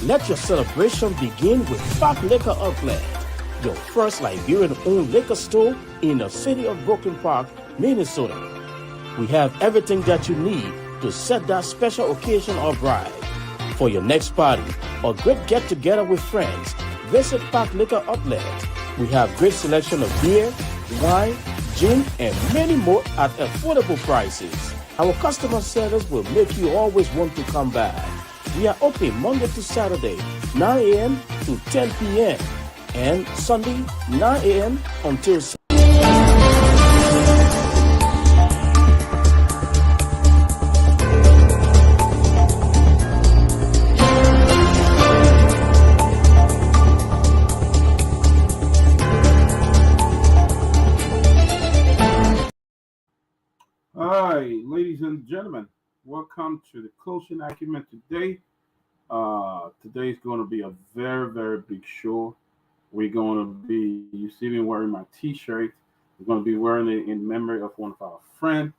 Let your celebration begin with Park Liquor Outlet, your first Liberian-owned liquor store in the city of Brooklyn Park, Minnesota. We have everything that you need to set that special occasion or bride. For your next party or great get-together with friends, visit Park Liquor Outlet. We have great selection of beer, wine, gin, and many more at affordable prices. Our customer service will make you always want to come back. We are open Monday to Saturday, 9 a.m. to 10 p.m. and Sunday, 9 a.m. until 6. Hi, ladies and gentlemen. Welcome to the Closing Argument today. Today is going to be a very, very big show. We're going to be, you see me wearing my t-shirt. We're going to be wearing it in memory of one of our friends,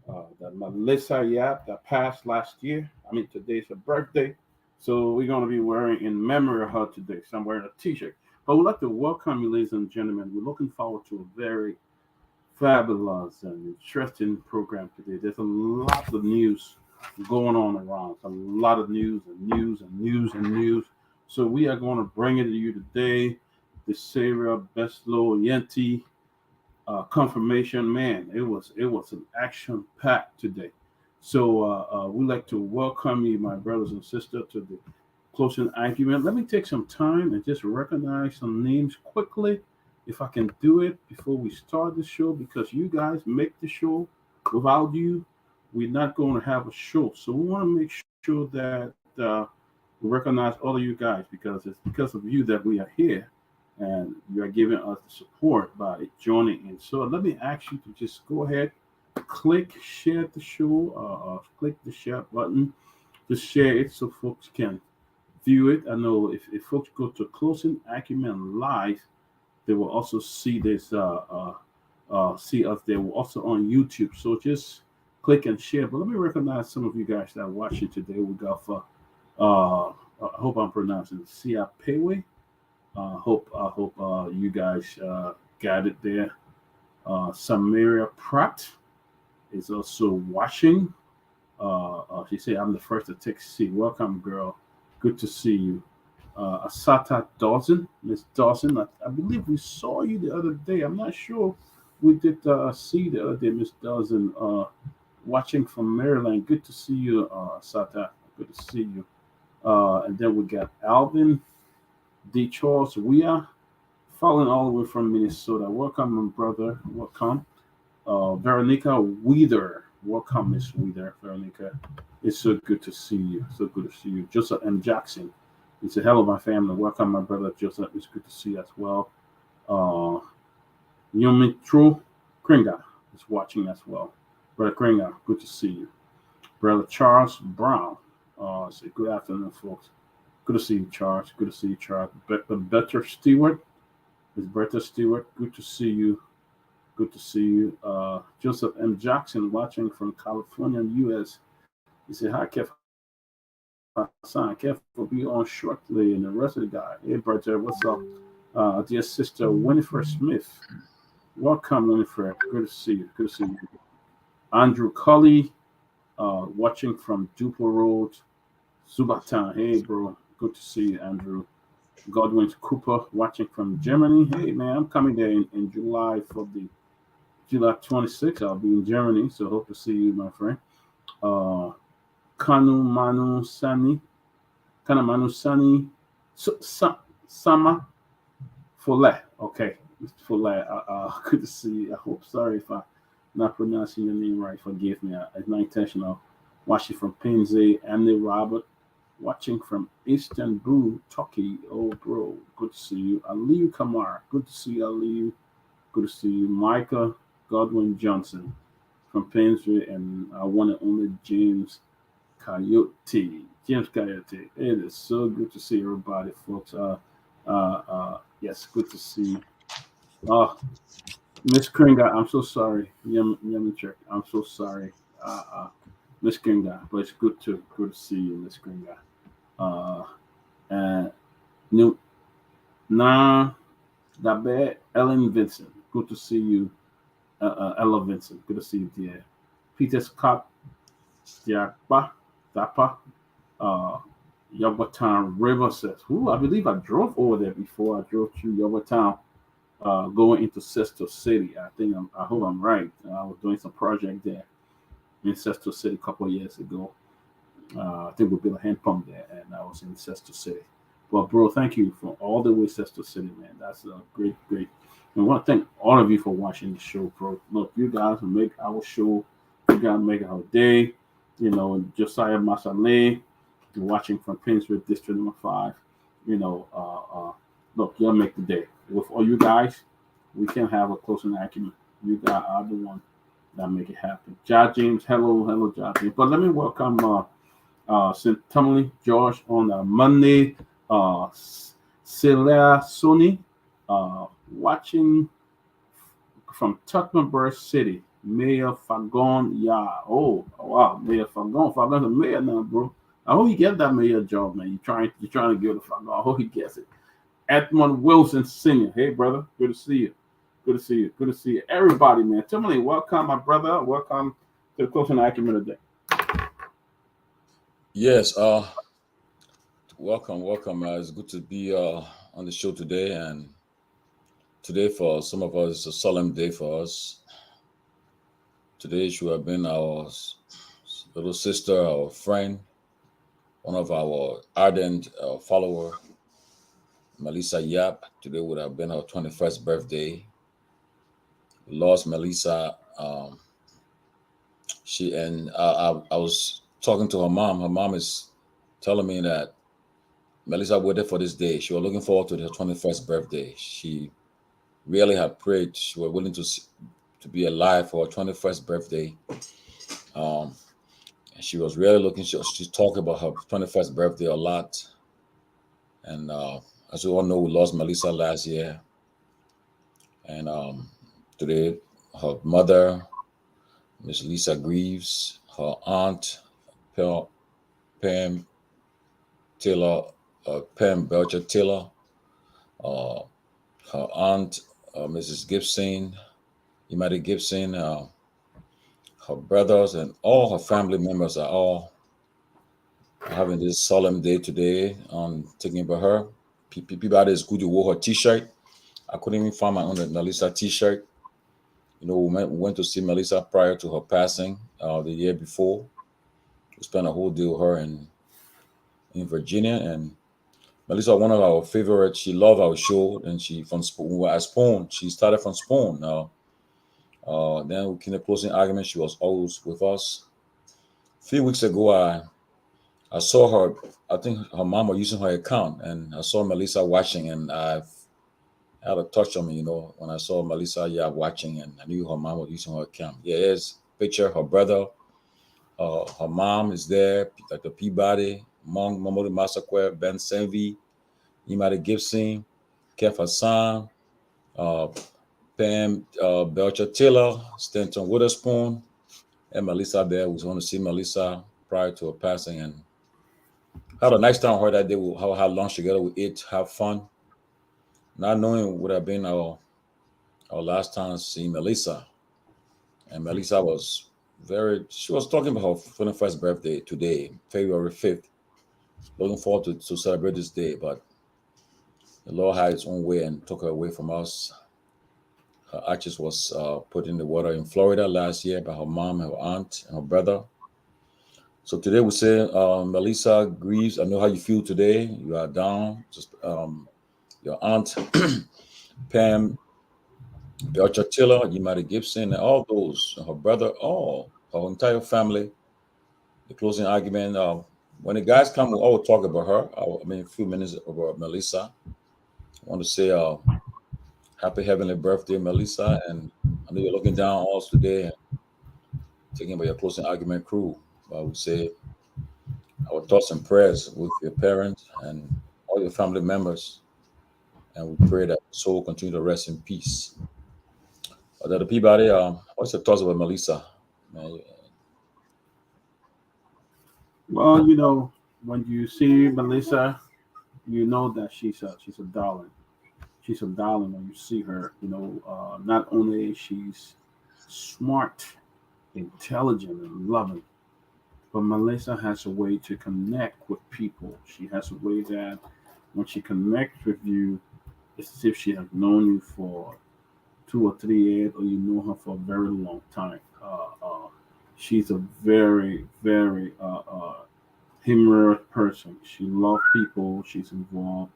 that Melissa Yap, that passed last year. Today's her birthday. So we're going to be wearing in memory of her today. So I'm wearing a t-shirt. But we'd like to welcome you, ladies and gentlemen. We're looking forward to a very fabulous and interesting program today. There's a lot of news going on around. A lot of news. So we are going to bring it to you today. The Sarah Beslow Yenti confirmation. Man, it was an action-packed today. So we'd like to welcome you, my brothers and sisters, to the Closing Argument. Let me take some time and just recognize some names quickly, if I can do it before we start the show, because you guys make the show. Without you, we're not going to have a show. So we want to make sure that we recognize all of you guys, because it's because of you that we are here, and you are giving us the support by joining in. So let me ask you to just go ahead, click share the show, click the share button, just share it so folks can view it. I know if folks go to Closing Argument Live, they will also see this, see us. They will also on YouTube. So just click and share. But let me recognize some of you guys that are watching today. We got for, I hope I'm pronouncing it, Sia Pewe. I hope you guys got it there. Samaria Pratt is also watching. She said, "I'm the first to take a seat. Welcome, girl. Good to see you." Asata Dawson, Miss Dawson, I believe we saw you the other day. I'm not sure we did see the other day, Miss Dawson, watching from Maryland. Good to see you, Asata. Good to see you. And then we got Alvin D. Charles. We are following all the way from Minnesota. Welcome, my brother. Welcome. Veronica Weather. Welcome, Miss Weather. Veronica. It's so good to see you. So good to see you. Joseph M. Jackson. It's a hell of my family. Welcome, my brother Joseph. It's good to see you as well. Yomitro Kringa is watching as well. Brother Kringa, good to see you. Brother Charles Brown. Say good afternoon, folks. Good to see you, Charles. Good to see you, Charles. Better Stewart. It's Bertha Stewart. Good to see you. Good to see you. Joseph M. Jackson watching from California, U.S. He said, "Hi, Keff Hassan. Keff will be on shortly," and the rest of the guy. Hey, Bertha, what's up? Dear sister Winifred Smith. Welcome, Winifred. Good to see you. Good to see you. Andrew Cully, watching from Dupo Road, Zubatan. Hey, bro. Good to see you, Andrew. Godwin Cooper, watching from Germany. Hey, man, I'm coming there in July for the July 26th. I'll be in Germany, so hope to see you, my friend. Kanu Manu Sani, Sama Follett. Okay, Mr. Follett. Good to see you. I hope. Sorry if I'm not pronouncing your name right. Forgive me. It's not intentional. Watching from Penze, Andy Robert. Watching from Istanbul, Turkey. Oh, bro. Good to see you. Aliyu Kamar. Good to see you, Aliyu. Good to see you. Micah Godwin Johnson from Penze, and I want to only James Coyote. James Coyote. It is so good to see everybody, folks. Yes, good to see you. Miss Kringa, I'm so sorry. Yemichek, I'm so sorry. Miss Kringa, but it's good to see you, Miss Kringa. And New Nah, that bad. Ellen Vincent. Good to see you. Ella Vincent. Good to see you, dear. Peter Scott Diakba. Dapa. Uh, Yogurtown River says, "Ooh, I believe I drove over there before. I drove through Yogurtown, going into Sesto City. I hope I'm right. I was doing some project there in Sesto City a couple of years ago. I think we built a hand pump there, and I was in Sesto City. But bro, thank you for all the way Sesto City, man. That's a great, great. And I want to thank all of you for watching the show, bro. Look, you guys make our show. You guys make our day. You know, Josiah Masale, watching from Painesville District Number 5. You know, look, y'all make the day. With all you guys, we can have a closing argument. You guys are the one that make it happen. Ja James, hello, Ja James. But let me welcome St. Tomalin George on Monday. Celia Sony, watching from Tuckerburg City. Mayor Fagon, yeah. Oh, wow, Mayor Fagon. Fagon's a mayor now, bro. I hope he get that mayor job, man. You're trying to give it to Fagon. I hope he gets it. Edmund Wilson Sr. Hey, brother. Good to see you. Good to see you. Good to see you. Everybody, man. Tomalin, welcome, my brother. Welcome to the Closing Argument today. Yes, welcome. It's good to be on the show today. And today, for some of us, it's a solemn day for us. Today should have been our little sister, our friend, one of our ardent follower, Melissa Yap. Today would have been her 21st birthday. We lost Melissa. I was talking to her mom. Her mom is telling me that Melissa waited for this day. She was looking forward to her 21st birthday. She really had prayed. She was willing to be alive for her 21st birthday. And she was really looking. She talked about her 21st birthday a lot. And as we all know, we lost Melissa last year. And today, her mother, Miss Lisa Greaves, her aunt, Pam Taylor, Pam Belcher Taylor, uh, her aunt, Mrs. Gibson, Imadi Gibson, her brothers, and all her family members are all having this solemn day today on thinking about her. Peabody is good. You wore her T-shirt. I couldn't even find my own Melissa T-shirt. You know, we went to see Melissa prior to her passing the year before. We spent a whole day with her in Virginia, and Melissa, one of our favorites. She loved our show, and she from Spoon. We were at Spoon. She started from Spoon. Then we came to Closing Argument. She was always with us. A few weeks ago, I saw her. I think her mom was using her account, and I saw Melissa watching, and I had a touch on me, you know, when I saw Melissa watching, and I knew her mom was using her account. Yeah, here's a picture. Her brother, her mom is there, Dr. Peabody, Mong Mamadou Massacre, Ben Sanvee, Imadi Gibson, Keff Hassan, Pam Belcher Taylor, Stanton Witherspoon, and Melissa there. We want to see Melissa prior to her passing, and had a nice time with her that day. We had lunch together. We ate, have fun. Not knowing would have been our last time seeing Melissa. And Melissa she was talking about her 21st birthday today, February 5th. Looking forward to celebrate this day, but the Lord had its own way and took her away from us. Her ashes was put in the water in Florida last year by her mom, her aunt, and her brother. So today we say, Melissa Greaves, I know how you feel today. You are down. Just your aunt, Pam Belcher Taylor, Imadi Gibson, and all those, her brother, all her entire family. The Closing Argument. When the guys come, we'll all talk about her. A few minutes about Melissa. I want to say happy heavenly birthday, Melissa. And I know you're looking down on us today and thinking about your Closing Argument crew. But we say our thoughts and prayers with your parents and all your family members. And we pray that soul continue to rest in peace. Dr. Peabody, what's your thoughts about Melissa? Well, you know, when you see Melissa, you know that she's a darling. She's a darling when you see her. Not only she's smart, intelligent, and loving, but Melissa has a way to connect with people. She has a way that when she connects with you, it's as if she has known you for 2 or 3 years, or you know her for a very long time. She's a very, very humorous person. She loves people. She's involved,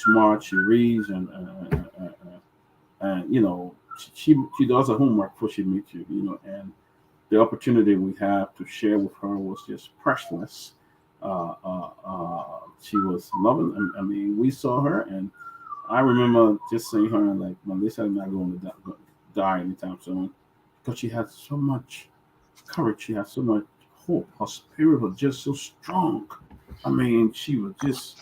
smart. She reads, and she does her homework before she meets you. And the opportunity we have to share with her was just priceless. She was loving. I mean, we saw her, and I remember just seeing her and like, Melissa is not going to die anytime soon, because she had so much courage. She had so much hope. Her spirit was just so strong. I mean, she was just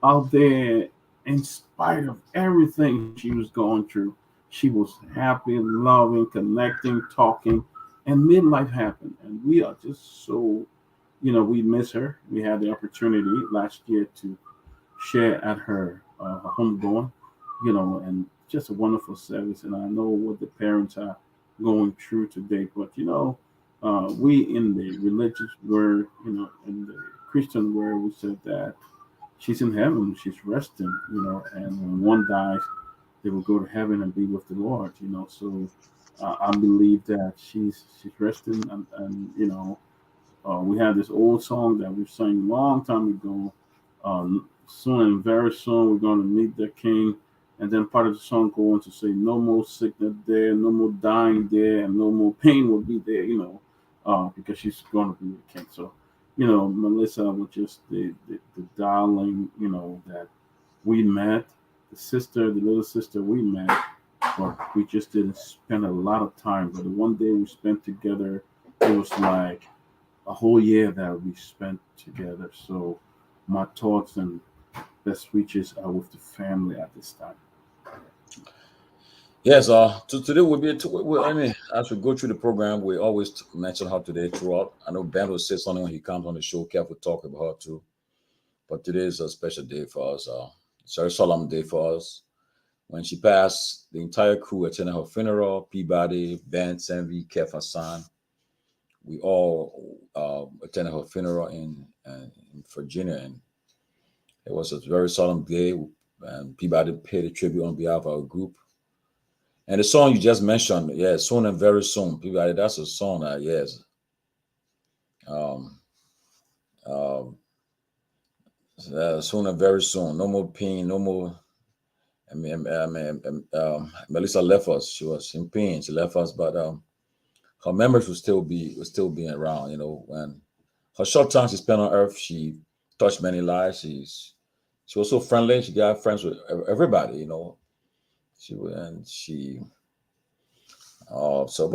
out there in spite of everything she was going through. She was happy, loving, connecting, talking, and midlife happened. And we are just so, we miss her. We had the opportunity last year to share at her homegoing, and just a wonderful service. And I know what the parents are going through today, but we in the religious word, in the Christian word, we said that she's in heaven, she's resting, and when one dies, they will go to heaven and be with the Lord, So I believe that she's resting, and we have this old song that we sang a long time ago. Soon and very soon we're going to meet the King, and then part of the song go on to say, "No more sickness there, no more dying there, and no more pain will be there." Because she's going to be the King. So, Melissa was just the darling, that we met, the little sister we met, but we just didn't spend a lot of time. But the one day we spent together, it was like a whole year that we spent together. So my thoughts and best wishes are with the family at this time. Yes, today will be. I mean, as we go through the program, we always mention her today throughout. I know Ben will say something when he comes on the show. Kev will talk about her too. But today is a special day for us. It's a very solemn day for us. When she passed, the entire crew attended her funeral. Peabody, Ben Sanvee, Keff Hassan. We all attended her funeral in Virginia, and it was a very solemn day. And Peabody paid a tribute on behalf of our group. And the song you just mentioned, yeah, soon and very soon. Peabody, that's a song that, yes. Um, um, Soon and very soon. No more pain, no more. Melissa left us. She was in pain. She left us, but her memories will still be around. When her short time she spent on Earth, she touched many lives. She was so friendly. She got friends with everybody. But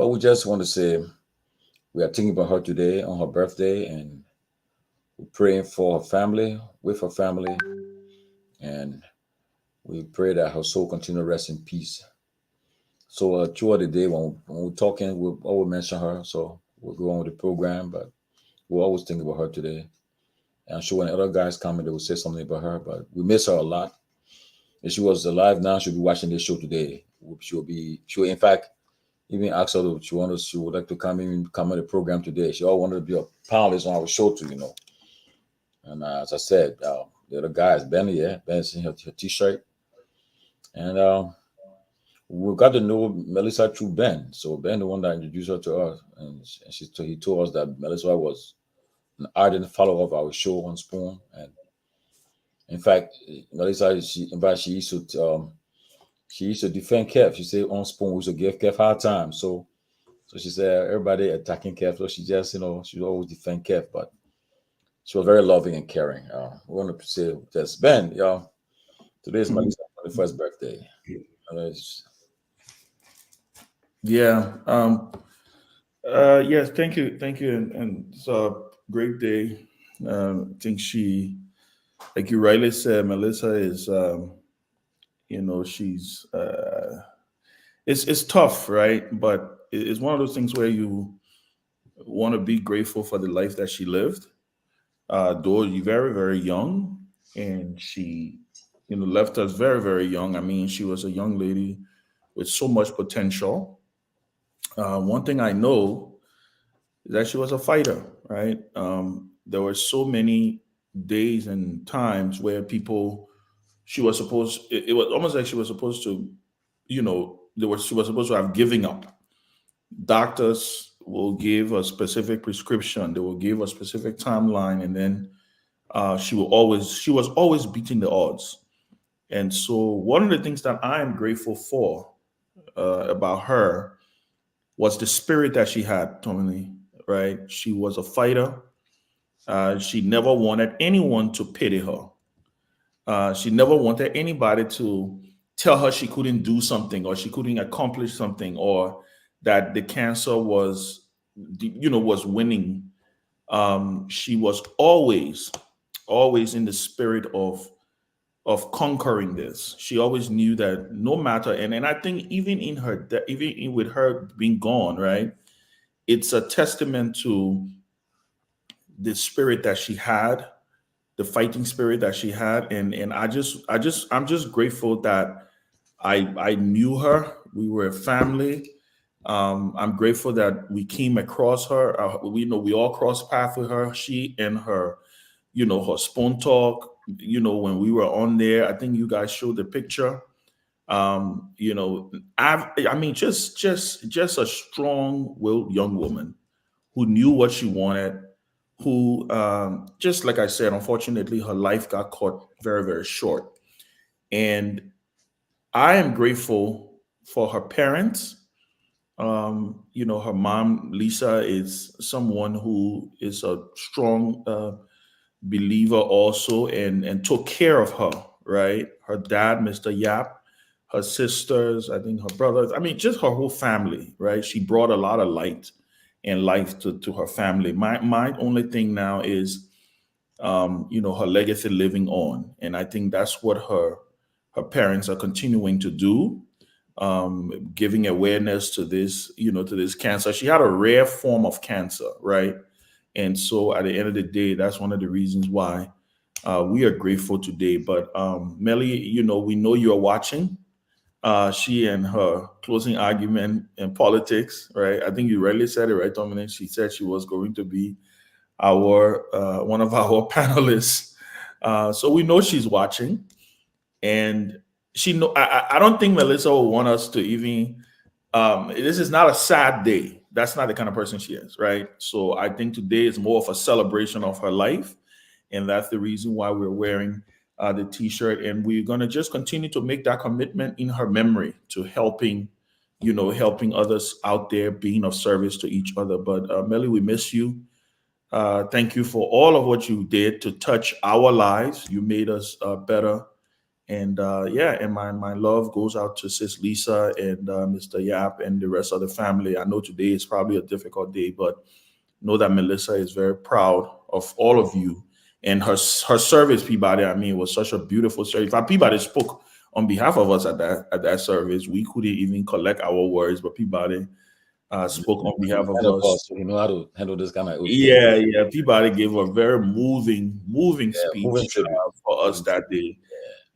we just want to say we are thinking about her today on her birthday, and we're praying for her family, with her family, and we pray that her soul continue to rest in peace. So throughout the day, when we're talking, we'll always mention her. So we'll go on with the program, but we'll always think about her today. And I'm sure when other guys come in, they will say something about her. But we miss her a lot. If she was alive now, she'll be watching this show today. She'll in fact even ask her if she would like to come on the program today. She all wanted to be a panelist on our show too. And as I said, the other guys, Ben, yeah, Ben's in her t-shirt, and we got to know Melissa through Ben. So Ben, the one that introduced her to us, and he told us that Melissa was an ardent follower of our show on Spoon. And in fact, Melissa, she used to defend Kev. She said on Spoon we used to give Kev hard time. So she said everybody attacking Kev. So she just she always defend Kev, but she was very loving and caring. We want to say just Ben, today is Melissa's 21st birthday. Yeah. Yes. Thank you, and it's a great day. I think like you rightly said, Melissa is, she's, it's tough, right? But it's one of those things where you want to be grateful for the life that she lived. Though you're very, very young, and she, left us very, very young. I mean, she was a young lady with so much potential. One thing I know is that she was a fighter, right? There were so many days and times where she was supposed, it was almost like she was supposed to, she was supposed to have given up. Doctors will give a specific prescription, they will give a specific timeline, and then she was always beating the odds. And so one of the things that I am grateful for about her was the spirit that she had, Tony, right? She was a fighter. She never wanted anyone to pity her. She never wanted anybody to tell her she couldn't do something or she couldn't accomplish something or that the cancer was winning. She was always in the spirit of conquering this. She always knew that no matter, and I think even with her being gone, right? It's a testament to the spirit that she had, the fighting spirit that she had, and I'm just grateful that I knew her. We were a family. I'm grateful that we came across her. We all crossed paths with her. She and her, her Spoon Talk. When we were on there, I think you guys showed the picture. I mean, just a strong-willed young woman who knew what she wanted, who, just like I said, unfortunately, her life got cut very, very short. And I am grateful for her parents. Her mom, Lisa, is someone who is a strong believer also and took care of her, right? Her dad, Mr. Yap, her sisters, I think her brothers, I mean, just her whole family, right? She brought a lot of light and life to her family. My only thing now is, her legacy living on. And I think that's what her parents are continuing to do, giving awareness to this, to this cancer. She had a rare form of cancer, right? And so at the end of the day, that's one of the reasons why we are grateful today. But Melly, we know you're watching. She and her closing argument in politics, right? I think you rightly said it, right, Dominic? She said she was going to be our one of our panelists. So we know she's watching, and she know. I don't think Melissa will want us to even. This is not a sad day. That's not the kind of person she is, right? So I think today is more of a celebration of her life, and that's the reason why we're wearing the T-shirt, and we're gonna just continue to make that commitment in her memory to helping others out there, being of service to each other. But Melly, we miss you. Thank you for all of what you did to touch our lives. You made us better. And and my love goes out to Sis Lisa and Mr. Yap and the rest of the family. I know today is probably a difficult day, but know that Melissa is very proud of all of you and her service. Peabody, I mean, was such a beautiful service. In fact, Peabody spoke on behalf of us at that service. We couldn't even collect our words, but Peabody spoke on behalf of us. You know how to handle this kind of Yeah. Peabody gave a very moving speech moving tribute. for us that day.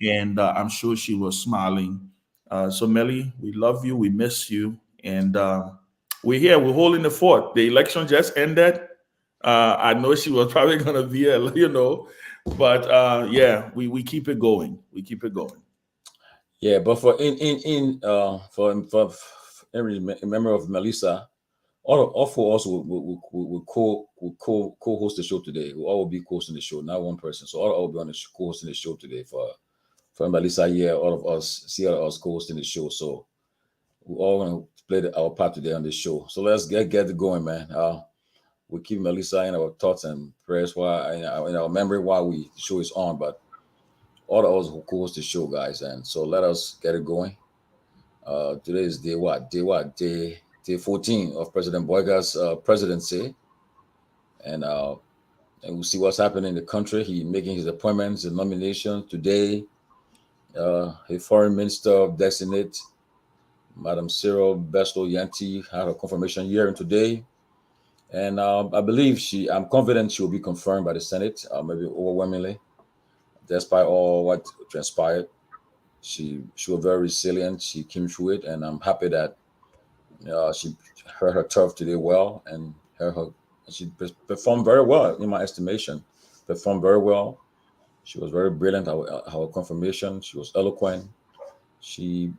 And I'm sure she was smiling. So Melly, we love you, we miss you, and we're here. We're holding the fort. The election just ended. I know she was probably going to be, but we keep it going. We keep it going. Yeah, but for in memory of Melissa, all four of us will co-host the show today. We all will be co-hosting the show, not one person. So all will be on the co-hosting the show today for Melissa. Yeah, all of us, see all of us co-hosting the show. So we all want to play our part today on this show. So let's get it going, man. We keep Melissa in our thoughts and prayers while in our memory while the show is on. But all of us who co-host the show, guys, and so let us get it going. Today is day 14 of President Boyga's presidency, and we'll see what's happening in the country. He making his appointments, his nomination today. A foreign minister designate, Madam Cyril Besto Yanti, had her confirmation hearing today, and I believe I'm confident she will be confirmed by the Senate, maybe overwhelmingly. despite all what transpired, she was very resilient. She came through it, and I'm happy that she heard her turf today well, and she performed very well in my estimation. Performed very well. She was very brilliant. Our confirmation. She was eloquent. She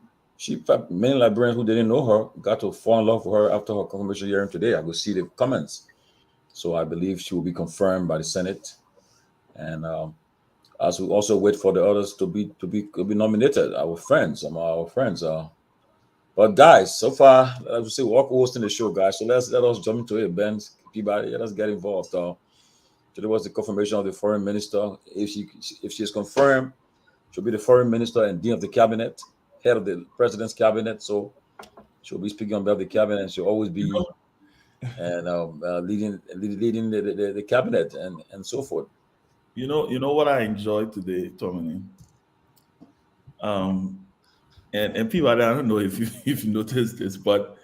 in fact, many Liberians who didn't know her got to fall in love with her after her confirmation hearing today. I could see the comments. So I believe she will be confirmed by the Senate, and as we also wait for the others to be nominated, our friends, our friends. But guys, so far, as we say, we're hosting the show, guys. So let us jump into it. Ben, Peabody, let us get involved. Today was the confirmation of the foreign minister. If she is confirmed, she'll be the foreign minister and dean of the cabinet, head of the president's cabinet. So she'll be speaking on behalf of the cabinet, and she'll always be leading the cabinet and so forth. You know what I enjoyed today, Tomalin? And people, I don't know if if you noticed this, but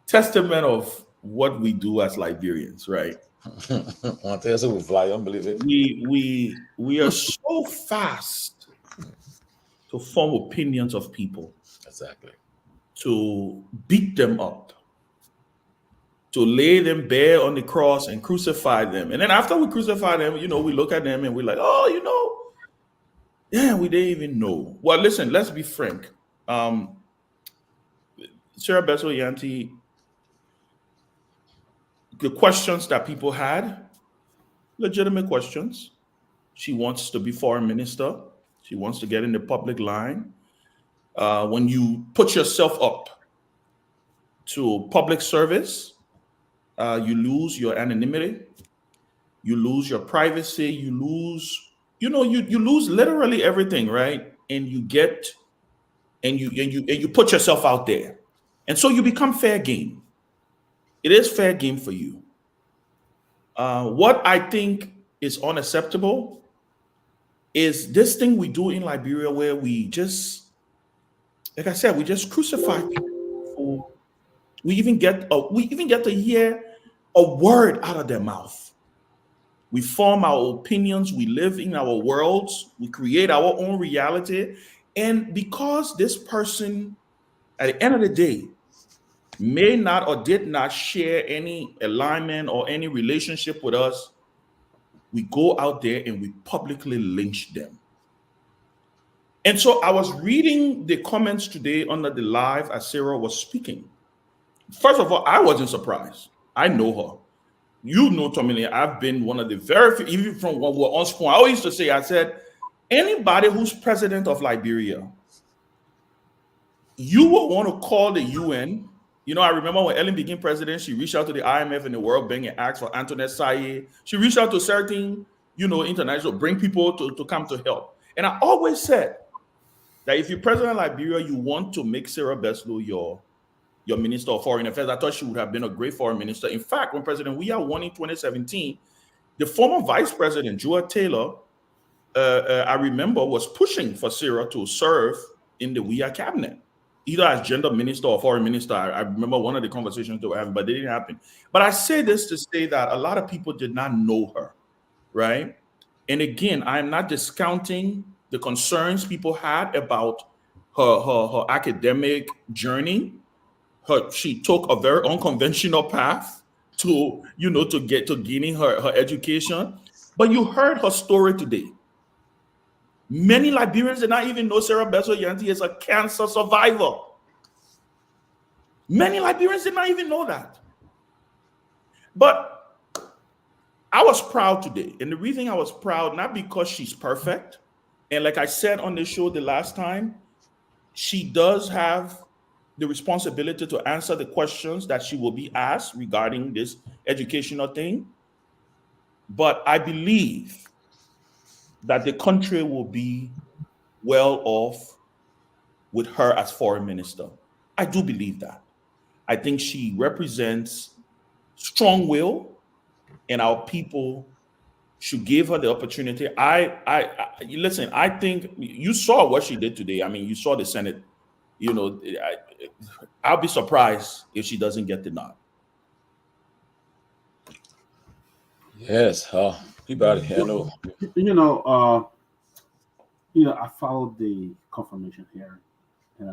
testament of what we do as Liberians, right? I tell you, so we fly, unbelievable. We are so fast to form opinions of people, Exactly. to beat them up, to lay them bare on the cross and crucify them. And then after we crucify them, we look at them and we're like, oh, yeah, we didn't even know. Well, listen, let's be frank. Sarah Yanti, the questions that people had, legitimate questions. She wants to be foreign minister. She wants to get in the public line. When you put yourself up to public service, you lose your anonymity, you lose your privacy, you lose, you lose literally everything, right? And you get, and you put yourself out there, and so you become fair game. It is fair game for you. What I think is unacceptable is this thing we do in Liberia, where we just, like I said, we just crucify people. We even get to hear a word out of their mouth. We form our opinions. We live in our worlds. We create our own reality. And because this person, at the end of the day, may not or did not share any alignment or any relationship with us, we go out there and we publicly lynch them. And so I was reading the comments today under the live as Sarah was speaking. First of all, I wasn't surprised. I know her. You know, Tomalin, I've been one of the very few, even from when we were on Spoon, I always used to say, I said, anybody who's president of Liberia, you will want to call the UN. I remember when Ellen became president, she reached out to the IMF and the World Bank and asked for Antoinette Saye. She reached out to certain, international, bring people to come to help. And I always said that if you're president of Liberia, you want to make Sarah Beslow your minister of foreign affairs. I thought she would have been a great foreign minister. In fact, when President Weah won in 2017, the former vice president, Joa Taylor, I remember, was pushing for Sarah to serve in the Weah cabinet, either as gender minister or foreign minister. I remember one of the conversations they were having, but it didn't happen. But I say this to say that a lot of people did not know her, right? And again, I'm not discounting the concerns people had about her academic journey. She took a very unconventional path to get to gaining her education. But you heard her story today. Many Liberians did not even know Sarah Yanti is a cancer survivor. Many Liberians did not even know that. But I was proud today. And the reason I was proud, not because she's perfect. And like I said on the show the last time, she does have the responsibility to answer the questions that she will be asked regarding this educational thing. But I believe that the country will be well off with her as foreign minister. I do believe that. I think she represents strong will, and our people should give her the opportunity. Listen, I think you saw what she did today. I mean, you saw the Senate. I'll be surprised if she doesn't get the nod. Yes, Peabody, I know. I followed the confirmation hearing, and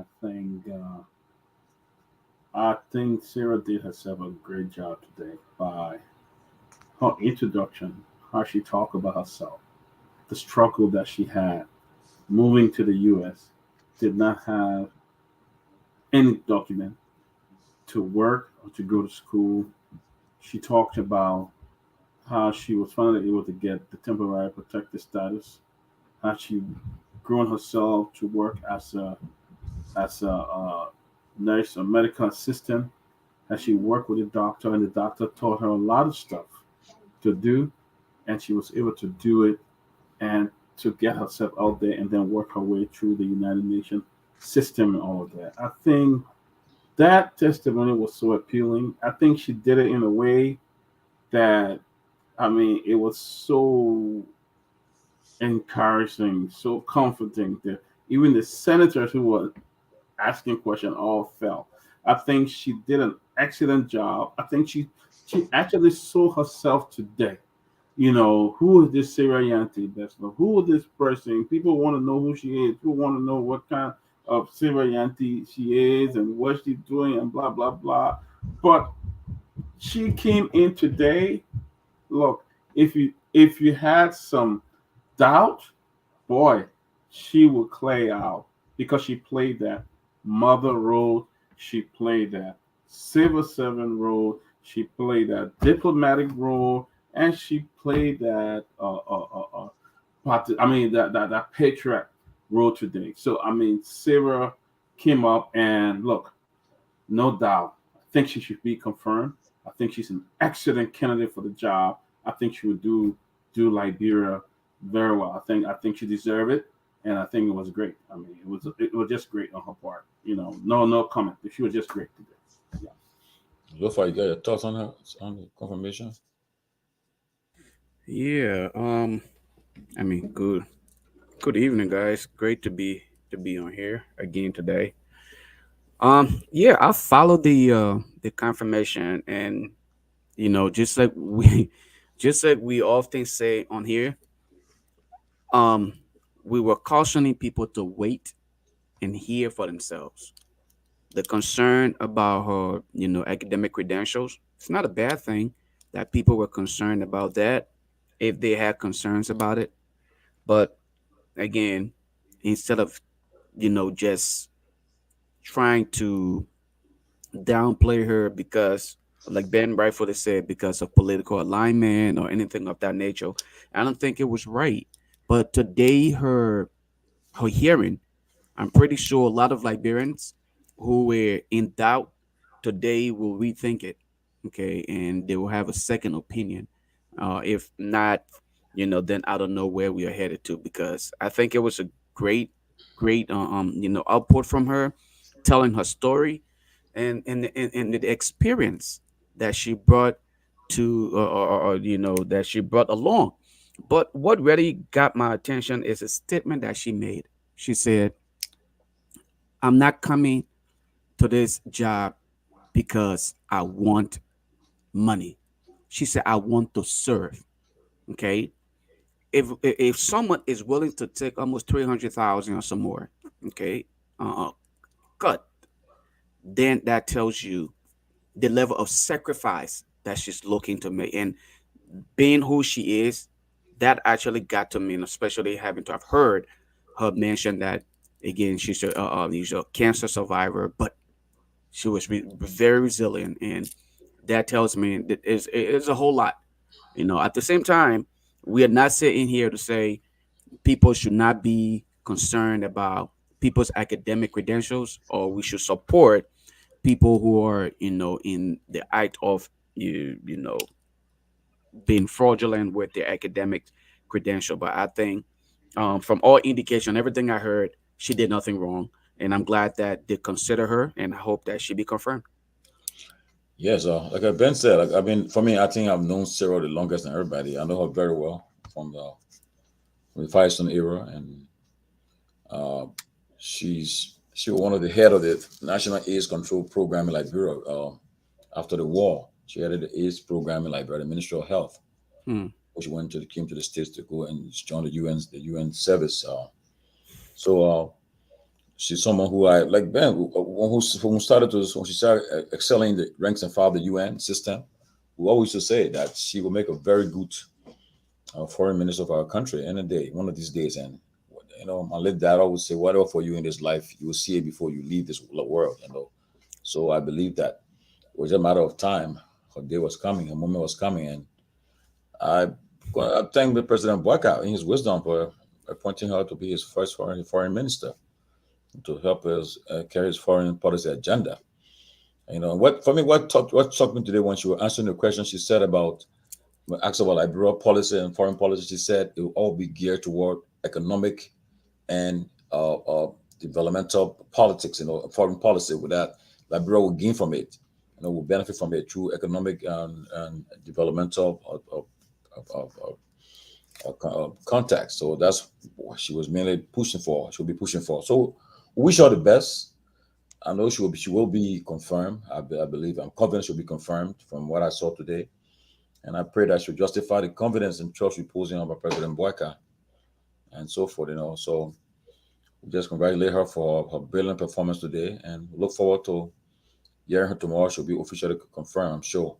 I think Sarah did herself a great job today by her introduction, how she talked about herself, the struggle that she had moving to the U.S., did not have any document to work or to go to school. She talked about how she was finally able to get the temporary protected status, how she grown herself to work as a nurse or medical assistant, how she worked with a doctor, and the doctor taught her a lot of stuff to do, and she was able to do it and to get herself out there and then work her way through the United Nations system and all of that. I think that testimony was so appealing. I think she did it in a way that, I mean, it was so encouraging, so comforting that even the senators who were asking questions all fell. I think she did an excellent job. I think she actually saw herself today. Who is this Sarah Yanti Bessler? Who is this person? People want to know who she is. People want to know what kind of Sarah Yanti she is and what she's doing and blah blah blah. But she came in today. Look, if you had some doubt, boy, she would play out because she played that mother role, she played that civil servant role, she played that diplomatic role, and she played that that patriot role today. So I mean, Sarah came up and look, no doubt, I think she should be confirmed. I think she's an excellent candidate for the job. I think she would do Liberia very well. I think she deserved it, and I think it was great. I mean, it was just great on her part. No comment. She was just great today. Yeah. Lofa, you got your thoughts on her on the confirmation? Yeah. I mean, good evening, guys. Great to be on here again today. Yeah, I followed the confirmation, and just like we just like we often say on here, um, we were cautioning people to wait and hear for themselves. The concern about her, academic credentials, it's not a bad thing that people were concerned about that if they had concerns about it. But again, instead of, just trying to downplay her because, like Ben rightfully said, because of political alignment or anything of that nature, I don't think it was right. But today, her hearing, I'm pretty sure a lot of Liberians who were in doubt today will rethink it, okay, and they will have a second opinion. If not, then I don't know where we are headed to because I think it was a great, output from her, telling her story, and the experience that she brought to, or that she brought along. But what really got my attention is a statement that she made. She said, I'm not coming to this job because I want money. She said, I want to serve. Okay. If someone is willing to take almost 300,000 or some more, okay, uh, cut, then that tells you the level of sacrifice that she's looking to make. And being who she is, that actually got to me, and especially having to have heard her mention that again, she's a cancer survivor, but she was very resilient, and that tells me that it's a whole lot. At the same time, we are not sitting here to say people should not be concerned about people's academic credentials, or we should support people who are, in the act of being fraudulent with their academic credential. But I think, from all indication, everything I heard, she did nothing wrong, and I'm glad that they consider her, and I hope that she be confirmed. Yes, like Ben said, like, I mean, for me, I think I've known Sarah the longest than everybody. I know her very well from the Firestone era, and uh, she was one of the head of the National AIDS Control Program in Liberia. After the war, she headed the AIDS program in Liberia, the Ministry of Health. Hmm. She came to the States to go and join the UN service. So she's someone who I like. Ben, who started to when she started excelling in the ranks and file of the UN system, who always used to say that she will make a very good foreign minister of our country any day, one of these days. And my late dad always say, whatever for you in this life, you will see it before you leave this world. So I believe that it was a matter of time. Her day was coming, her moment was coming, and I thank the President Boyka in his wisdom for appointing her to be his first foreign minister to help us carry his foreign policy agenda. What struck me today when she was answering the question she said about when asked about liberal policy and foreign policy, she said it will all be geared toward economic and developmental politics, foreign policy. With that, liberal will gain from it, will benefit from it through economic and developmental context. So that's what she was mainly pushing for. She'll be pushing for. So we wish her the best. I know she will be confirmed. I believe, I'm confident she'll be confirmed from what I saw today. And I pray that she'll justify the confidence and trust reposing on President Boyka and so forth. So we just congratulate her for her brilliant performance today and look forward to hearing her tomorrow. She'll be officially confirmed, I'm sure.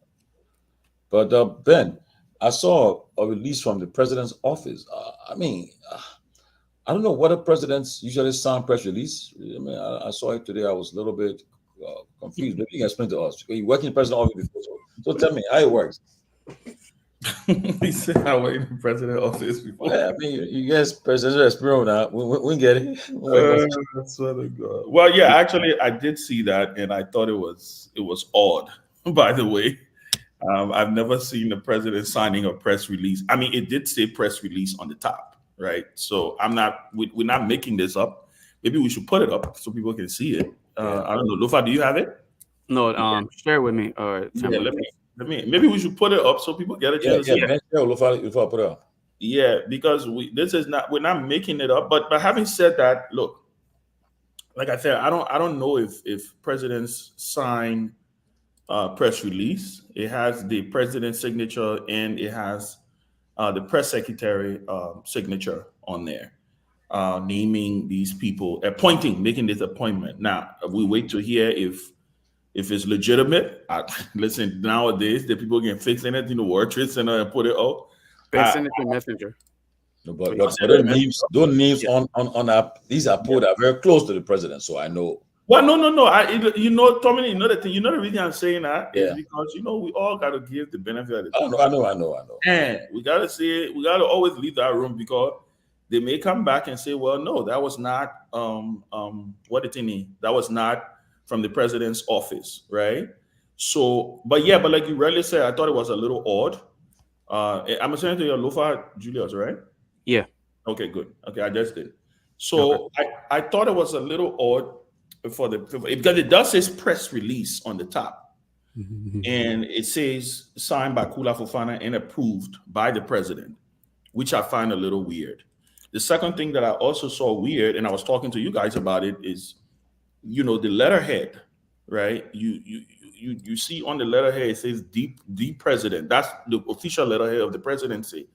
But Ben, I saw a release from the president's office. I don't know what the presidents usually sign press release. I saw it today. I was a little bit confused. Maybe you can explain to us. You work in the president's office before, so tell me how it works. He said I worked in the president's office before. Yeah, you guys presidential experience now. We get it. Well, yeah, actually, I did see that, and I thought it was odd. By the way, I've never seen the president signing a press release. I mean, it did say press release on the top, right? So we're not making this up. Maybe we should put it up so people can see it. I don't know. Lofa, do you have it? No, share with me. Yeah, maybe we should put it up so people get a chance to see it. Lofa, put it up. Yeah, because we're not making it up. But having said that, look, like I said, I don't know if presidents sign press release. It has the president's signature and it has the press secretary signature on there, naming these people, making this appointment. Now we wait to hear if it's legitimate. Listen, nowadays the people can fix anything in the World Trade Center and put it out. Send it to Messenger. No, but those names on app, these are people that are very close to the president, so I know. Well, no. Tomalin, the thing. The reason I'm saying that is because we all got to give the benefit of the doubt. I know. And we got to say, we got to always leave that room because they may come back and say, well, no, that was not that was not from the president's office, right? So, but like you rightly said, I thought it was a little odd. I'm sending to your Lofa Julius, right? Yeah. Okay, good. Okay, I just did. So okay. I thought it was a little odd because it does say press release on the top, and it says signed by Kula Fofana and approved by the president, which I find a little weird. The second thing that I also saw weird, and I was talking to you guys about it, is the letterhead, right? You see on the letterhead it says the president. That's the official letterhead of the presidency,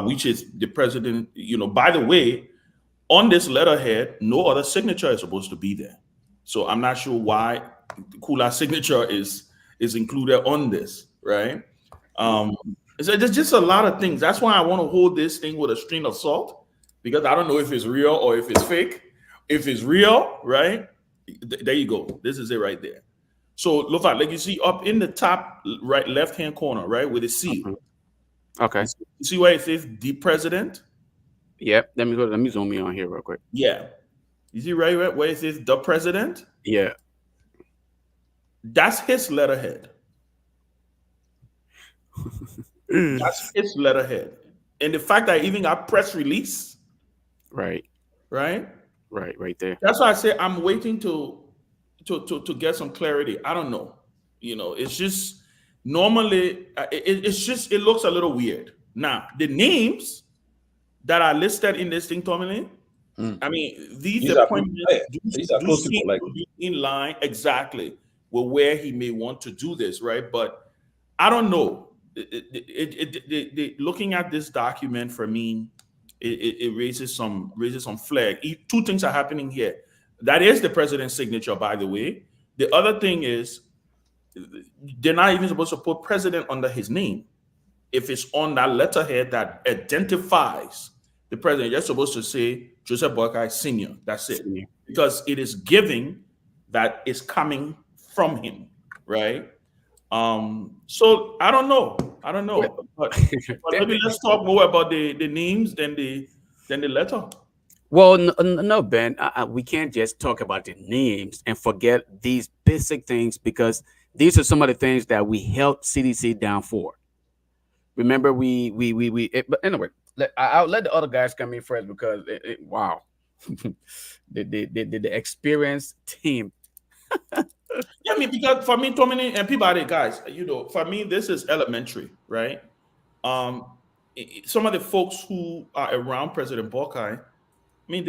which is the president. By the way, on this letterhead, no other signature is supposed to be there. So I'm not sure why Kula's signature is included on this, right? There's just a lot of things. That's why I want to hold this thing with a string of salt, because I don't know if it's real or if it's fake. If it's real, right? There you go. This is it right there. So, Lofa, like you see up in the top right left-hand corner, right, with a C. Okay. You see where it says the president? Yep. Let me zoom in on here real quick. Yeah. You see right where it says the president? Yeah. That's his letterhead. That's his letterhead. And the fact that I even got press release. Right there. That's why I say I'm waiting to get some clarity. I don't know. It's just normally it looks a little weird. Now, the names that are listed in this thing, Tomalin, I mean, these appointments do seem to be in line exactly with where he may want to do this, right? But I don't know. Looking at this document, for me, It raises some flag. Two things are happening here. That is the president's signature, by the way. The other thing is they're not even supposed to put president under his name. If it's on that letterhead that identifies the president, you're supposed to say Joseph Boakai Sr. That's it. Senior. Because it is giving that is coming from him, right? So I don't know. But maybe let's talk more about the names than the letter. Well, no, Ben, we can't just talk about the names and forget these basic things, because these are some of the things that we held CDC down for. Remember, but anyway, I'll let the other guys come in first, because wow, the experienced team. Yeah, I mean, because for me, Tomalin and Peabody guys, for me, this is elementary, right? Some of the folks who are around President Boakai, I mean,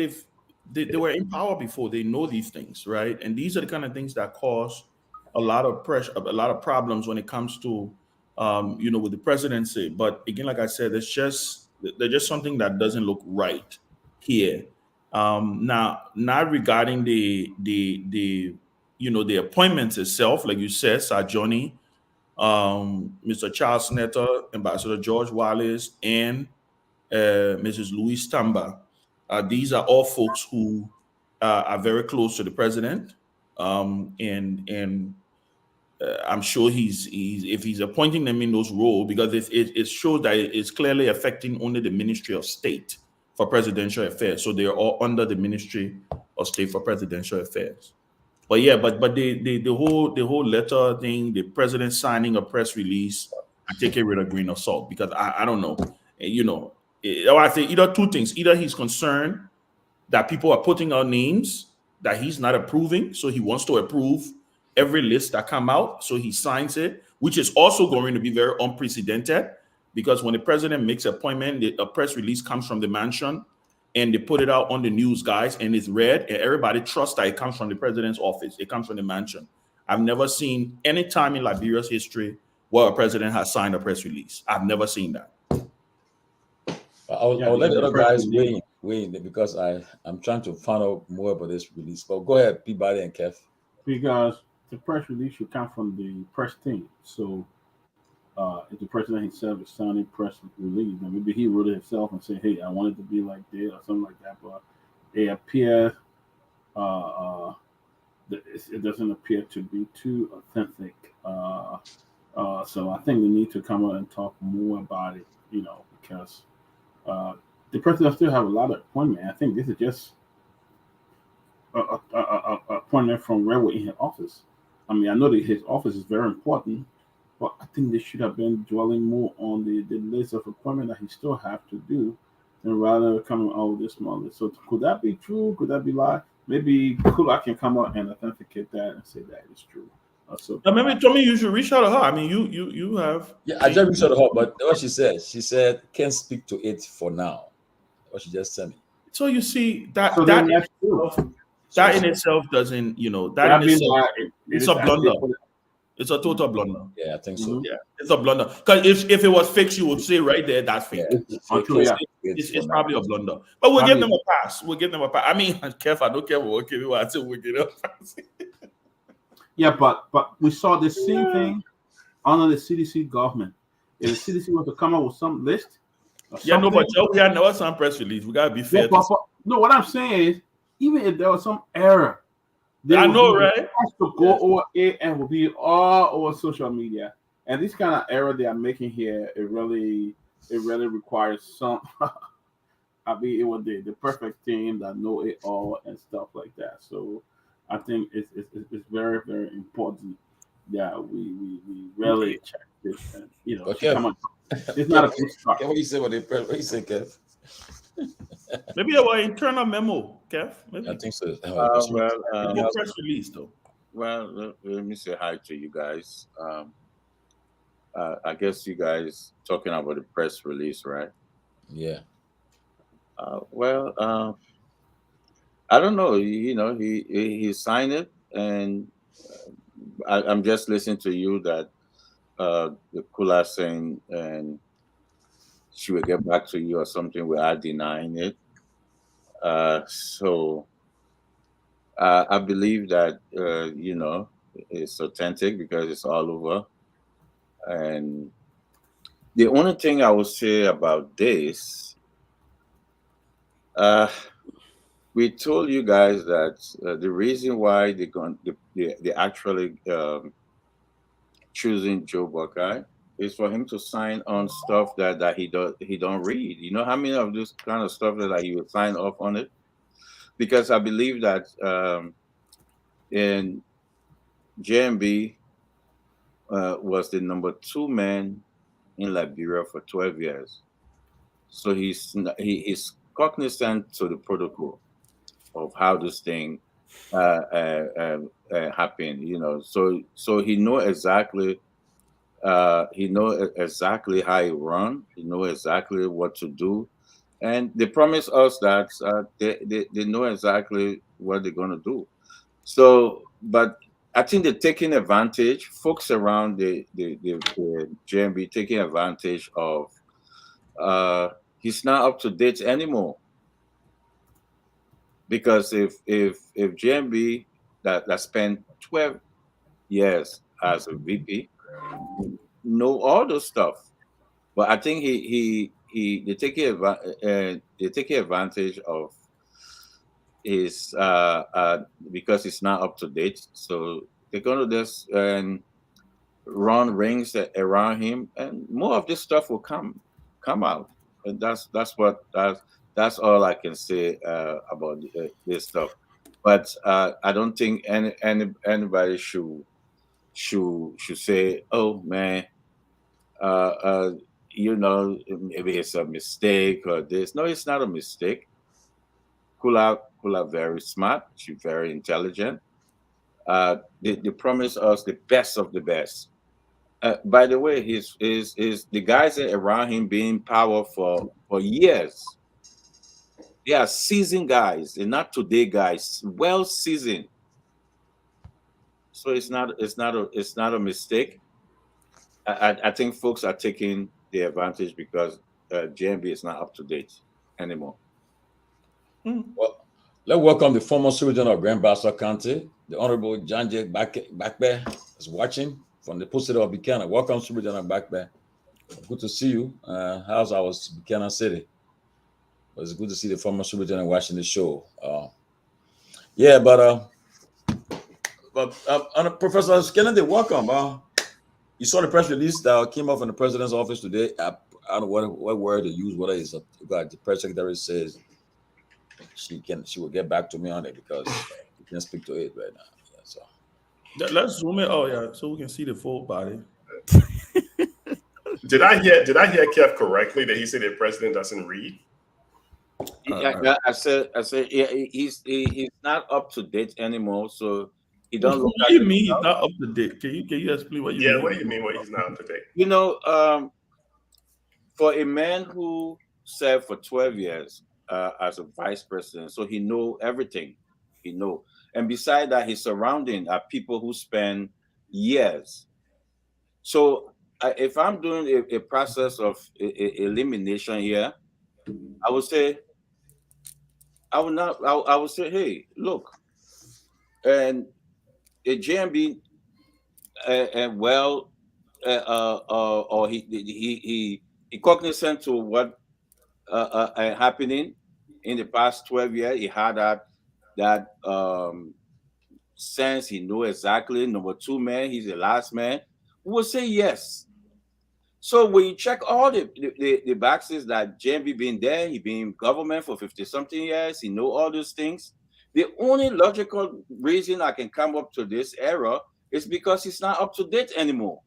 they were in power before. They know these things, right? And these are the kind of things that cause a lot of pressure, a lot of problems when it comes to, with the presidency. But again, like I said, there's just something that doesn't look right here. Now, not regarding the appointments itself, like you said, Sir Johnny, Mr. Charles Netter, Ambassador George Wallace, and Mrs. Louise Tamba. These are all folks who are very close to the president, and I'm sure he's if he's appointing them in those roles, because it shows that it's clearly affecting only the Ministry of State for Presidential Affairs. So they're all under the Ministry of State for Presidential Affairs. But yeah, but the whole letter thing, the president signing a press release, I take it with a grain of salt, because I don't know, I think either two things: either he's concerned that people are putting out names that he's not approving, so he wants to approve every list that come out, so he signs it, which is also going to be very unprecedented, because when the president makes an appointment, a press release comes from the mansion, and they put it out on the news, guys, and it's read, and everybody trusts that it comes from the president's office. It comes from the mansion. I've never seen any time in Liberia's history where a president has signed a press release. I've never seen that. I'll let the other guys weigh in, because I'm trying to find out more about this release. But go ahead, Peabody and Keff. Because the press release should come from the press team. So if the president himself is signing press release, and maybe he wrote it himself and said, "Hey, I want it to be like this," or something like that. But it appears it doesn't appear to be too authentic. So I think we need to come out and talk more about it. Because the president still have a lot of appointment. I think this is just a appointment from railway in his office. I mean, I know that his office is very important, but I think they should have been dwelling more on the list of appointment that he still have to do, than rather coming out with this small list. So could that be true? Could that be lie? Maybe Kula can come out and authenticate that and say that is true. So maybe Tommy, you should reach out to her. I mean, you have. Yeah, I just reached out to her, but what she said, can't speak to it for now. What she just said me. So you see that So that then that's true. that in itself doesn't, That in means itself, that it's a blunder. It's a total blunder. Yeah, I think so. Yeah, it's a blunder. Because if it was fixed, you would say right there that's fake. True, yeah. It's probably a blunder. But we'll give them a pass. I mean, Keff, I don't care what I say we'll get a pass. Yeah, but we saw the same thing under the CDC government. If the CDC was to come up with some list, yeah, no, but we had never some press release. We gotta be fair. No, what I'm saying is, even if there was some error, I know, right? To go over it and will be all over social media. And this kind of error they are making here, it really requires some. I mean, it was the perfect team that know it all and stuff like that. So I think it's very, very important that we really check this. And, Okay. Come on. It's not a good start. What do you say about the press? What do you say, Kev? Maybe our internal memo, Kev. Maybe. I think so. No press release though. Well, let me say hi to you guys. I guess you guys talking about the press release, right? Yeah. I don't know. He signed it, and I'm just listening to you that the Kula saying, and she will get back to you or something without denying it. So I believe that it's authentic because it's all over. And the only thing I would say about this, we told you guys that the reason why they actually choosing Joe Buckeye is for him to sign on stuff that he don't read. You know how many of this kind of stuff that he would sign off on it? Because I believe that in JMB was the number 2 man in Liberia for 12 years. So he is cognizant to the protocol of how this thing happened. So he know exactly how it run. He know exactly what to do, and they promise us that they know exactly what they're gonna do. So, but I think they're taking advantage. Folks around the JMB taking advantage of. He's not up to date anymore. Because if JMB that spent 12 years as a VP know all those stuff, but I think they taking advantage of his because it's not up to date. So they're gonna just run rings around him, and more of this stuff will come out. And that's all I can say about this stuff. But I don't think anybody should say, "Oh man, maybe it's a mistake or this." No, it's not a mistake. Kula very smart. She's very intelligent. They promise us the best of the best. By the way, his the guys around him being power for years. They are seasoned guys. They're not today guys. Well seasoned. So it's not a mistake. I think folks are taking the advantage because JMB is not up to date anymore. Well, let's welcome the former Surgeon of Grand Bassa County, the Honorable John J. Backbear is watching from the post of Buchanan. Welcome, Surgeon of Backbear. Good to see you. How's our Buchanan City? Well, it's good to see the former Superintendent watching the show. Professor Kennedy, welcome. You saw the press release that came out from the president's office today. I don't know what word to use. Whether it's the press secretary says she will get back to me on it because we can't speak to it right now. Yeah, so let's zoom in. Oh yeah, so we can see the full body. Did I hear Keff correctly that he said the president doesn't read? I said yeah, he's not up to date anymore, so he don't look. What do you mean he's not up to date? Can you explain what you mean? Yeah, what do you mean when he's not up to date? For a man who served for 12 years as a vice president, so he know everything. He know, and beside that, his surrounding are people who spend years. So if I'm doing a process of elimination here, I would say, hey, look, and a JMB, or he cognizant to what happening in the past 12 years. He had that sense. He knew exactly number 2 man. He's the last man. We will say yes. So when you check all the boxes that JMB been there, he been in government for 50-something years, he know all those things. The only logical reason I can come up to this error is because he's not up to date anymore.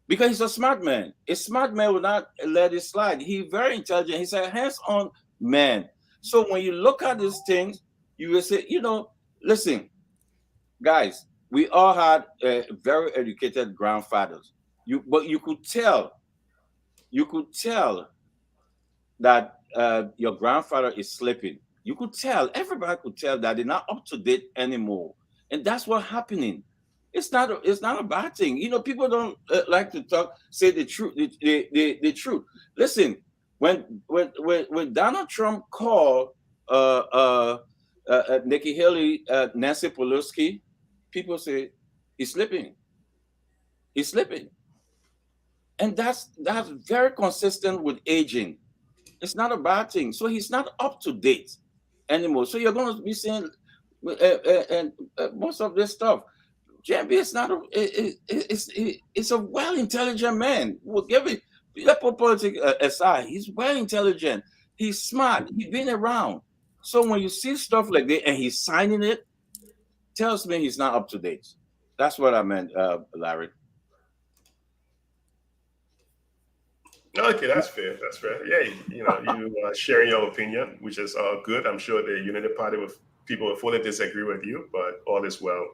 Because he's a smart man. A smart man will not let it slide. He's very intelligent. He's a hands-on man. So when you look at these things, you will say, listen, guys, we all had very educated grandfathers. But you could tell that your grandfather is sleeping. You could tell, everybody could tell that they're not up to date anymore, and that's what's happening. It's not a bad thing. People don't like to say the truth. The truth. Listen, when Donald Trump called Nikki Haley, Nancy Pelosi, people say he's slipping. He's slipping, and that's very consistent with aging. It's not a bad thing. So he's not up to date anymore. So you're going to be seeing most of this stuff. JB is not it's a well intelligent man. We'll give it. Let politics aside. He's well intelligent. He's smart. He's been around. So when you see stuff like that and he's signing it, tells me he's not up to date. That's what I meant, Larry. Okay, that's fair. That's fair. Yeah, you sharing your opinion, which is good. I'm sure the Unity Party with people will fully disagree with you, but all is well.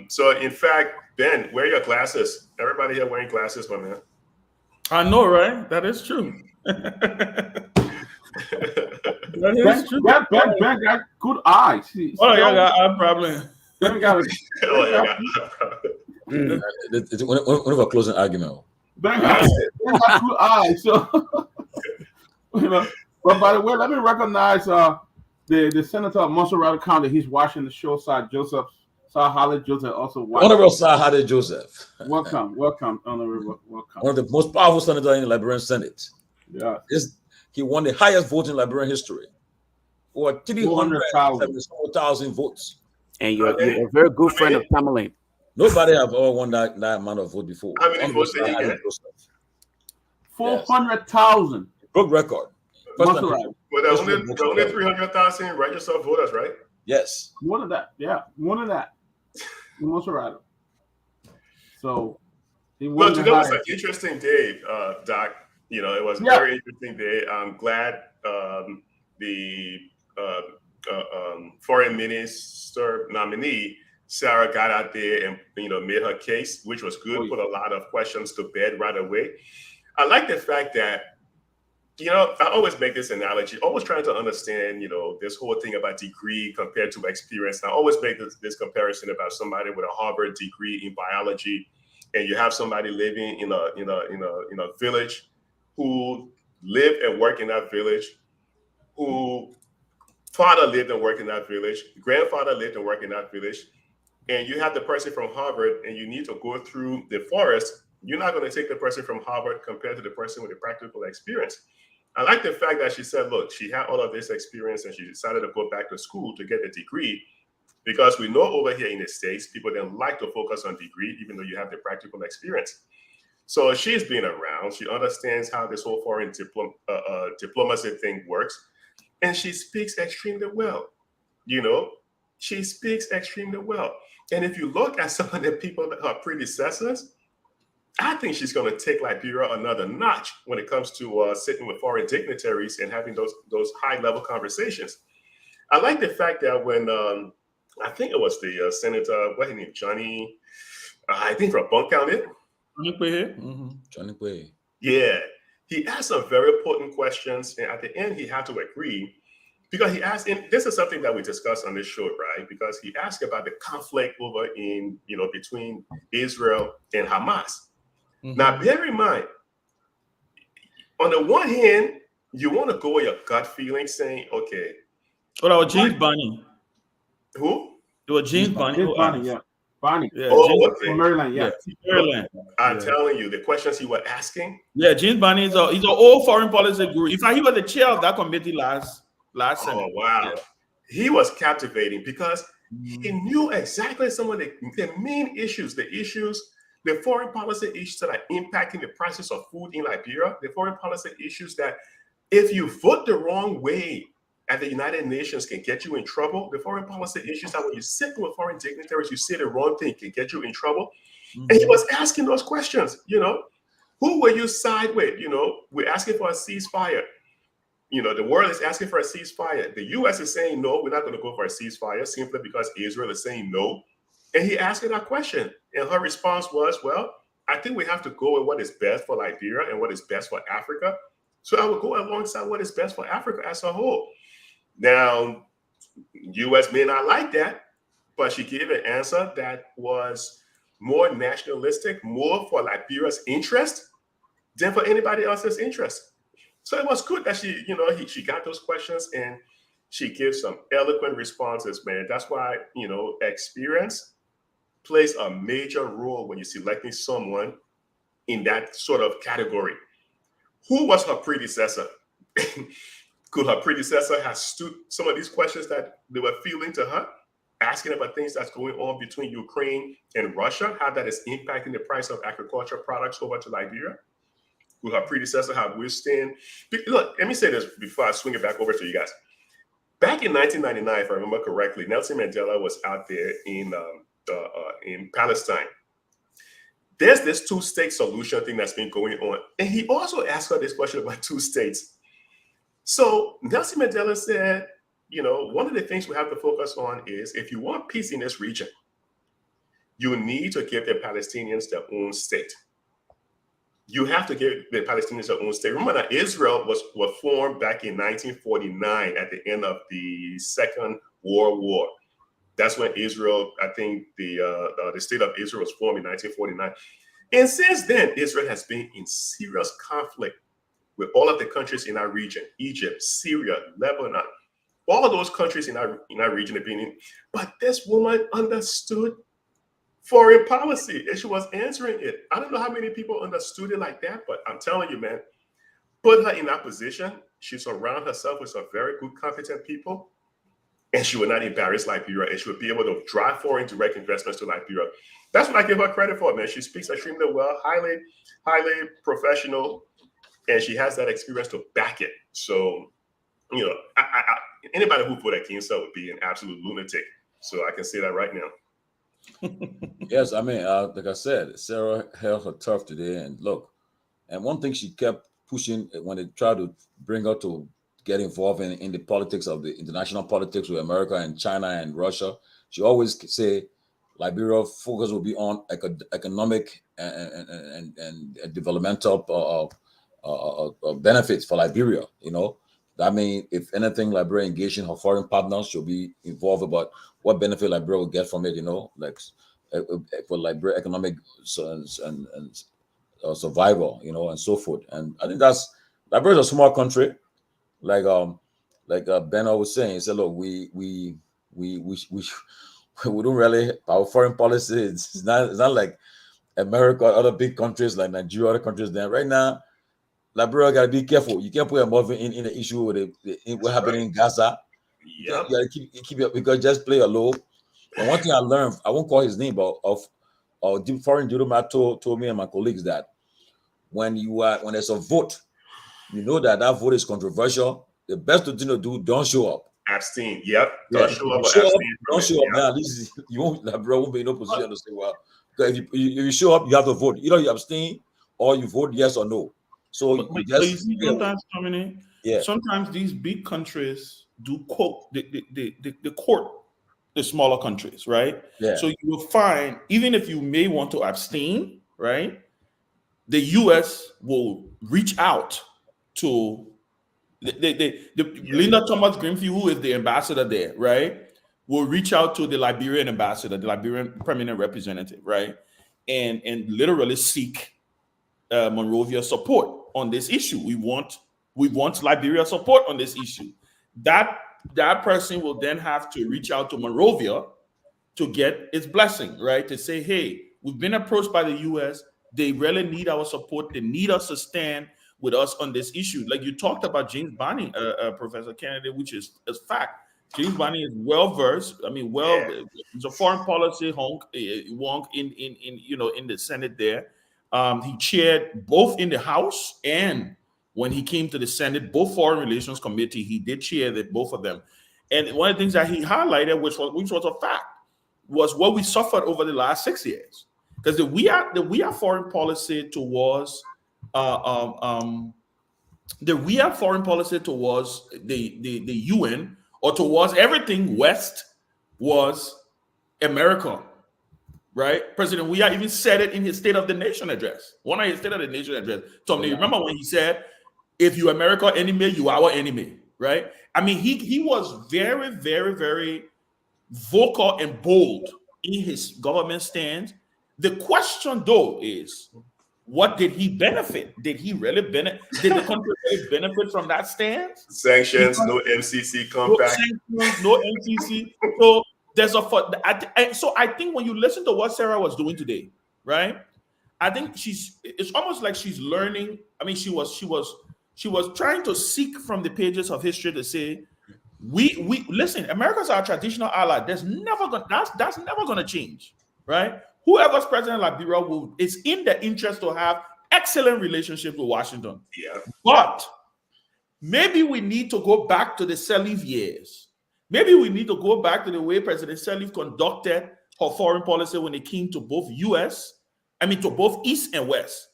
So in fact, Ben, wear your glasses. Everybody here wearing glasses, my man. I know, right? That is true. That is true. Ben got good eyes. Oh, yeah, got eye problem. Ben got It's one of our closing argument. Ben got good eyes. So, but by the way, let me recognize the senator of Monserrate County. He's watching the show. Side Joseph. Holly Joseph also watching. Honorable Sir Holly Joseph. Welcome, Honorable. Welcome. One of the most powerful senators in the Liberian Senate. Yeah. He won the highest vote in Liberian history. Over 300,000 votes. And you're a very good friend of Tomalin. Nobody have ever won that amount of vote before. How many votes did he get? 400,000. Broke record. Well, there's only 300,000 registered voters, right? Yes. More than that. Yeah, more than that. Monserrate. So, well, today was an interesting day, Doc. It was a very interesting day. I'm glad the foreign minister nominee Sarah got out there and made her case, which was good. Put a lot of questions to bed right away. I like the fact that I always make this analogy, always trying to understand this whole thing about degree compared to experience. And I always make this comparison about somebody with a Harvard degree in biology, and you have somebody living in a village who lived and worked in that village, who father lived and worked in that village, grandfather lived and worked in that village, and you have the person from Harvard, and you need to go through the forest. You're not going to take the person from Harvard compared to the person with the practical experience. I like the fact that she said, look, she had all of this experience and she decided to go back to school to get a degree, because we know over here in the States, people don't like to focus on degree, even though you have the practical experience. So she's been around. She understands how this whole foreign diplomacy thing works. And she speaks extremely well. She speaks extremely well. And if you look at some of the people that are predecessors, I think she's going to take Liberia another notch when it comes to sitting with foreign dignitaries and having those high-level conversations. I like the fact that when I think it was the senator, what's his name, Johnny, I think from Bunk County. Johnny Quay. Yeah, he asked some very important questions, and at the end, he had to agree because he asked. And this is something that we discussed on this show, right? Because he asked about the conflict over in between Israel and Hamas. Now, bear in mind, on the one hand, you want to go with your gut feeling, saying, okay. Oh, that was James Bonnie. Who? It was James Bonnie. Bonnie. Yeah, from Maryland, Maryland. I'm telling you, the questions he was asking. Yeah, James Bonnie he's an old foreign policy guru. In fact, he was the chair of that committee last Senate. Oh, wow. Yeah. He was captivating because he knew exactly some of the main issues, the foreign policy issues that are impacting the prices of food in Liberia, the foreign policy issues that if you vote the wrong way at the United Nations can get you in trouble, the foreign policy issues that when you sit with foreign dignitaries, you say the wrong thing can get you in trouble. And he was asking those questions, who will you side with? We're asking for a ceasefire. The world is asking for a ceasefire. The U.S. is saying, no, we're not going to go for a ceasefire simply because Israel is saying no. And he asked her that question. And her response was, well, I think we have to go with what is best for Liberia and what is best for Africa. So I will go alongside what is best for Africa as a whole. Now, U.S. may not like that, but she gave an answer that was more nationalistic, more for Liberia's interest than for anybody else's interest. So it was good that she, she got those questions and she gives some eloquent responses, man. That's why, experience plays a major role when you're selecting someone in that sort of category. Who was her predecessor? Could her predecessor have stood some of these questions that they were fielding to her, asking about things that's going on between Ukraine and Russia, how that is impacting the price of agricultural products over to Liberia? Will her predecessor have withstand? Look, let me say this before I swing it back over to you guys. Back in 1999, if I remember correctly, Nelson Mandela was out there in Palestine. There's this two-state solution thing that's been going on. And he also asked her this question about two states. So Nelson Mandela said, one of the things we have to focus on is if you want peace in this region, you need to give the Palestinians their own state. You have to give the Palestinians their own state. Remember that Israel was formed back in 1949 at the end of the Second World War. That's when Israel, I think the state of Israel was formed in 1949. And since then, Israel has been in serious conflict with all of the countries in our region, Egypt, Syria, Lebanon. All of those countries in our region have been in. But this woman understood foreign policy, and she was answering it. I don't know how many people understood it like that, but I'm telling you, man, put her in that position. She surrounded herself with some very good, competent people, and she will not embarrass Liberia, and she will be able to drive foreign direct investments to Liberia. That's what I give her credit for, man. She speaks extremely well, highly, highly professional, and she has that experience to back it. So, anybody who voted against her would be an absolute lunatic. So I can say that right now. Yes, I mean, like I said, Sarah held her turf today, and look, and one thing she kept pushing when they tried to bring her to get involved in the politics of the international politics with America and China and Russia, she always say Liberia focus will be on economic and developmental benefits for Liberia. I mean, if anything, Liberia engaging her foreign partners, she'll be involved about what benefit Liberia will get from it, like for Liberia economic and survival, and so forth. And I think that's Liberia is a small country, like Ben was saying. He said, look, we don't really, our foreign policy. It's not like America, other big countries like Nigeria, other countries. Then right now, Liberia gotta be careful. You can't put your mouth in the issue with what happened in Gaza. Yep. You gotta keep it, because just play alone. And one thing I learned, I won't call his name, but foreign diplomat told me and my colleagues that when there's a vote, that vote is controversial. The best thing to do, don't show up. Abstain. Yep. Don't show up. Don't show up. Now, at least you won't be in no position to say, well, because if you show up, you have to vote. Either you abstain or you vote yes or no. So sometimes these big countries do quote the court the smaller countries, right? Yeah. So you will find, even if you may want to abstain, right, the U.S. will reach out to Linda Thomas Greenfield, who is the ambassador there, right, will reach out to the Liberian ambassador, the Liberian permanent representative, right, and literally seek Monrovia support on this issue. We want Liberia support on this issue. That person will then have to reach out to Monrovia to get its blessing, right? To say, hey, we've been approached by the U.S. They really need our support. They need us to stand with us on this issue. Like you talked about James Bonney, Professor Kennedy, which is a fact. James Bonney is well versed. I mean, he's a foreign policy wonk in the Senate there. He chaired both in the House, and when he came to the Senate, both Foreign Relations Committee, he did chair both of them. And one of the things that he highlighted, which was a fact, was what we suffered over the last 6 years. Because we are foreign policy towards the UN or towards everything West was America. Right? President Weah even said it in his State of the Nation address. One of his State of the Nation address. Tom, you remember when he said, if you America enemy, you our enemy, right? I mean, he was very, very, very vocal and bold in his government stance. The question, though, is what did he benefit? Did he really benefit? Did the country really benefit from that stance? Sanctions, no MCC No compact. sanctions, no MCC. So there's so I think when you listen to what Sarah was doing today, right? I think it's almost like she's learning. I mean, she was trying to seek from the pages of history to say, we listen, America's our traditional ally. That's never gonna change, right? Whoever's president of Liberia it's in their interest to have excellent relationship with Washington. Yeah. But maybe we need to go back to the Sirleaf years. Maybe we need to go back to the way President Sirleaf conducted her foreign policy when it came to both to both East and West.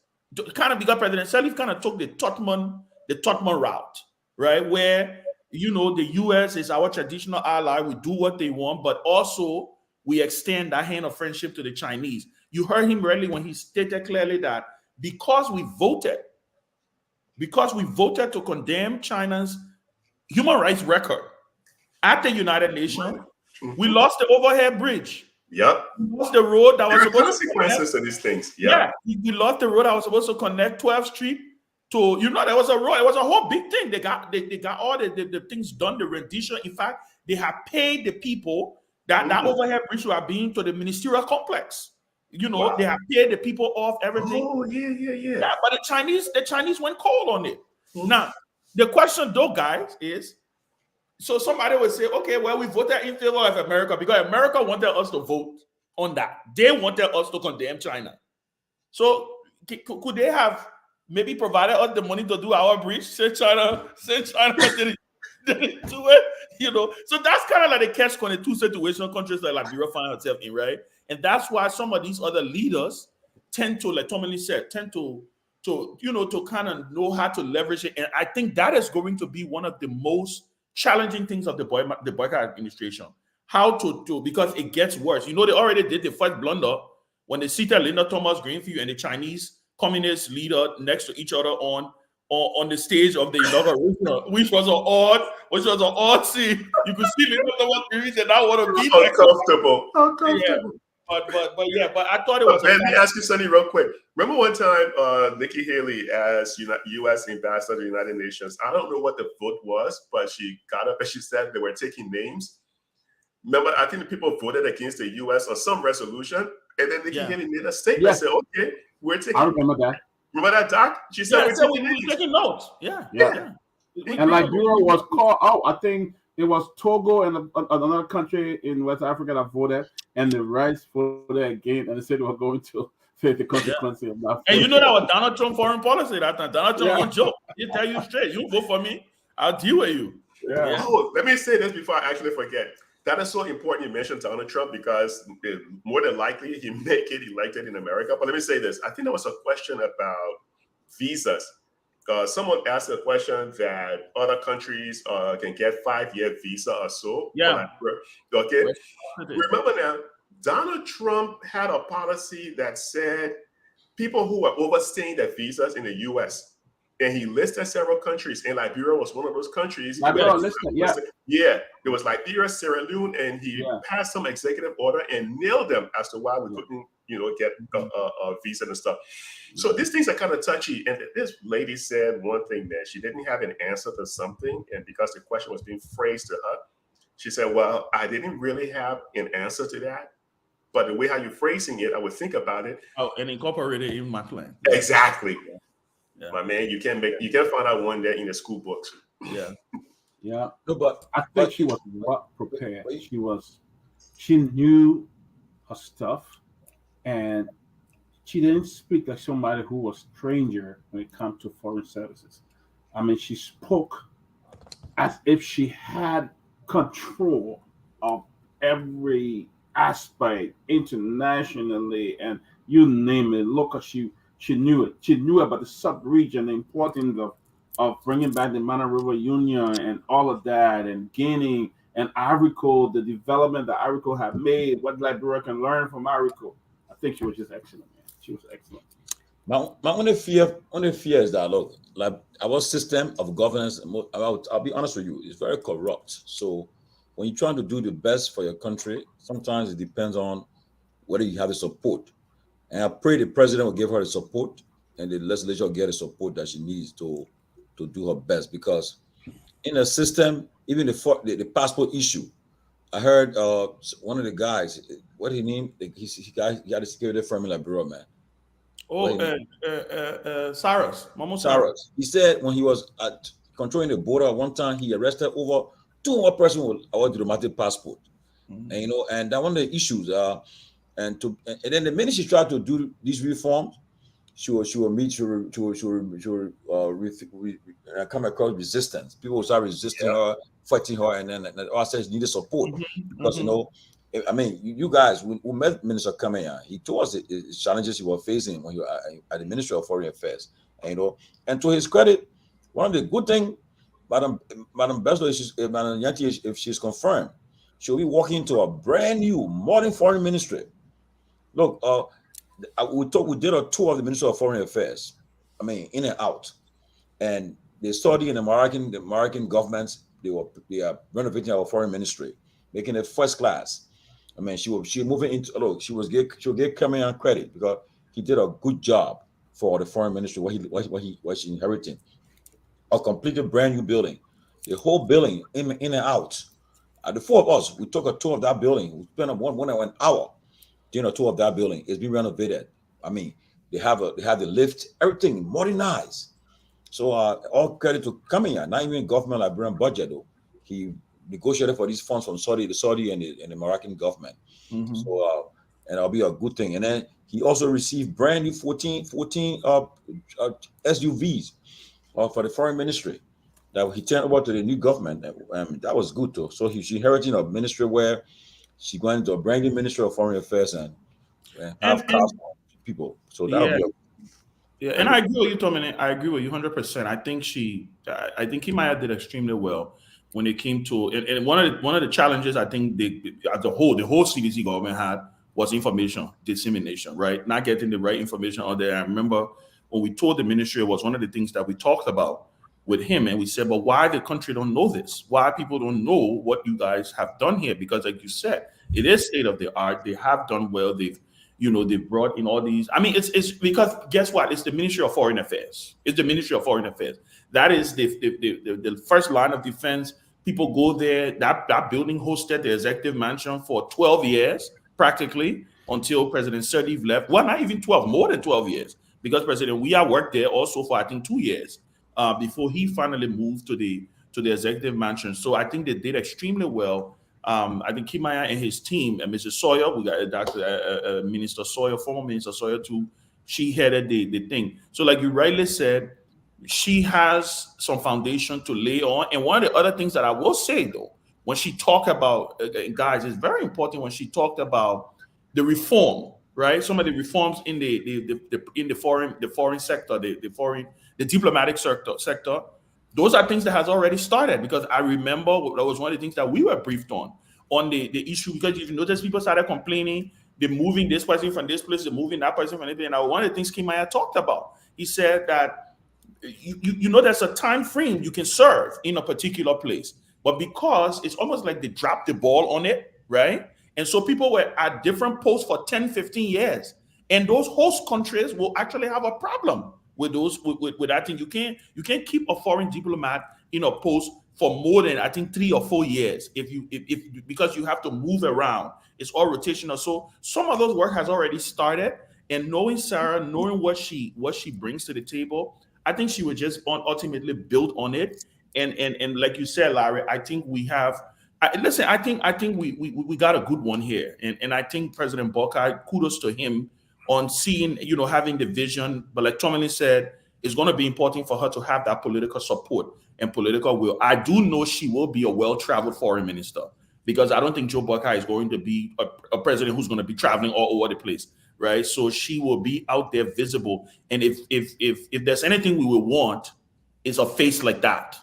Kind of because President Sirleaf kind of took the Totman route, right? Where, the U.S. is our traditional ally. We do what they want, but also we extend that hand of friendship to the Chinese. You heard him earlier when he stated clearly that because we voted to condemn China's human rights record at the United Nations, we lost the overhead bridge. Yep. We lost the road that was There are supposed to consequences to these things. Yeah. We lost the road that was supposed to connect 12th Street to, there was a road. It was a whole big thing. They got all the things done, the rendition. In fact, they have paid the people that overhead bridge were being to the ministerial complex. They have paid the people off everything. Oh, yeah. But the Chinese went cold on it. Now, the question though, guys, is, so somebody would say, okay, well, we voted in favor of America because America wanted us to vote on that. They wanted us to condemn China. So could they have maybe provided us the money to do our bridge? Since China didn't do it, So that's kind of like the catch-22 situation countries like Liberia find herself in, right? And that's why some of these other leaders tend to, like Tomalin said, to kind of know how to leverage it. And I think that is going to be one of the most challenging things of the boycott administration. How to because it gets worse. They already did the first blunder when they seated Linda Thomas Greenfield and the Chinese communist leader next to each other on the stage of the inauguration, which was an odd scene. You could see Linda Thomas Greenfield did not want to be there. Uncomfortable. Yeah. But I thought it was. Ben, let me ask you something real quick. Remember one time Nikki Haley as U.S. ambassador to the United Nations? I don't know what the vote was, but she got up and she said they were taking names. Remember, I think the people voted against the U.S. on some resolution, and then Nikki Haley made a statement and said, "Okay, we're taking." I remember that. Remember that, Doc? She said, we're taking notes. Yeah. And Liberia was called out. I think it was Togo and another country in West Africa that voted, and the rights voted again, and they said they were going to face the consequences of that. And that was Donald Trump foreign policy that time. Donald Trump won't joke. He tell you straight, you vote for me, I'll deal with you. Yeah. Oh, let me say this before I actually forget. That is so important you mentioned Donald Trump because more than likely he may get elected in America. But let me say this. I think there was a question about visas. Someone asked a question that other countries can get 5-year visa or so. Yeah. Okay. Remember now, Donald Trump had a policy that said people who are overstaying their visas in the U.S., and he listed several countries, and Liberia was one of those countries. Liberia listed, yeah. It was Liberia, Sierra Leone, and he passed some executive order and nailed them as to why we couldn't, get a visa and stuff. So these things are kind of touchy. And this lady said one thing that she didn't have an answer to something, and because the question was being phrased to her, she said, "Well, I didn't really have an answer to that, but the way how you're phrasing it, I would think about it." Oh, and incorporate it in my plan. Exactly. Yeah. My man, you can find out one day in the school books. Yeah. Yeah. No, but I think she was well prepared. She knew her stuff, and she didn't speak like somebody who was stranger when it comes to foreign services. I mean, she spoke as if she had control of every aspect internationally, and you name it. Look, she knew it. She knew about the sub-region, the importance of bringing back the Mana River Union and all of that, and gaining and Ivory Coast, the development that Ivory Coast had made, what Liberia can learn from Ivory Coast. I think she was just excellent, man. She was excellent. My only fear is that, look, like our system of governance, I'll be honest with you, is very corrupt. So when you're trying to do the best for your country, sometimes it depends on whether you have the support. And I pray the president will give her the support and the legislature get the support that she needs to do her best. Because in the system, even the passport issue, I heard one of the guys, what he named, he got a security firm in Liberia, man. What Oh, he name? Cyrus, Mamo Cyrus. Cyrus. He said when he was controlling the border at one time, he arrested over 200 persons with our diplomatic passport. Mhm. And and that one of the issues. And then the minute she tried to do these reforms, she will meet come across resistance. People will start resisting her, fighting her, and then I said she needed support because I mean, you guys, we met Minister Kamenya. He told us the challenges he was facing when he was at the Ministry of Foreign Affairs. And, and to his credit, one of the good things, Madam Beslo, Madam Yanti, if she's confirmed, she'll be walking into a brand new modern foreign ministry. Look, we did a tour of the Ministry of Foreign Affairs. I mean, in and out, and they study in the American governments. They are renovating our foreign ministry, making it first class. I mean, she moving into look. She'll get coming on credit because he did a good job for the foreign ministry. What she inheriting, a completely brand new building, the whole building in and out. The four of us, we took a tour of that building. We spent one hour doing a tour of that building. It's been renovated. I mean, they have the lift, everything modernized. So all credit to Kamenya, not even government Liberian budget though. He negotiated for these funds from the Saudi and the Moroccan government. So and that'll be a good thing. And then he also received brand new 14 SUVs for the foreign ministry that he turned over to the new government. That was good too. So she's inheriting a ministry where she going into a brand new Ministry of Foreign Affairs and have cars for people. So that'll be and I agree with you, Tom, and I agree with you 100%. I think Kimaya did extremely well when it came to, and one of the challenges I think the whole CDC government had was information dissemination, right? Not getting the right information out there. I remember when we told the ministry, it was one of the things that we talked about with him, and we said, but why the country don't know this? Why people don't know what you guys have done here? Because like you said, it is state of the art. They have done well. They brought in all these. I mean, it's because guess what? It's the Ministry of Foreign Affairs. It's the Ministry of Foreign Affairs. That is the first line of defense. People go there. That building hosted the executive mansion for 12 years, practically, until President Sirleaf left. Well, not even 12, more than 12 years, because President Weah worked there also for I think 2 years before he finally moved to the executive mansion. So I think they did extremely well. I think Kimaya and his team, and Mrs. Sawyer, we got Dr. Minister Sawyer, former Minister Sawyer too. She headed the thing. So, like you rightly said, she has some foundation to lay on. And one of the other things that I will say though, when she talked about guys, it's very important when she talked about the reform, right? Some of the reforms in the foreign sector, the diplomatic sector. Those are things that has already started, because I remember that was one of the things that we were briefed on the issue, because if you notice, people started complaining, they're moving this person from this place, they're moving that person from anything. And one of the things Kimaya talked about, he said that there's a time frame you can serve in a particular place, but because it's almost like they dropped the ball on it, right? And so people were at different posts for 10, 15 years. And those host countries will actually have a problem with that thing. You can't keep a foreign diplomat in a post for more than I think 3 or 4 years because you have to move around. It's all rotational. So some of those work has already started. And knowing Sarah, knowing what she brings to the table, I think she would just ultimately build on it. And like you said, Larry, I think we have. Listen, I think we got a good one here, and I think President Boakai, kudos to him on seeing, having the vision. But like Tomalin said, it's going to be important for her to have that political support and political will. I do know she will be a well-traveled foreign minister, because I don't think Joe Boakai is going to be a president who's going to be traveling all over the place, right? So she will be out there visible. And if there's anything we will want, is a face like that,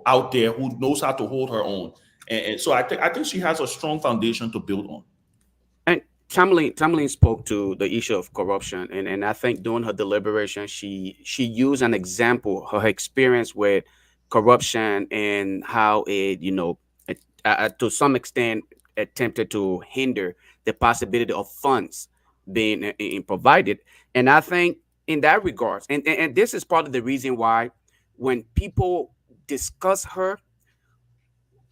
out there who knows how to hold her own. And so I think she has a strong foundation to build on. And Tomalin spoke to the issue of corruption, and I think during her deliberation, she used an example, her experience with corruption and how it, to some extent, attempted to hinder the possibility of funds being provided. And I think in that regards. And this is part of the reason why when people discuss her,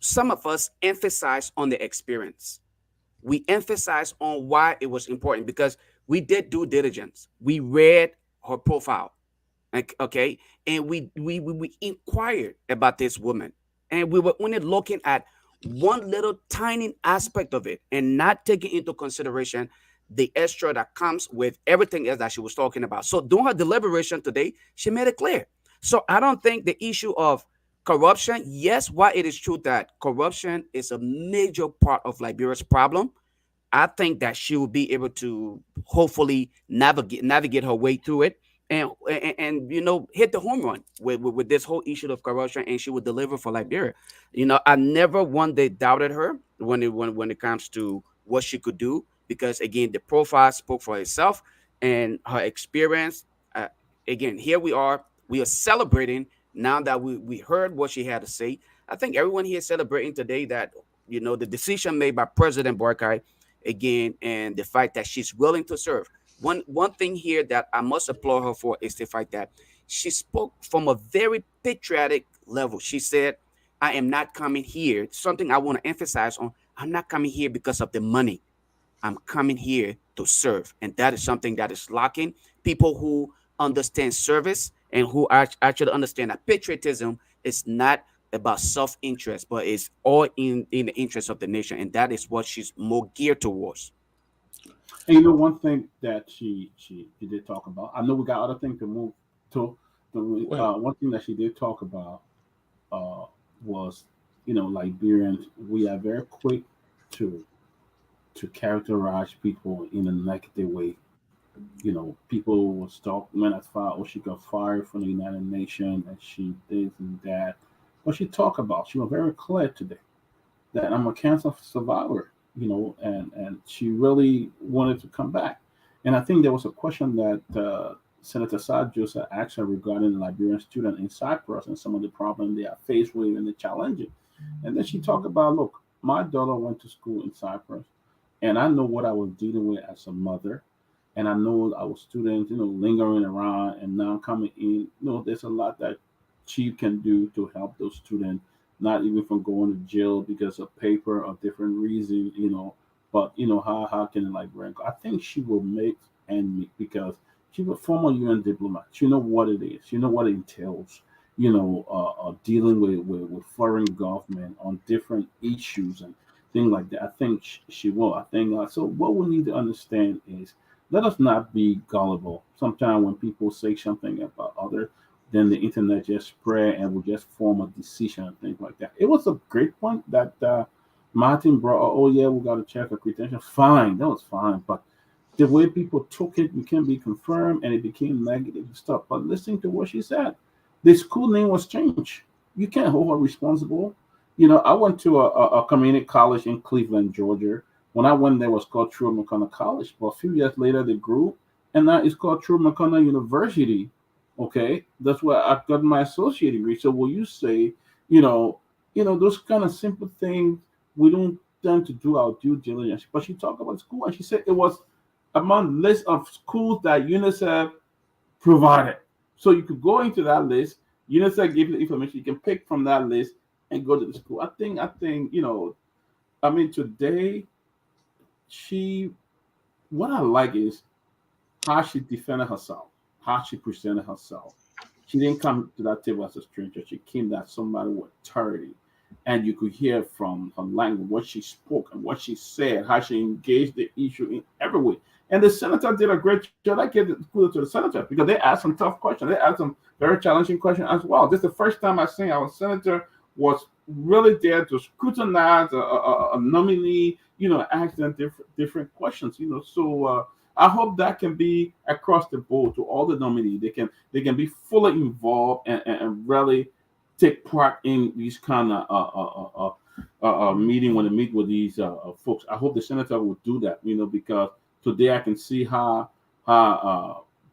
some of us emphasize on the experience. We emphasize on why it was important because we did due diligence. We read her profile, okay, and we inquired about this woman, and we were only looking at one little tiny aspect of it and not taking into consideration the extra that comes with everything else that she was talking about. So during her deliberation today, she made it clear. So I don't think the issue of corruption, yes, while it is true that corruption is a major part of Liberia's problem, I think that she will be able to hopefully navigate her way through it and hit the home run with this whole issue of corruption, and she will deliver for Liberia. I never one day doubted her when it comes to what she could do, because again the profile spoke for itself and her experience. Uh, Again, here we are celebrating now that we heard what she had to say. I think everyone here is celebrating today that the decision made by President Barkai again, and the fact that she's willing to serve. One thing here that I must applaud her for is the fact that she spoke from a very patriotic level. She said, I am not coming here. Something I want to emphasize on. I'm not coming here because of the money. I'm coming here to serve. And that is something that is lacking. People who understand service and who actually understand that patriotism is not about self-interest, but it's all in the interest of the nation. And that is what she's more geared towards. And one thing that she did talk about. I know we got other things to move to. Well, One thing that she did talk about was, Liberians. We are very quick to characterize people in a negative way. People will stop when as far oh she got fired from the United Nations and she this and that. But she was very clear today that I'm a cancer survivor, and she really wanted to come back. And I think there was a question that Senator Saad Joseph asked her regarding the Liberian student in Cyprus and some of the problems they are faced with and the challenges. And then she talked about, look, my daughter went to school in Cyprus, and I know what I was dealing with as a mother. And I know our students, lingering around and now coming in. There's a lot that she can do to help those students, not even from going to jail because of paper or different reasons, But how can the librarian go? I think she will make and meet because she's a former UN diplomat. She know what it is. She know what it entails. Dealing with foreign government on different issues and things like that. I think she will. I think so. What we need to understand is let us not be gullible. Sometimes when people say something about other, then the internet just spread and we just form a decision and things like that. It was a great point that Martin brought. Oh yeah, we got to check her credentials. Fine, that was fine. But the way people took it, you can be confirmed, and it became negative stuff. But listening to what she said, the school name was changed. You can't hold her responsible. I went to a community college in Cleveland, Georgia. When I went there, it was called True McConnell College. But a few years later, they grew, and now it's called True McConnell University. Okay, that's where I got my associate degree. So will you say, those kind of simple things we don't tend to do our due diligence. But she talked about school, and she said it was among list of schools that UNICEF provided. So you could go into that list. UNICEF gave you the information. You can pick from that list and go to the school. I think, today what I like is how she defended herself, how she presented herself. She didn't come to that table as a stranger. She came as somebody with authority. And you could hear from her language, what she spoke and what she said, how she engaged the issue in every way. And the senator did a great job. I give the kudos to the senator because they asked some tough questions. They asked some very challenging questions as well. This is the first time I've seen our senator was really there to scrutinize a nominee, ask them different questions, So I hope that can be across the board to all the nominees. They can be fully involved and really take part in these kind of meeting when they meet with these folks. I hope the senator will do that, because today I can see how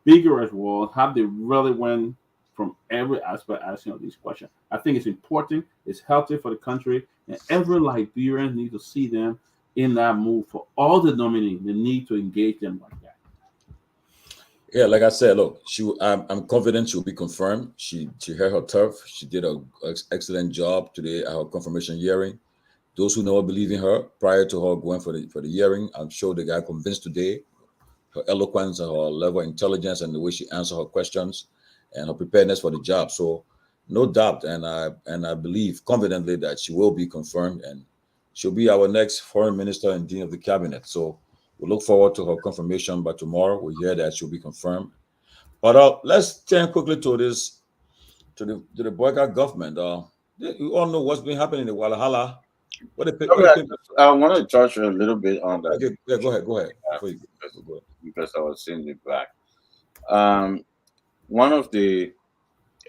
vigorous was, how they really went from every aspect asking these questions. I think it's important, it's healthy for the country, and every Liberian needs to see them in that move. For all the nominees, they need to engage them like that. Yeah, like I said, look, I'm confident she'll be confirmed. She held her turf. She did a excellent job today at her confirmation hearing. Those who never believe in her prior to her going for the hearing, I'm sure they got convinced today. Her eloquence, her level of intelligence, and the way she answered her questions, and her preparedness for the job. So, no doubt, and I believe confidently that she will be confirmed, and she'll be our next foreign minister and dean of the cabinet. So, we look forward to her confirmation by tomorrow. We hear that she'll be confirmed. But let's turn quickly to this to the boycott government. You all know what's been happening in Walhalla. Okay, I want to touch a little bit on that. Okay, yeah, go ahead. Because I was seeing it back. One of the,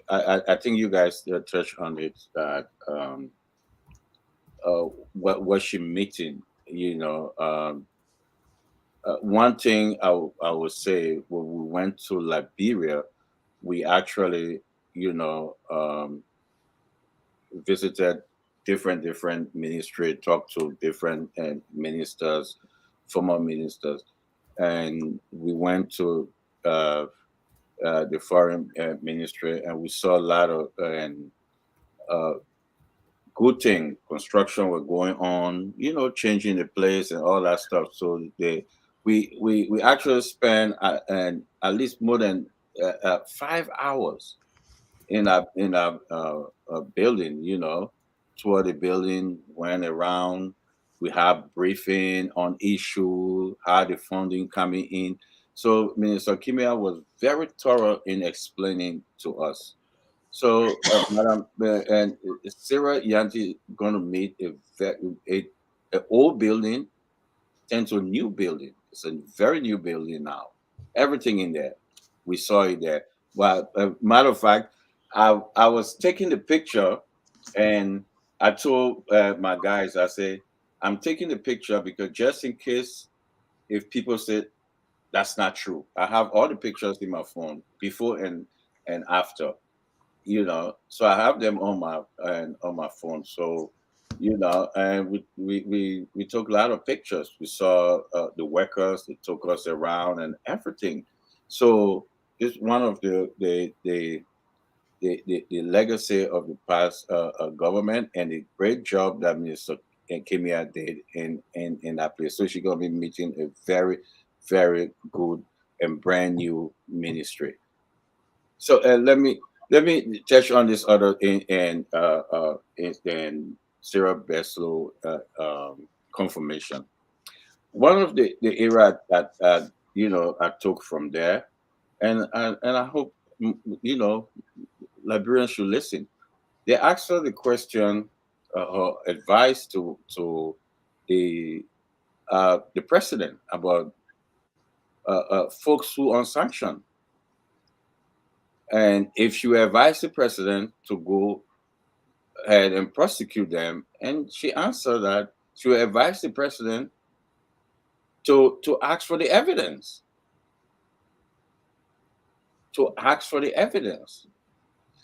I think you guys touched on it, that what was she meeting? One thing I would say, when we went to Liberia, we actually, visited different ministry, talked to different ministers, former ministers, and we went to the foreign ministry, and we saw a lot of good thing. Construction were going on, changing the place and all that stuff. So we actually spent at least more than 5 hours in a building, toward the building, went around. We have briefing on issue, how the funding coming in. So Minister Kimia was very thorough in explaining to us. So, Madam, and Sarah Yanti going to meet a old building into a new building. It's a very new building now. Everything in there, we saw it there. Well, matter of fact, I was taking the picture, and I told my guys, I said, I'm taking the picture because just in case if people say that's not true, I have all the pictures in my phone before and after, so I have them on my phone. So, and we took a lot of pictures. We saw the workers. They took us around and everything. So it's one of the legacy of the past government, and the great job that Minister Kimia did in that place. So she's gonna be meeting a very, very good and brand new ministry. So let me touch on this other thing, and Sarah Beslow confirmation. One of the era that I took from there, and I hope Liberians should listen. They asked her the question, her advice to the president about folks who on sanction, and if she advised the president to go ahead and prosecute them, and she answered that she would advise the president to ask for the evidence. To ask for the evidence.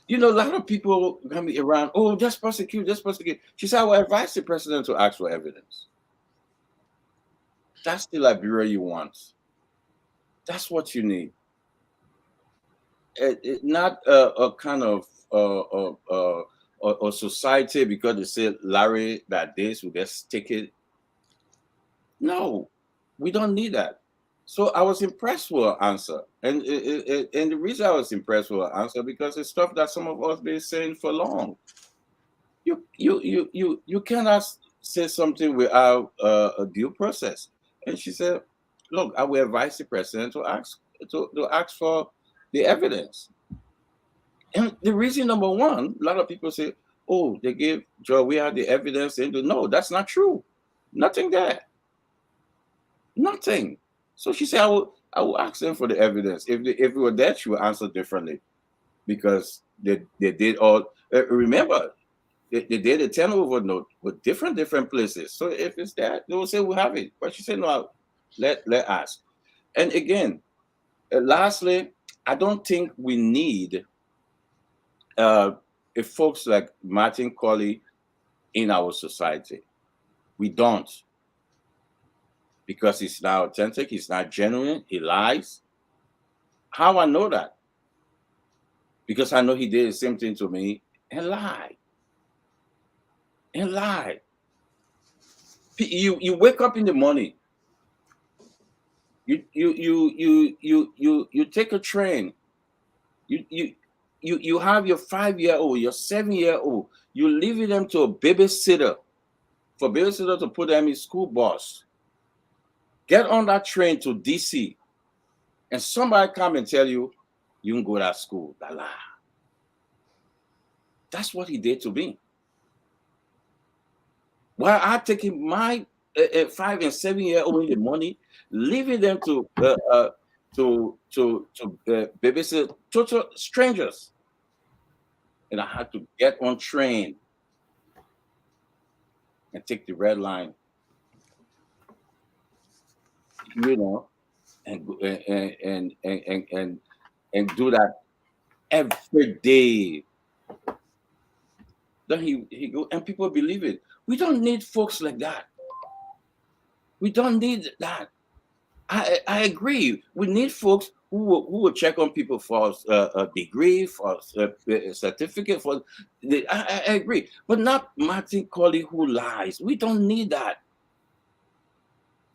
A lot of people coming around, oh, just prosecute, just prosecute. She said, I will advise the president to ask for evidence. That's the Liberia you want. That's what you need. Not a kind of a society because they say Larry that this, we just take it. No, we don't need that. So I was impressed with her answer, and the reason I was impressed with her answer because it's stuff that some of us been saying for long. You cannot say something without a due process. And she said, "Look, I will advise the president to ask for the evidence." And the reason number one, a lot of people say, "Oh, they gave Joe, we have the evidence," and no, that's not true. Nothing there. Nothing. So she said, I will ask them for the evidence. If it were that, she would answer differently, because they did all. Remember, they did a turnover note with different places. So if it's that, they will say we have it. But she said, no, let ask. And again, lastly, I don't think we need if folks like Martin Colley in our society. We don't. Because he's not authentic, he's not genuine, he lies. How I know that? Because I know he did the same thing to me and lied. And lied. You wake up in the morning. You take a train. You have your 5-year-old, your 7-year-old. You leave them to a babysitter for babysitter to put them in school bus. Get on that train to DC, and somebody come and tell you you can go to that school. La la. That's what he did to me. While I taking my 5 and 7-year-old in the money, leaving them to babysit total strangers, and I had to get on train and take the red line, you know, and do that every day. Then he go, and people believe it. We don't need folks like that. We don't need that. I agree. We need folks who will check on people for a degree, for a certificate. I agree, but not Martin Colley who lies. We don't need that.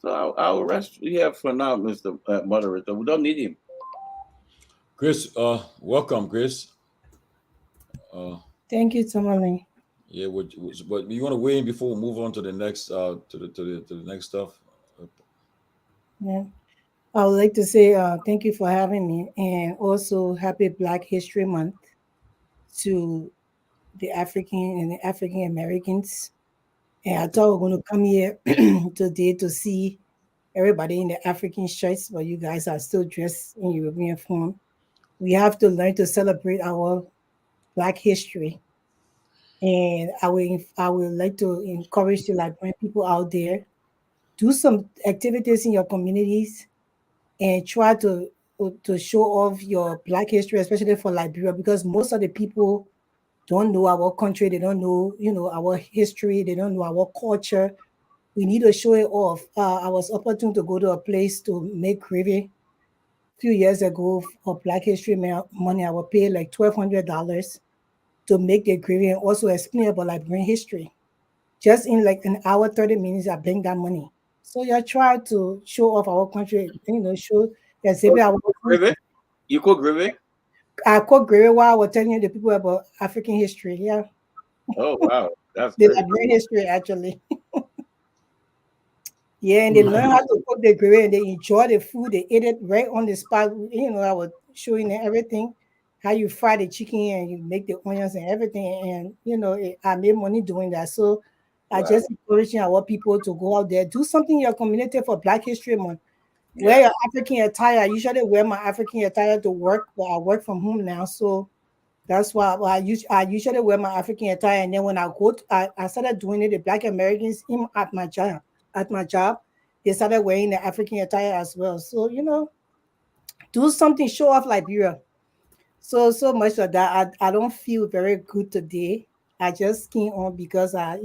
So I'll rest here for now, Mr. Moderator. We don't need him. Chris, welcome, Chris. Thank you, Tomalin. Yeah, but you want to weigh in before we move on to the next to the next stuff? Yeah. I would like to say thank you for having me, and also happy Black History Month to the African and the African Americans. And I thought we were going to come here today to see everybody in the African shirts, but you guys are still dressed in European form. We have to learn to celebrate our Black history. And I would like to encourage you, like, bring people out there, do some activities in your communities, and try to show off your Black history, especially for Liberia, because most of the people don't know our country. They don't know, our history. They don't know our culture. We need to show it off. I was opportune to go to a place to make gravy a few years ago for Black History money. I would pay like $1,200 to make the gravy and also explain about Liberian history. Just in like an hour, 30 minutes, I bring that money. So you try to show off our country, show exhibit our Gravy? You cook gravy? I cook gravy while I was telling you the people about African history. Yeah. Oh wow, that's The great. Liberian history actually. Yeah, and they learn how to cook the gravy and they enjoy the food. They eat it right on the spot. I was showing them everything, how you fry the chicken and you make the onions and everything. And I made money doing that. So I just encouraging our people to go out there, do something in your community for Black History Month. Wear your African attire. I usually wear my African attire to work, but I work from home now. So that's why I usually wear my African attire. And then when I started doing it, the Black Americans at my job, they started wearing the African attire as well. So, do something, show off Liberia. So much of that. I don't feel very good today. I just came on because I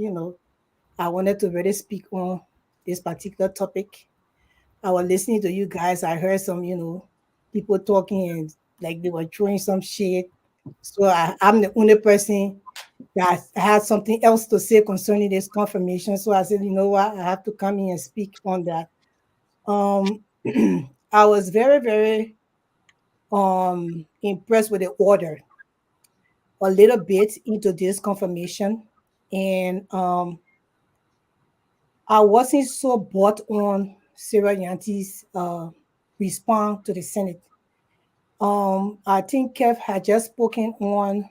wanted to really speak on this particular topic. I was listening to you guys. I heard some, people talking and like they were throwing some shit. So I'm the only person that had something else to say concerning this confirmation. So I said, you know what, I have to come in and speak on that. I was very, very impressed with the order a little bit into this confirmation. And I wasn't so bought on Sarah Yanti's response to the Senate. I think Kev had just spoken on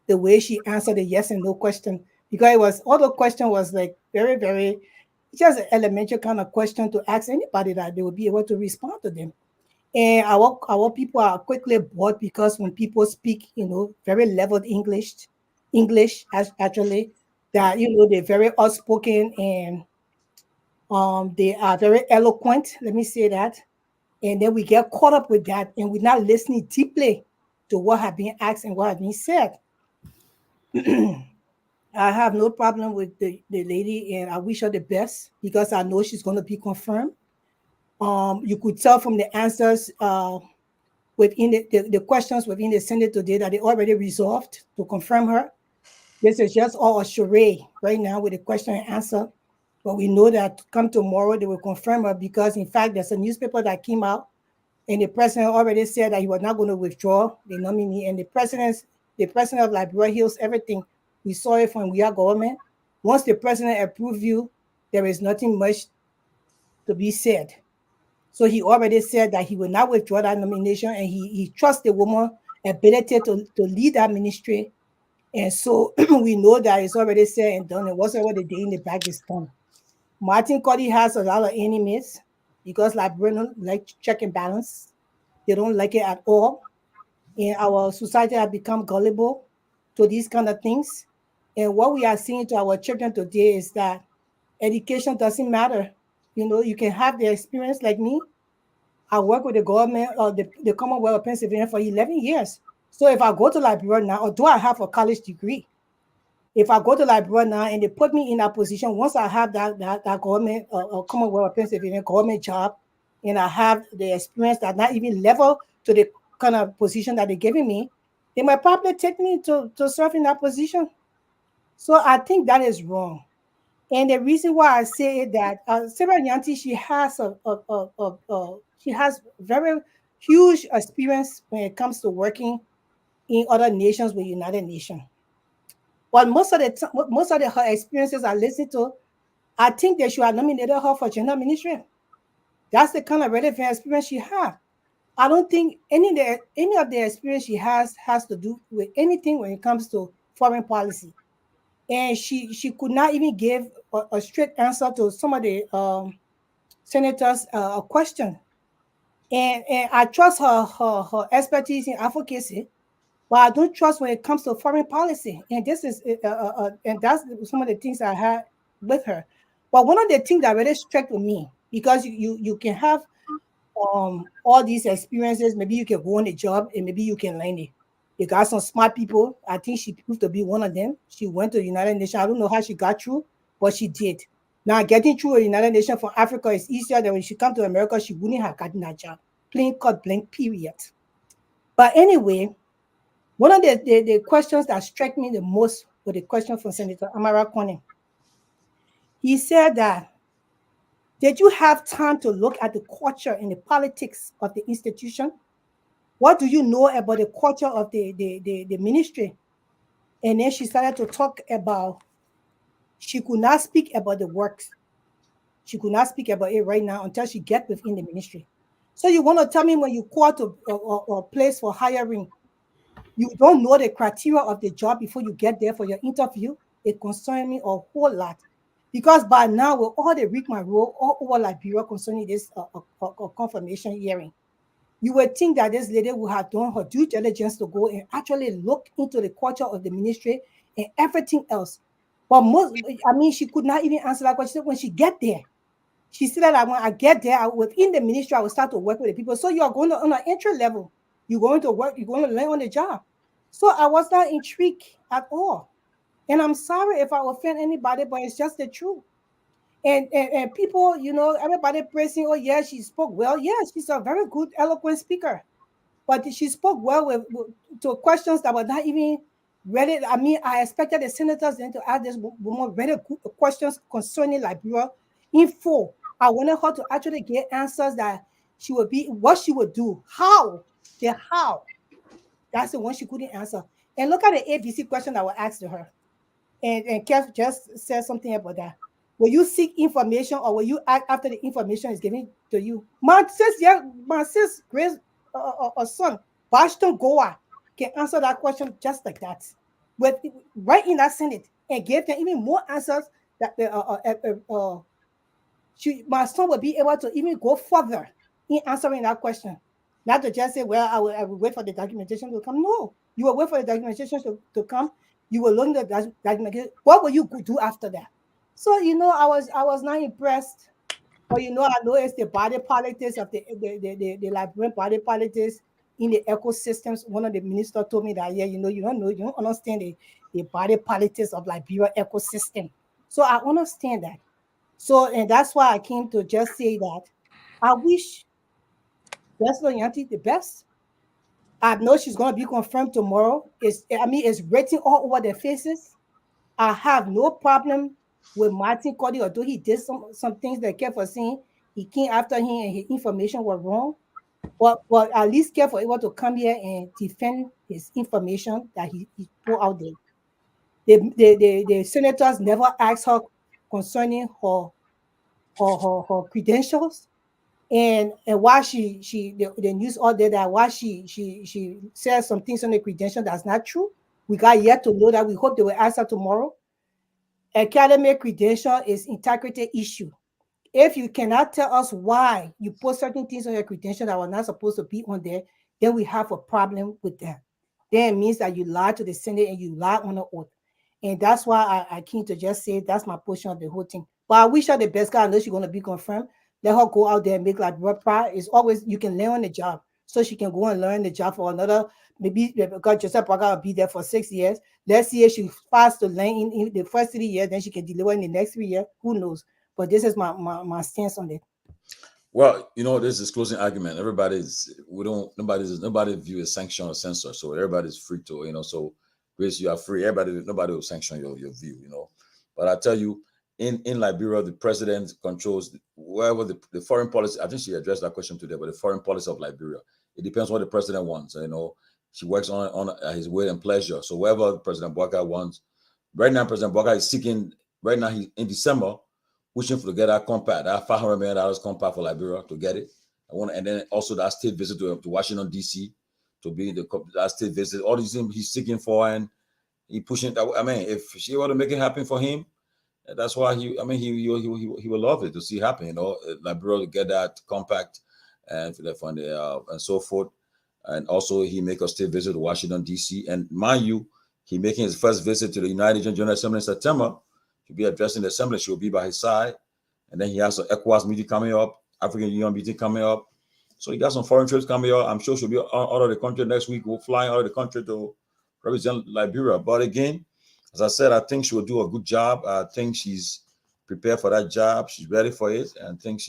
the way she answered the yes and no question, because all the question was like very, very just an elementary kind of question to ask anybody that they would be able to respond to them. And our people are quickly bored because when people speak, very leveled English actually, that they're very outspoken and they are very eloquent. Let me say that. And then we get caught up with that and we're not listening deeply to what have been asked and what have been said. I have no problem with the lady and I wish her the best because I know she's going to be confirmed. You could tell from the answers within the questions within the Senate today that they already resolved to confirm her. This is just all a charade right now with the question and answer. But we know that come tomorrow, they will confirm her because, in fact, there's a newspaper that came out and the president already said that he was not going to withdraw the nominee. And the president of Liberia heals everything. We saw it from We Are Government. Once the president approves you, there is nothing much to be said. So he already said that he will not withdraw that nomination, and he trusts the woman's ability to lead that ministry. And so we know that it's already said and done, and whatsoever they did in the back is done. Martin Cuddy has a lot of enemies because Liberians don't like check and balance. They don't like it at all. And our society has become gullible to these kind of things. And what we are seeing to our children today is that education doesn't matter. You know, you can have the experience like me. I work with the government or the Commonwealth of Pennsylvania for 11 years. So if I go to Liberia now, although I have a college degree, if I go to Liberia now and they put me in that position, once I have that government Commonwealth of Pennsylvania government job, and I have the experience that not even level to the kind of position that they're giving me, they might probably take me to serve in that position. So I think that is wrong. And the reason why I say that Sarah Nyanti, she has very huge experience when it comes to working in other nations with United Nations. But most of her experiences I listen to, I think they should have nominated her for general ministry. That's the kind of relevant experience she has. I don't think any of the experience she has to do with anything when it comes to foreign policy. And she could not even give a straight answer to some of the senators' question. And I trust her expertise in advocacy, but I don't trust when it comes to foreign policy. And this is and that's some of the things I had with her. But one of the things that really struck with me, because you can have all these experiences, maybe you can go on the job and maybe you can learn it. You got some smart people. I think she proved to be one of them. She went to the United Nations. I don't know how she got through, but she did. Now, getting through the United Nations from Africa is easier than when she come to America, she wouldn't have gotten that job. Plain cut blank, period. But anyway, one of the questions that struck me the most was the question from Senator Amara Kone. He said that, did you have time to look at the culture and the politics of the institution? What do you know about the culture of the ministry? And then she started to talk about, she could not speak about the works. She could not speak about it right now until she gets within the ministry. So you want to tell me when you call to a place for hiring, you don't know the criteria of the job before you get there for your interview? It concerns me a whole lot. Because by now, with all the rigmarole all over Liberia concerning this confirmation hearing, you would think that this lady would have done her due diligence to go and actually look into the culture of the ministry and everything else. But she could not even answer that question when she get there. She said that when I get there, within the ministry, I will start to work with the people. So you are going to, on an entry level, you're going to work, you're going to learn on the job. So I was not intrigued at all. And I'm sorry if I offend anybody, but it's just the truth. And people, you know, everybody praising, oh, yeah, she spoke well. Yes, she's a very good, eloquent speaker. But she spoke well to questions that were not even ready. I mean, I expected the senators then to ask this woman very good questions concerning Liberia in full. I wanted her to actually get answers that she would be, what she would do, how. That's the one she couldn't answer. And look at the ABC question that was asked to her. And Keff just said something about that. Will you seek information or will you act after the information is given to you? My sis, Grace, son, Bashton Goa can answer that question just like that. But right in that Senate and gave them even more answers that my son will be able to even go further in answering that question. Not to just say, well, I will wait for the documentation to come. No, you will wait for the documentation to come. You will learn the documentation. What will you do after that? So, you know, I was not impressed. But, you know, I know it's the body politics of the Liberian body politics in the ecosystems. One of the ministers told me that, yeah, you know, you don't understand the body politics of Liberia ecosystem. So I understand that. So, and that's why I came to just say that I wish President Yanti the best. I know she's going to be confirmed tomorrow. It's written all over their faces. I have no problem with Martin Cody, although he did some things that Keff was saying. He came after him and his information was wrong. But at least Keff was able to come here and defend his information that he put out there. The senators never asked her concerning her credentials and why the news out there that why she says some things on the credential that's not true. We got yet to know that. We hope they will answer tomorrow. Academic credential is integrity issue. If you cannot tell us why you put certain things on your credential that were not supposed to be on there, then we have a problem with that. Then it means that you lied to the Senate and you lied on the oath. And that's why I came to just say that's my portion of the whole thing. But I wish her the best, guy, unless she's going to be confirmed. Let her go out there and make like work pride. It's always, you can learn on the job. So she can go and learn the job for another, maybe because Joseph Parker will be there for 6 years. Let's see if she fast to learn in the first 3 years, then she can deliver in the next 3 years. Who knows? But this is my stance on it. Well, this is closing argument. Nobody view a sanction or censor. So everybody's free to, so Grace, you are free. Nobody will sanction your view, But I tell you, in Liberia, the president controls wherever the foreign policy. I think she addressed that question today, but the foreign policy of Liberia, it depends what the president wants. She works on his will and pleasure. So wherever President Bouaka wants, right now President Bouaka is seeking. Right now, he in December, wishing to get that compact, that $500 million compact for Liberia to get it. And then also that state visit to Washington D.C. to be that state visit. All these things he's seeking for, and he pushing that. If she were to make it happen for him, that's why he will love it to see happen. Liberia to get that compact and and so forth. And also he make a state visit to Washington D.C. And mind you, he making his first visit to the United Nations General Assembly in September. To be addressing the assembly, she will be by his side. And then he has an ECOWAS meeting coming up, African Union meeting coming up. So he got some foreign trips coming up. I'm sure she'll be out of the country next week. We'll fly out of the country to represent Liberia. But again, as I said, I think she will do a good job. I think she's prepared for that job. She's ready for it. And I think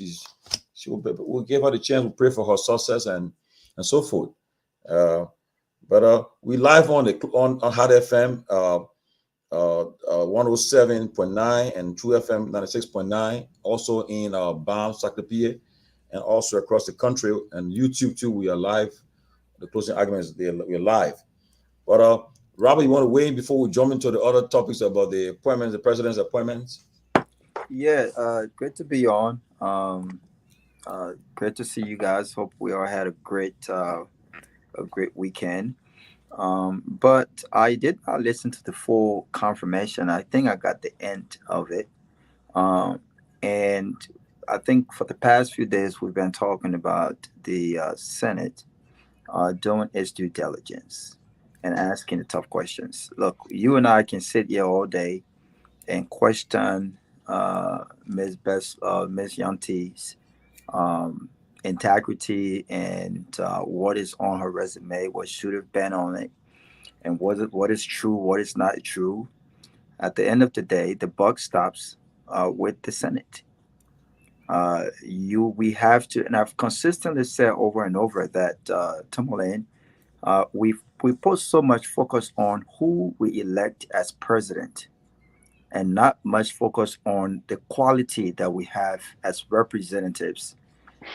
we'll give her the chance. We'll pray for her success and so forth. But we live on Hot FM. 107.9 and True FM 96.9, also in BAM, Sacrapie, and also across the country, and YouTube too. We are live. The closing arguments, we're live. But Robert, you want to weigh in before we jump into the other topics about the appointments, the president's appointments? Yeah, great to be on. Great to see you guys. Hope we all had a great weekend. But I did not listen to the full confirmation. I think I got the end of it. And I think for the past few days, we've been talking about the Senate doing its due diligence and asking the tough questions. Look, you and I can sit here all day and question Ms. Yanti's integrity and what is on her resume, what should have been on it, and what is true, what is not true. At the end of the day, the buck stops with the Senate. We have to, and I've consistently said over and over that Tomalin, we put so much focus on who we elect as president, and not much focus on the quality that we have as representatives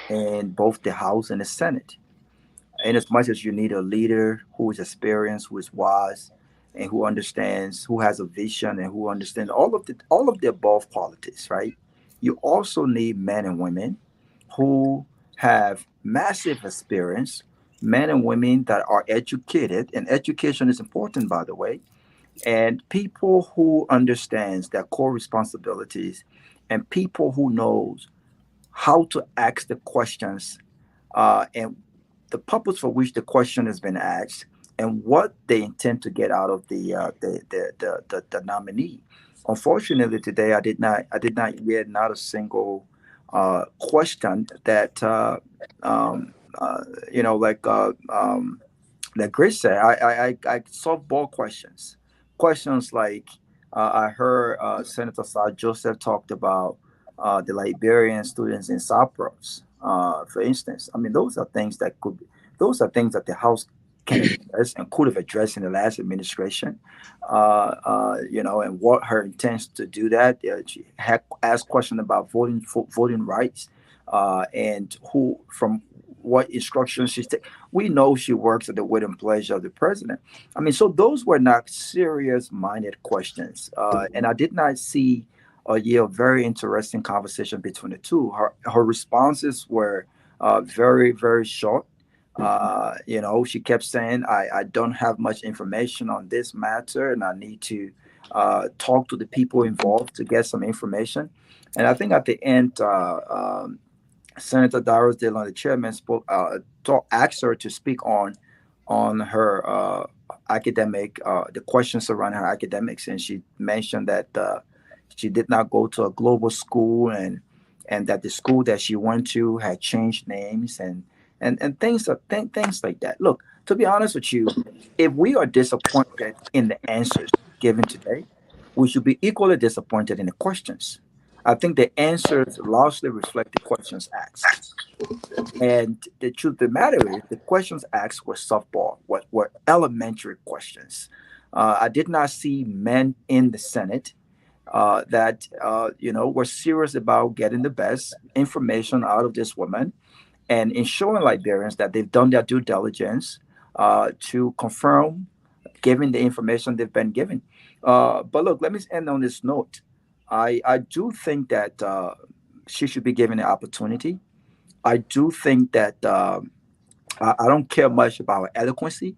in both the House and the Senate. In as much as you need a leader who is experienced, who is wise, and who understands, who has a vision, and who understands all of the above qualities, right? You also need men and women who have massive experience, men and women that are educated, and education is important, by the way, and people who understands their core responsibilities, and people who knows how to ask the questions and the purpose for which the question has been asked, and what they intend to get out of the nominee. Unfortunately, today I did not hear not a single question that like Grace said. I softball questions like I heard Senator Sir Joseph talked about the Liberian students in Cyprus. For instance, those are things that the House can address and could have addressed in the last administration. And what her intents to do that. She had asked questions about voting rights, and who from what instructions she's taking. We know she works at the will and pleasure of the president. I mean, so those were not serious-minded questions, and I did not see a very interesting conversation between the two. Her responses were very, very short. She kept saying, I don't have much information on this matter, and I need to talk to the people involved to get some information. And I think at the end, Senator Darius Dillon, the chairman, asked her to speak on her academic, the questions around her academics, and she mentioned that she did not go to a global school, and that the school that she went to had changed names and things like that. Look, to be honest with you, if we are disappointed in the answers given today, we should be equally disappointed in the questions. I think the answers largely reflect the questions asked. And the truth of the matter is, the questions asked were softball, were elementary questions. I did not see men in the Senate that were serious about getting the best information out of this woman and ensuring Liberians that they've done their due diligence to confirm giving the information they've been given. But look, let me end on this note. I do think that she should be given the opportunity. I do think that I don't care much about eloquency.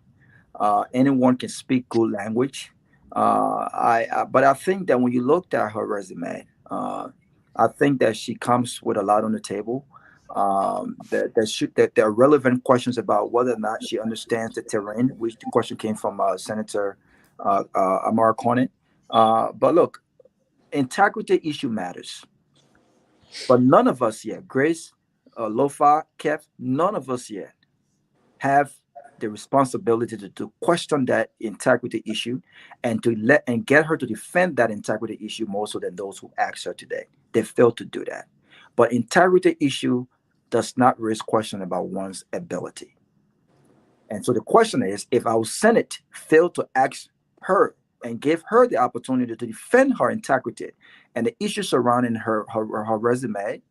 Anyone can speak good language. But I think that when you looked at her resume, I think that she comes with a lot on the table. That there are relevant questions about whether or not she understands the terrain, which the question came from Senator Amara Cornyn. But look, integrity issue matters. But none of us yet, Grace, Lofa, Keff, none of us yet have the responsibility to question that integrity issue and get her to defend that integrity issue more so than those who asked her today. They failed to do that. But integrity issue does not raise question about one's ability. And so the question is, if our Senate failed to ask her and give her the opportunity to defend her integrity and the issues surrounding her resume,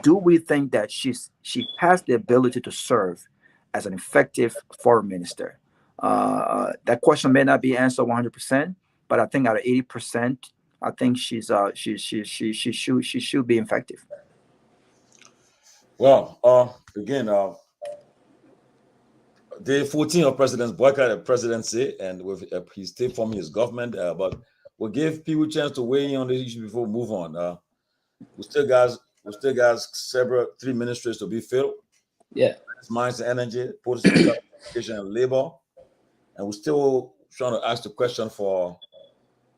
do we think that she has the ability to serve as an effective foreign minister? That question may not be answered 100%, but I think out of 80%, I think she should be effective. Well, again, day 14 of President's boycott the presidency, and with he still forming his government, but we'll give people a chance to weigh in on this issue before we move on. We still got 3 ministries to be filled. Yeah. Mines and energy, policy, education, and labor. And we're still trying to ask the question for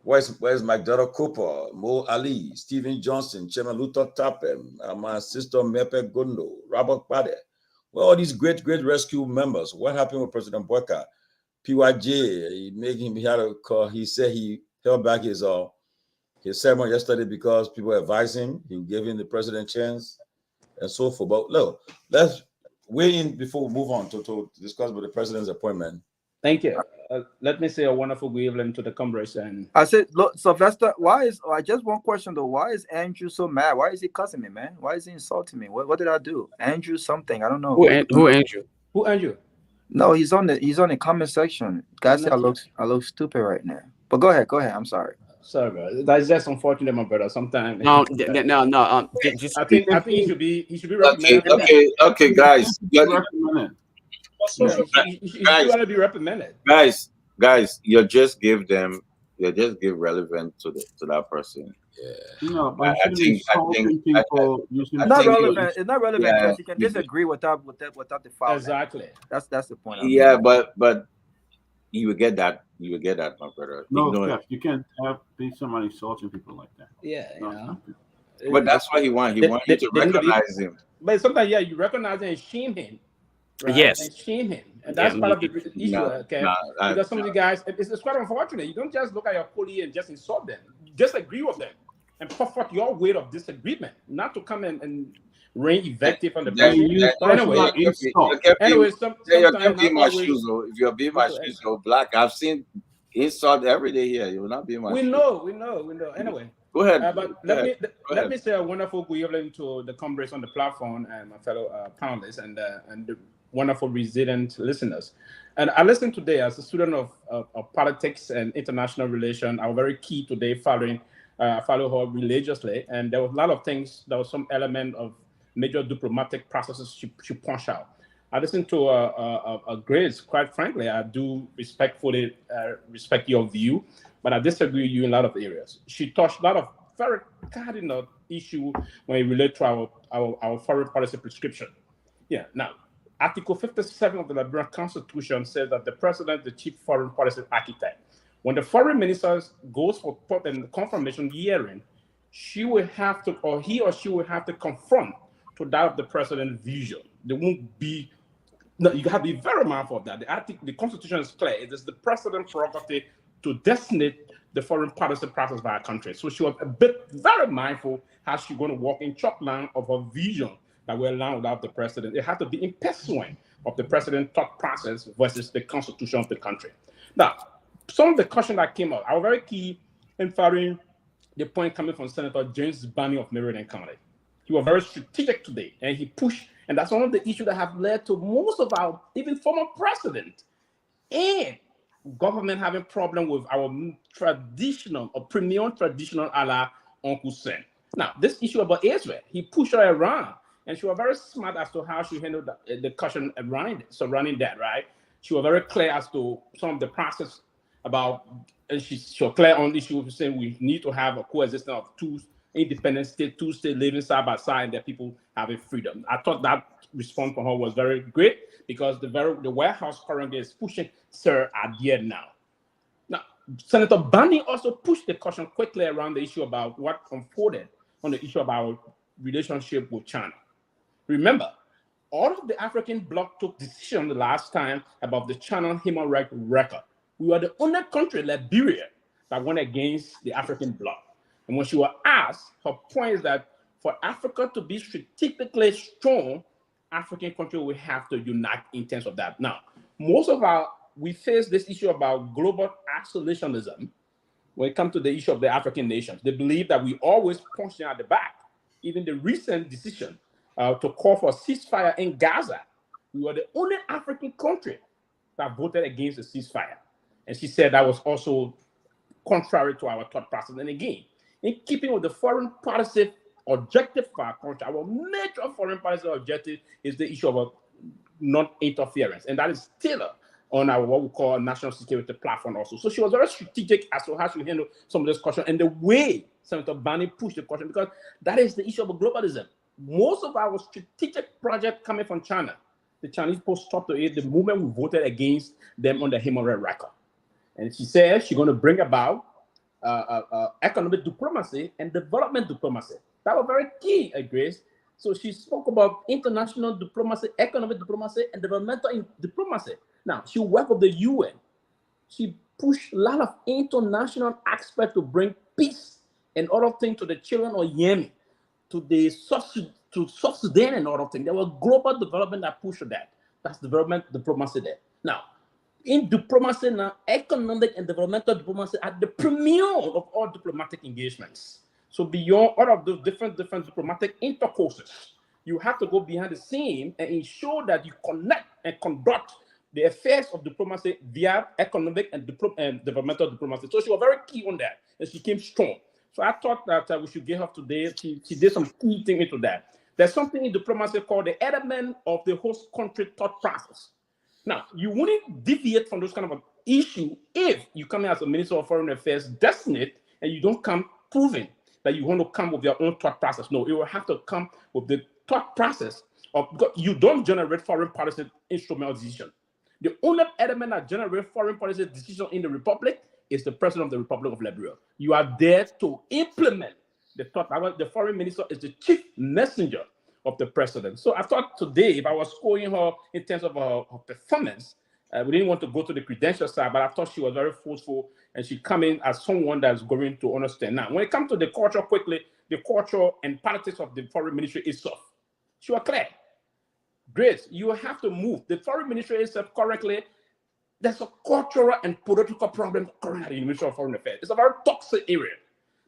where's McDonald Cooper, Mo Ali, Stephen Johnson, Chairman Luther Tapem, my sister Mepe Gundo, Robert Bade. Well, all these great rescue members. What happened with President Boyka? PYJ, he said he held back his sermon yesterday because people advised him. He gave him the president chance and so forth. But look, let's weigh in before we move on to discuss about the president's appointment. Thank you. Let me say a wonderful good evening to the Congress. And I said, look, Sylvester, I just one question though. Why is Andrew so mad? Why is he cussing me, man? Why is he insulting me? What did I do? Andrew something. I don't know. Who Andrew? Who Andrew? No, he's on the comment section. Guys say I look stupid right now. But go ahead. I'm sorry. Sorry, bro. That's just unfortunate, my brother. Sometimes No. I think he should be reprimanded. Okay, guys. He should be reprimanded. Guys, you just give relevant to that person. Yeah. No, but I think people using it's not relevant. It's not relevant because you can disagree without the file. Exactly. That's the point. Yeah, but you will get that. You will get that, my brother. No, Jeff, you can't be somebody insulting people like that. Yeah, But that's what he wants. He wants you to recognize him. But sometimes, you recognize him and shame him. Right? Yes. And shame him. And that's part of the issue, okay? Because some of the guys, it's quite unfortunate. You don't just look at your colleague and just insult them. Just agree with them. and put forth your weight of disagreement, not to come and rain invective on the Then, person. you But anyway, you insult. can't be, you sometimes can't be not in my always. shoes. Though. If you're being my shoes, you're black. I've seen insult every day here. You will not be in my We shoes. know. Anyway, Go ahead. but Go ahead. let me say a wonderful good evening to the comrades on the platform and my fellow panelists and the wonderful resident listeners. And I listened today as a student of politics and international relations. I was very key today following follow her religiously, and there was a lot of things. There was some element of major diplomatic processes she punched out. I listened to Grace. Quite frankly, I do respectfully respect your view, but I disagree with you in a lot of areas. She touched a lot of very cardinal issue when it relates to our foreign policy prescription. Yeah. Now, Article 57 of the Liberian Constitution says that the president is the chief foreign policy architect. When the foreign minister goes for confirmation hearing, she will have to, or he or she will have to confront to that of the president's vision. There won't be. No, you have to be very mindful of that. The Constitution is clear. It is the president's prerogative to designate the foreign policy process by a country. So she was very mindful how she's going to walk in chalk line of her vision that will allow without the president. It had to be in pursuant of the president's thought process versus the constitution of the country. Now, some of the questions that came out, I was very key in following the point coming from Senator James Banney of Meriden County. He was very strategic today, and he pushed, and that's one of the issues that have led to most of our, even former president and government having problem with our traditional or premium traditional ally, Uncle Sen. Now, this issue about Israel, he pushed her around, and she was very smart as to how she handled the question surrounding that, right? She was very clear as to some of the process about, and she was clear on the issue of saying we need to have a coexistence of two independent states, two states living side by side, and that people having freedom. I thought that response from her was very great because the White House currently is pushing her idea now. Now, Senator Banney also pushed the question quickly around the issue about what unfolded on the issue about relationship with China. Remember, all of the African bloc took decision the last time about the China human rights record. We were the only country, Liberia, that went against the African bloc. And when she was asked, her point is that for Africa to be strategically strong, African countries will have to unite in terms of that. Now, we face this issue about global isolationism when it comes to the issue of the African nations. They believe that we always punch them at the back. Even the recent decision to call for a ceasefire in Gaza, we were the only African country that voted against the ceasefire. And she said that was also contrary to our thought process. And again, in keeping with the foreign policy objective for our country, our major foreign policy objective is the issue of non-interference. And that is still on our what we call a national security platform also. So she was very strategic as to how she handled some of this question and the way Senator Banney pushed the question, because that is the issue of globalism. Most of our strategic projects coming from China, the Chinese put stop to it the moment we voted against them on the human rights record. And she said she's going to bring about economic diplomacy and development diplomacy. That was very key, Grace. So she spoke about international diplomacy, economic diplomacy, and developmental diplomacy. Now, she worked with the UN. She pushed a lot of international aspects to bring peace and other things to the children of Yemen, to South Sudan and other things. There was global development that pushed that. That's development diplomacy there. Now, in diplomacy now, economic and developmental diplomacy are the premium of all diplomatic engagements. So beyond all of those different diplomatic intercourses, you have to go behind the scene and ensure that you connect and conduct the affairs of diplomacy via economic and developmental diplomacy. So she was very key on that, and she came strong. So I thought that we should give her today. She did some key thing into that. There's something in diplomacy called the element of the host country thought process. Now, you wouldn't deviate from those kind of an issue if you come in as a Minister of Foreign Affairs designate and you don't come proving that you want to come with your own thought process. No, it will have to come with the thought process of, because you don't generate foreign policy instrumental decision. The only element that generates foreign policy decision in the Republic is the President of the Republic of Liberia. You are there to implement the thought. The foreign minister is the chief messenger of the president. So I thought today, if I was scoring her in terms of her performance, We didn't want to go to the credential side, but I thought she was very forceful, and she come in as someone that's going to understand. Now, when it comes to the culture, quickly, the culture and politics of the foreign ministry itself, she was clear. Grace, you have to move. The foreign ministry itself correctly, there's a cultural and political problem currently in the Ministry of Foreign Affairs. It's a very toxic area.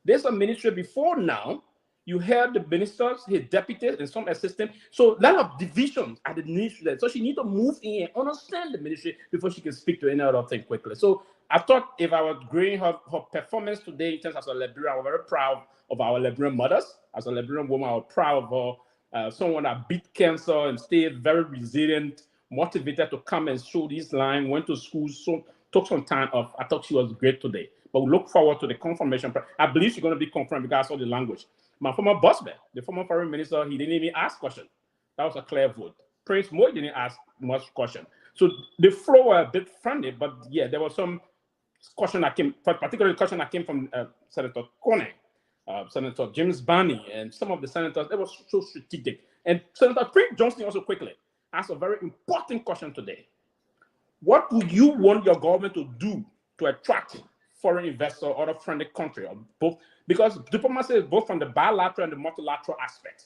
There's a ministry before now. You heard the ministers, his deputies, and some assistants. So a lot of divisions at the ministry. So she needs to move in and understand the ministry before she can speak to any other thing quickly. So I thought if I was grading her performance today in terms of a Liberian, I was very proud of our Liberian mothers. As a Liberian woman, I was proud of her. Someone that beat cancer and stayed very resilient, motivated to come and show this line, went to school, so took some time off. I thought she was great today. But we look forward to the confirmation. I believe she's going to be confirmed because I saw the language. My former boss man, the former foreign minister, he didn't even ask questions. That was a clear vote. Prince Moy didn't ask much question. So the flow were a bit friendly, but yeah, there was some question that came, particularly question that came from Senator Kone, Senator James Barney, and some of the senators. They were so strategic. And Senator Prince Johnson also quickly asked a very important question today. What would you want your government to do to attract foreign investors or other friendly country, or both? Because diplomacy is both from the bilateral and the multilateral aspect.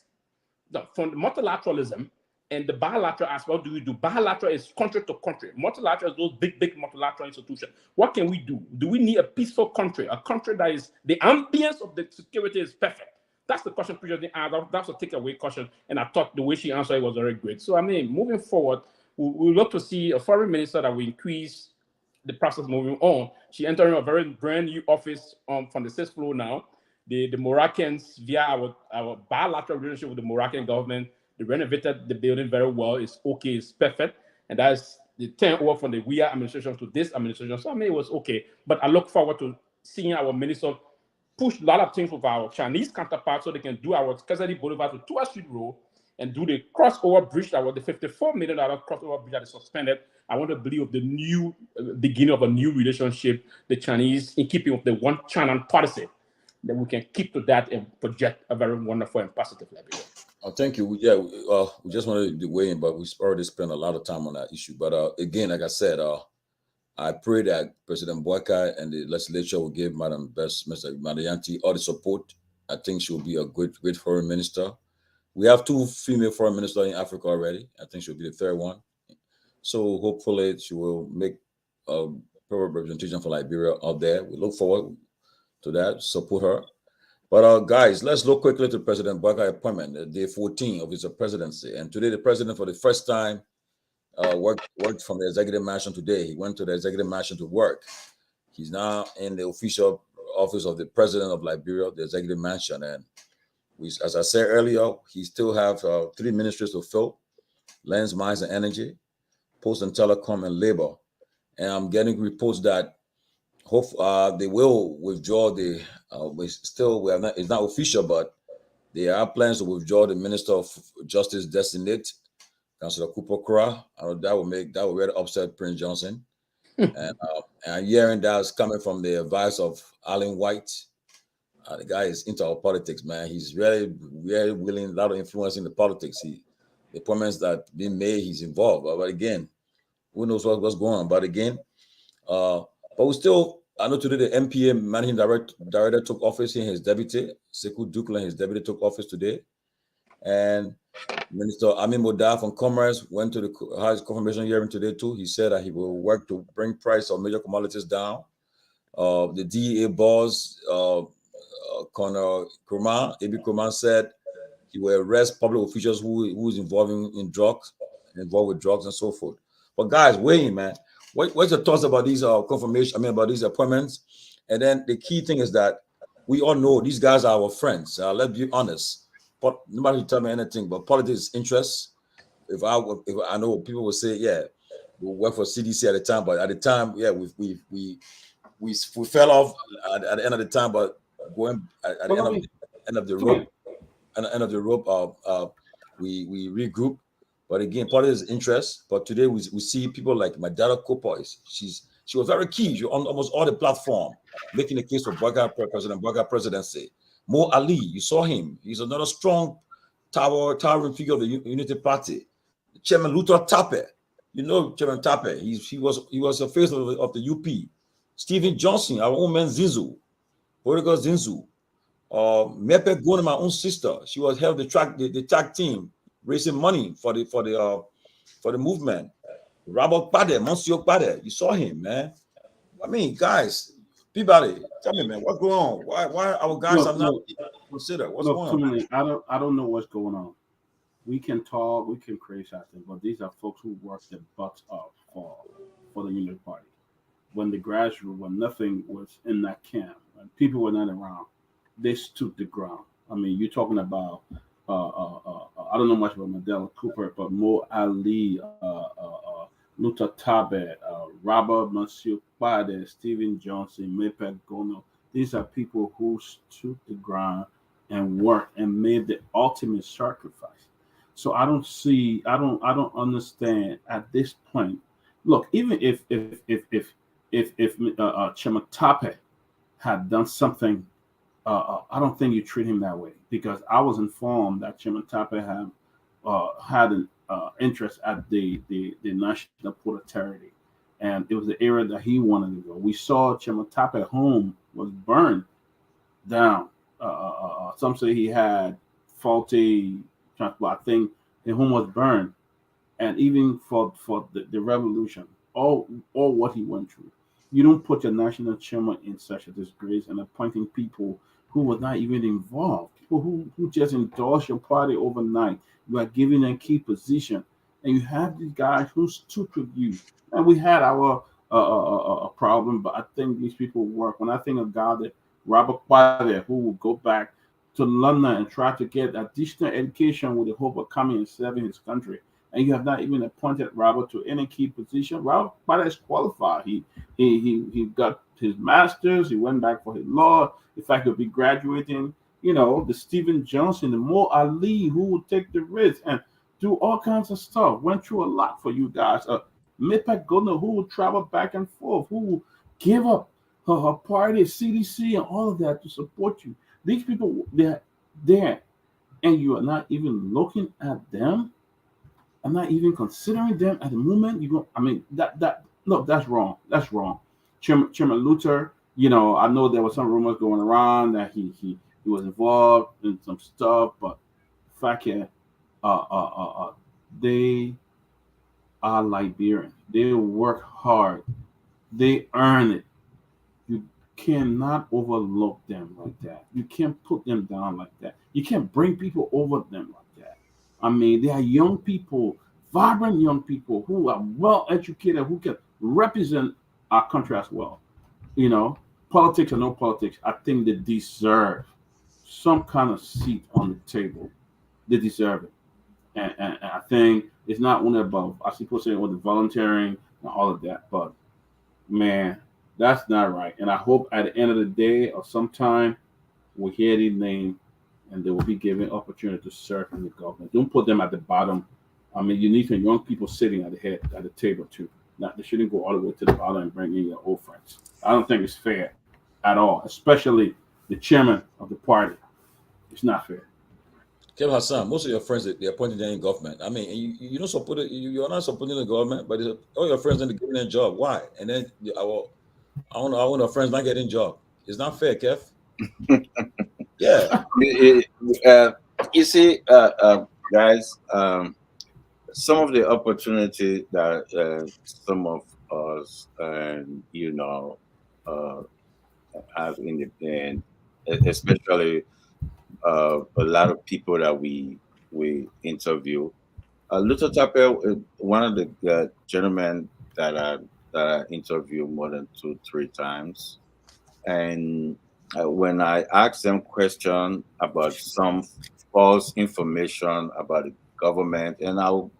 No, from the multilateralism and the bilateral aspect, what do we do? Bilateral is country to country. Multilateral is those big multilateral institutions. What can we do? Do we need a peaceful country, a country that is, the ambience of the security is perfect? That's the question previously asked. That's a takeaway question. And I thought the way she answered it was very great. So, I mean, moving forward, we look to see a foreign minister that will increase the process moving on. She entering a very brand new office from the 6th floor now. The Moroccans, via our bilateral relationship with the Moroccan government, they renovated the building very well. It's okay, it's perfect. And that's the turn over from the WIA administration to this administration. So I mean, it was okay. But I look forward to seeing our minister push a lot of things with our Chinese counterparts so they can do our Kazadi Boulevard to Tua Street Road and do the crossover bridge that was the $54 million crossover bridge that is suspended. I want to believe of the new beginning of a new relationship, the Chinese, in keeping with the one China policy, that we can keep to that and project a very wonderful and positive Liberia. Thank you. Yeah, we just wanted to weigh in, but we already spent a lot of time on that issue. But again, like I said, I pray that President Boakai and the legislature will give Madam Best, Mr. Madayanti, all the support. I think she will be a great foreign minister. We have 2 female foreign ministers in Africa already. I think she'll be the 3rd one. So hopefully she will make a proper representation for Liberia out there. We look forward to that, support her. But guys, let's look quickly to President Boakai appointment, day 14 of his presidency. And today the president for the first time worked from the executive mansion today. He went to the executive mansion to work. He's now in the official office of the president of Liberia, the executive mansion. And as I said earlier, he still have 3 ministries to fill: lands, mines, and energy, post and telecom, and labor. And I'm getting reports that they will withdraw the. It's not official, but there are plans to withdraw the Minister of Justice designate, Councillor Kupokura. That will really upset Prince Johnson. And hearing that's coming from the advice of Alan White. The guy is into our politics, man. He's really willing, a lot of influence in the politics. The appointments that been made, he's involved. But again, who knows what's going on? But again, but we still. I know today the MPA managing director took office in his deputy. Sekou Dukla, his deputy, took office today. And Minister Amin Moda from Commerce went to the highest confirmation hearing today too. He said that he will work to bring price of major commodities down. The DEA boss, Connor Kurman, A.B. Kurman, said he will arrest public officials who is involved with drugs and so forth. But guys, weigh in, man. What's your thoughts about these about these appointments? And then the key thing is that we all know these guys are our friends. Let's be honest. But nobody tell me anything, but politics is interest. If I know people will say, yeah, we work for CDC at the time, but at the time, yeah, we fell off at the end of the time, but going at the end of the rope, we regroup. But again, politics is interest. But today we see people like Madara Kopois. She was very key. She on almost all the platform, making the case for President Boakai presidency. Mo Ali, you saw him. He's another strong towering figure of the Unity Party. Chairman Luther Tape, You know, Chairman Tape, he was the face of the UP. Stephen Johnson, our own man Zinzu, Political Zinzu. Mepe Gona, my own sister, she was held the track team, raising money for the movement. Robert Pade, Monsieur Pade, you saw him, man. I mean, guys, Peabody, tell me, man, what's going on? Why our guys are not considered? What's going on? Tomalin, I don't know what's going on. We can talk, we can criticize them, but these are folks who work their butts off for the Unity Party. When the grassroots, when nothing was in that camp, and people were not around, they stood the ground. I mean, you're talking about I don't know much about Mandela Cooper, but Mo Ali, Luther Tabe, Robert Monsieur Pade, Stephen Johnson, Mepe Gono. These are people who stood the ground and worked and made the ultimate sacrifice. So I don't understand at this point. Look, even if Chimatape had done something, I don't think you treat him that way, because I was informed that Chimatape had an interest at the National Port Authority, and it was the area that he wanted to go. We saw Chimatape home was burned down. Some say he had faulty transport. I think the home was burned, and even for the revolution, all what he went through. You don't put your national chairman in such a disgrace and appointing people who were not even involved, people who just endorsed your party overnight. You are giving them key position, and you have these guys who stood with you. And we had our problem, but I think these people work. When I think of God, that Robert Quade, who will go back to London and try to get additional education with the hope of coming and serving his country, and you have not even appointed Robert to any key position. Robert Quade is qualified. He got his master's. He went back for his law. In fact, he'll be graduating. You know, the Stephen Johnson, the Mo Ali, who would take the risk and do all kinds of stuff. Went through a lot for you guys. Mipak Gona, who would travel back and forth, who will give up her party, CDC, and all of that to support you. These people, they're there, and you are not even looking at them. I'm not even considering them at the moment. That's wrong. That's wrong. Chairman Luther, I know there were some rumors going around that he was involved in some stuff, but fact is, they are Liberian. They work hard. They earn it. You cannot overlook them like that. You can't put them down like that. You can't bring people over them like that. I mean, they are young people, vibrant young people who are well educated, who can represent our country as well. Politics or no politics, I think they deserve some kind of seat on the table. They deserve it. And I think it's not only about, I suppose, saying with the volunteering and all of that, but man, that's not right. And I hope at the end of the day or sometime we hear these names and they will be given opportunity to serve in the government. Don't put them at the bottom. I mean, you need some young people sitting at the table too. Now, they shouldn't go all the way to the bottom and bring in your old friends. I don't think it's fair at all, especially the chairman of the party. It's not fair. Keff Hassan, most of your friends they appointed them in government. I mean, you don't support it. You're not supporting the government, but all your friends are giving them a job. Why? And then I want our friends not getting job. It's not fair, Keff. Yeah. You see, guys, some of the opportunity that some of us, have in the end, especially a lot of people that we interview. Luther Tapper, one of the gentlemen that I interviewed more than 2-3 times, and when I asked them questions about some false information about the government, and I will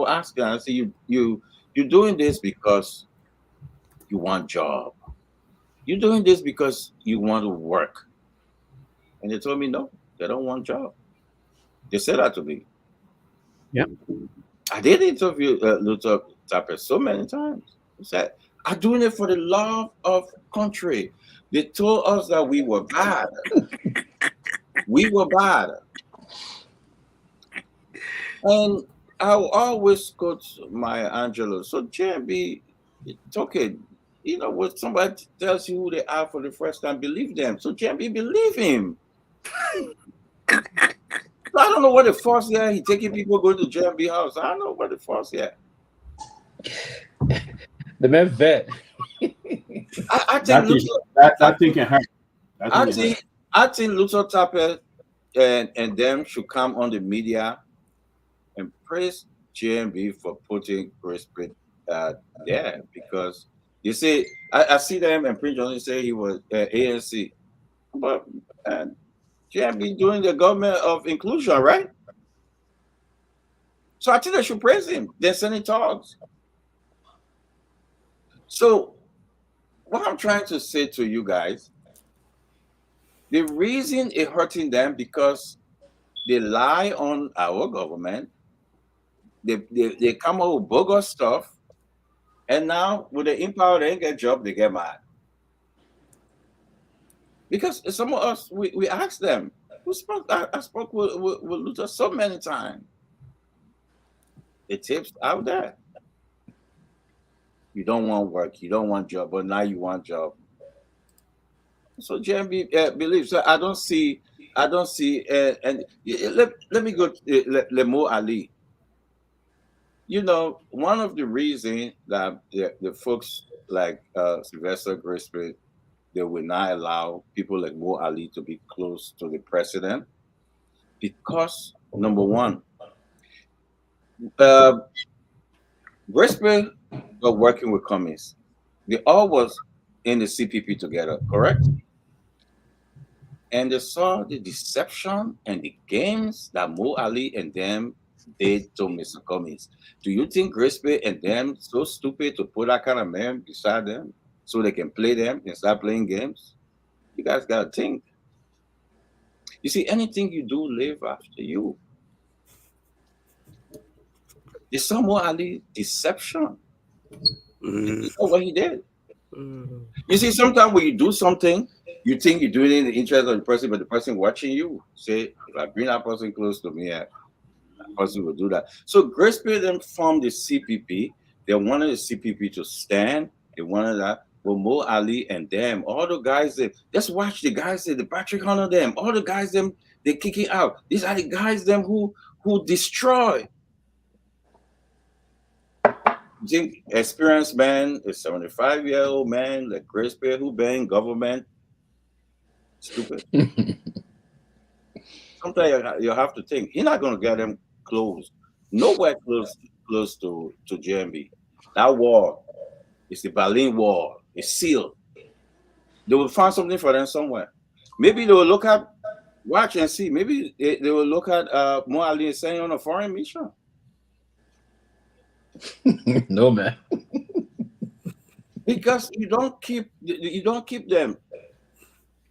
ask them, I say, you're doing this because you want job. You're doing this because you want to work. And they told me, no, they don't want job. They said that to me. Yep. I did interview Luther Tapper so many times. He said, I'm doing it for the love of country. They told us that we were bad. We were bad. And I'll always quote Maya Angelou. So JB, it's okay. You know, when somebody tells you who they are for the first time, believe them. So JB, believe him. I don't know what the force here. He taking people going to JB house. I don't know what the force here. The man vet. I think that thing can happen. I think Luther Tapper and them should come on the media and praise JMB for putting Chris Pitt there, because you see, I see them and Prince Johnson say he was ANC, but JMB doing the government of inclusion, right? So I think they should praise him. They're sending talks. So what I'm trying to say to you guys, the reason it's hurting them because they lie on our government. They come up with bogus stuff, and now with the empower, they ain't get job, they get mad. Because some of us, we asked them. I spoke with Luther so many times. The tips out there. You don't want work, you don't want job, but now you want job. So JMB believes. So I don't see, and let me go to Lemo Ali. You know, one of the reasons that the folks like Sylvester Grisby, they will not allow people like Mo Ali to be close to the president because, number one, Grisby were working with communists. They all was in the CPP together, correct? And they saw the deception and the games that Mo Ali and them did to Mr. Cummings. Do you think Grisby and them so stupid to put that kind of man beside them so they can play them and start playing games? You guys gotta think. You see, anything you do live after you. The Mo Ali deception. You know what he did? You see, sometimes when you do something, you think you're doing it in the interest of the person, but the person watching you say, if I bring that person close to me, that person will do that. So Grisby then formed the CPP. They wanted the CPP to stand. They wanted that. But Mo Ali and them, all the guys, just watch the guys, the Patrick Hunter, them, all the guys, them, they kick it out. These are the guys, them who destroy. You think experienced man, a 75-year-old man like Grisby who been government, stupid. Sometimes you have to think, he's not going to get them close. Nowhere close to JMB. That wall is the Berlin Wall. It's sealed. They will find something for them somewhere. Maybe they will look at, watch and see. Maybe they will look at Mo Ali and saying on a foreign mission. No, man. Because you don't keep them.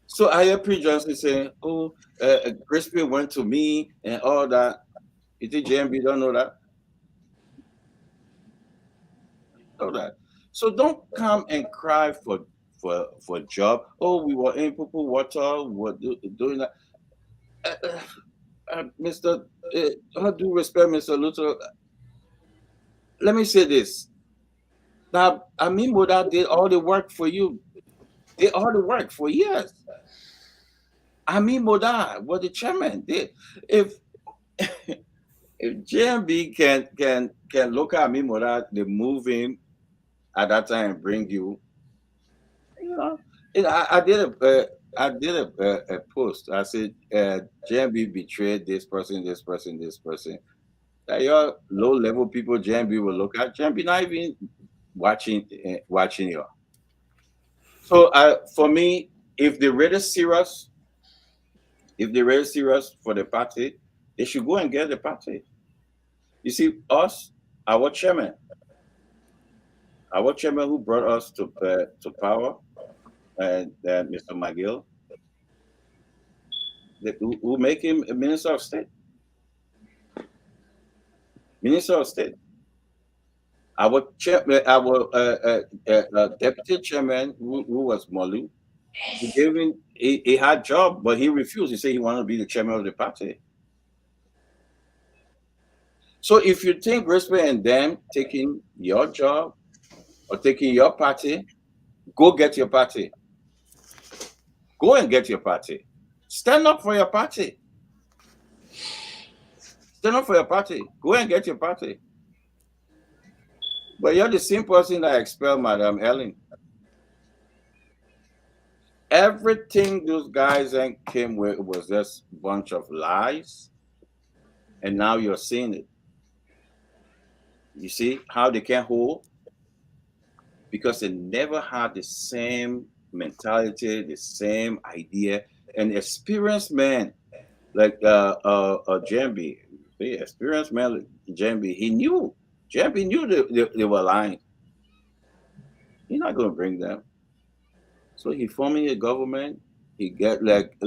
So I hear Prince Johnson saying, "Oh, Grisby went to me and all that." You think JMB don't know that? Know that. So don't come and cry for a job. Oh, we were in Pupu Water, we were doing that. Mr. All due respect, Mr. Luther. Let me say this. Now, Moda did all the work for you. Did all the work for years. Moda was the chairman. If JMB can look at Moda, they move him at that time and bring you. You know, I did a post. I said JMB betrayed this person. Your low-level people, JMB will look at. JMB not even watching you. So for me, if they're really serious for the party, they should go and get the party. You see, our chairman who brought us to power, and Mr. McGill, who make him a Minister of State. Our deputy chairman, who was Molu, he gave him he had job, but he refused. He said he wanted to be the chairman of the party. So if you think Rispe and them taking your job or taking your party, go get your party. Go and get your party. Stand up for your party. Stand up for your party. Go and get your party. But you're the same person that expelled Madam Ellen. Everything those guys came with was just a bunch of lies. And now you're seeing it. You see how they can't hold? Because they never had the same mentality, the same idea. And experienced men like Jambi, the experienced man like Jambi, Jambi knew they were lying. He's not going to bring them. So he forming a government. He get like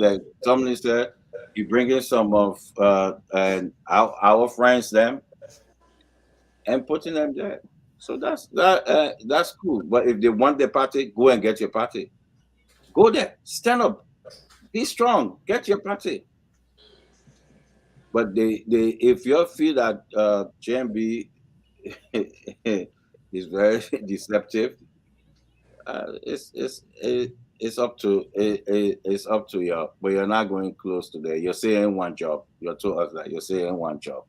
somebody said, he bringing some of and our friends them and putting them there. So that's cool. But if they want their party, go and get your party. Go there, stand up, be strong, get your party. But they if you feel that JMB is very deceptive, it's up to you. But you're not going close to there. You're saying one job. You're told us that you're saying one job.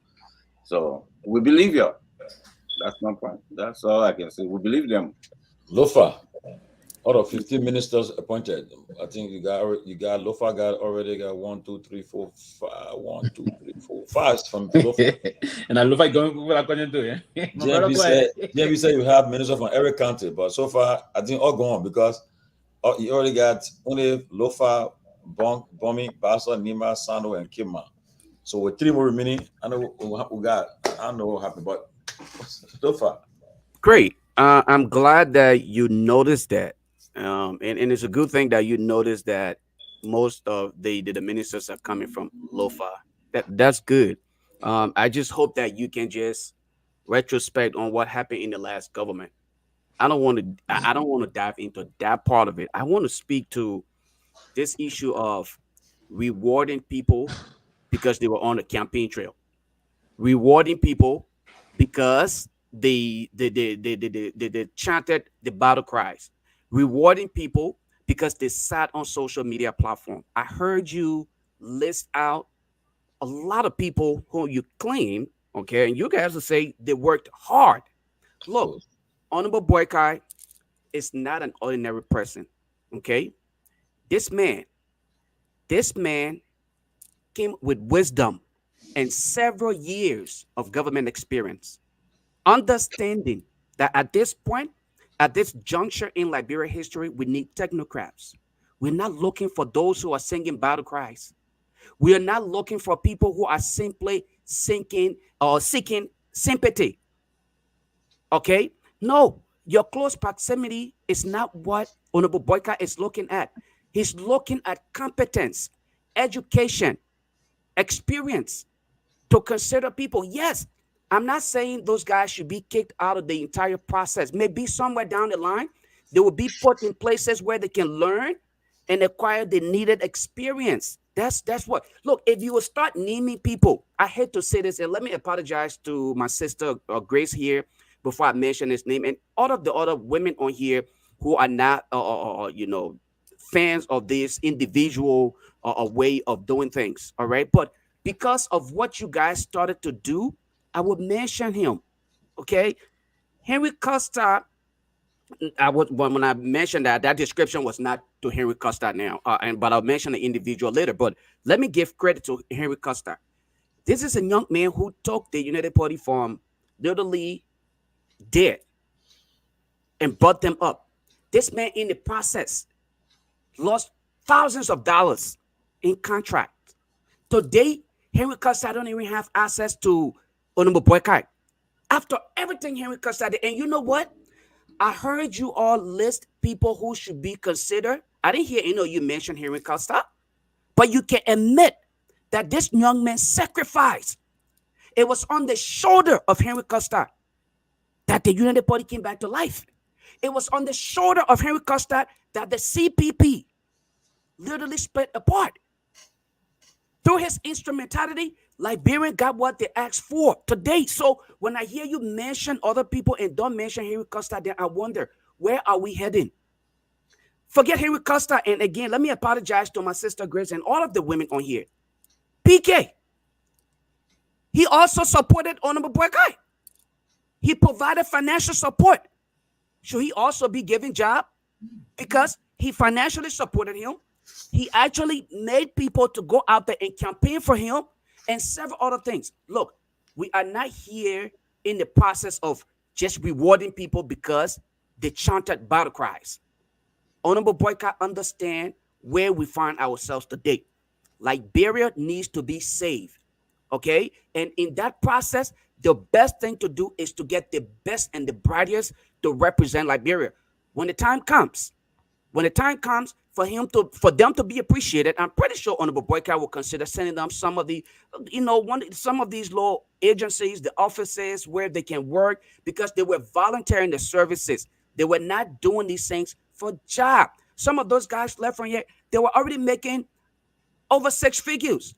So we believe you. That's my point. That's all I can say. We believe them. Lofa, out of 15 ministers appointed, I think you got Lofa already got 1, 2, 3, 4, 5. 1, 2, 3, 4, 5 from Lofa. And I Lofa going to do it. JMB said you have ministers from every country, but so far I think all gone because you already got only Lofa, Bomi, Basa, Nima, Sando, and Kima. So with 3 more remaining, I know we got. I don't know what happened, but so far. Great. I'm glad that you noticed that. And it's a good thing that you noticed that most of the ministers are coming from Lofa. That's good. I just hope that you can just retrospect on what happened in the last government. I don't want to dive into that part of it. I want to speak to this issue of rewarding people because they were on the campaign trail, rewarding people because they chanted the battle cries, rewarding people because they sat on social media platform. I heard you list out a lot of people who you claim, okay, and you guys will say they worked hard. Look, Honorable Boykai is not an ordinary person, okay? This man came with wisdom and several years of government experience, understanding that at this point, at this juncture in Liberia history, we need technocrats. We're not looking for those who are singing battle cries. We are not looking for people who are simply seeking sympathy. Okay? No, your close proximity is not what Honorable Boyka is looking at. He's looking at competence, education, experience to consider people. Yes, I'm not saying those guys should be kicked out of the entire process. Maybe somewhere down the line, they will be put in places where they can learn and acquire the needed experience. That's what. Look, if you will start naming people, I hate to say this, and let me apologize to my sister Grace here before I mention his name, and all of the other women on here who are not, fans of this individual way of doing things. All right, but because of what you guys started to do, I would mention him. Okay, Henry Costa. When I mentioned that description was not to Henry Costa now, but I'll mention the individual later. But let me give credit to Henry Costa. This is a young man who took the United Party from literally dead and brought them up. This man, in the process, lost thousands of dollars in contract. Today, Henry Costa don't even have access to Honorable Boykai. After everything Henry Costa did, and you know what? I heard you all list people who should be considered. I didn't hear any of you mention Henry Costa, but you can admit that this young man sacrificed. It was on the shoulder of Henry Costa that the United Party came back to life. It was on the shoulder of Henry Costa that the CPP literally split apart. Through his instrumentality, Liberians got what they asked for today. So when I hear you mention other people and don't mention Henry Costa, then I wonder, where are we heading? Forget Henry Costa. And again, let me apologize to my sister Grace and all of the women on here. PK, he also supported Honorable Boykai. He provided financial support. Should he also be given job? Because he financially supported him. He actually made people to go out there and campaign for him and several other things. Look, we are not here in the process of just rewarding people because they chanted battle cries. Honorable Boycott understand where we find ourselves today. Liberia needs to be saved, okay? And in that process, the best thing to do is to get the best and the brightest to represent Liberia. When the time comes for them to be appreciated, I'm pretty sure Honorable Boycott will consider sending them some of the, some of these little agencies, the offices where they can work, because they were volunteering the services. They were not doing these things for job. Some of those guys left from here, they were already making over 6 figures.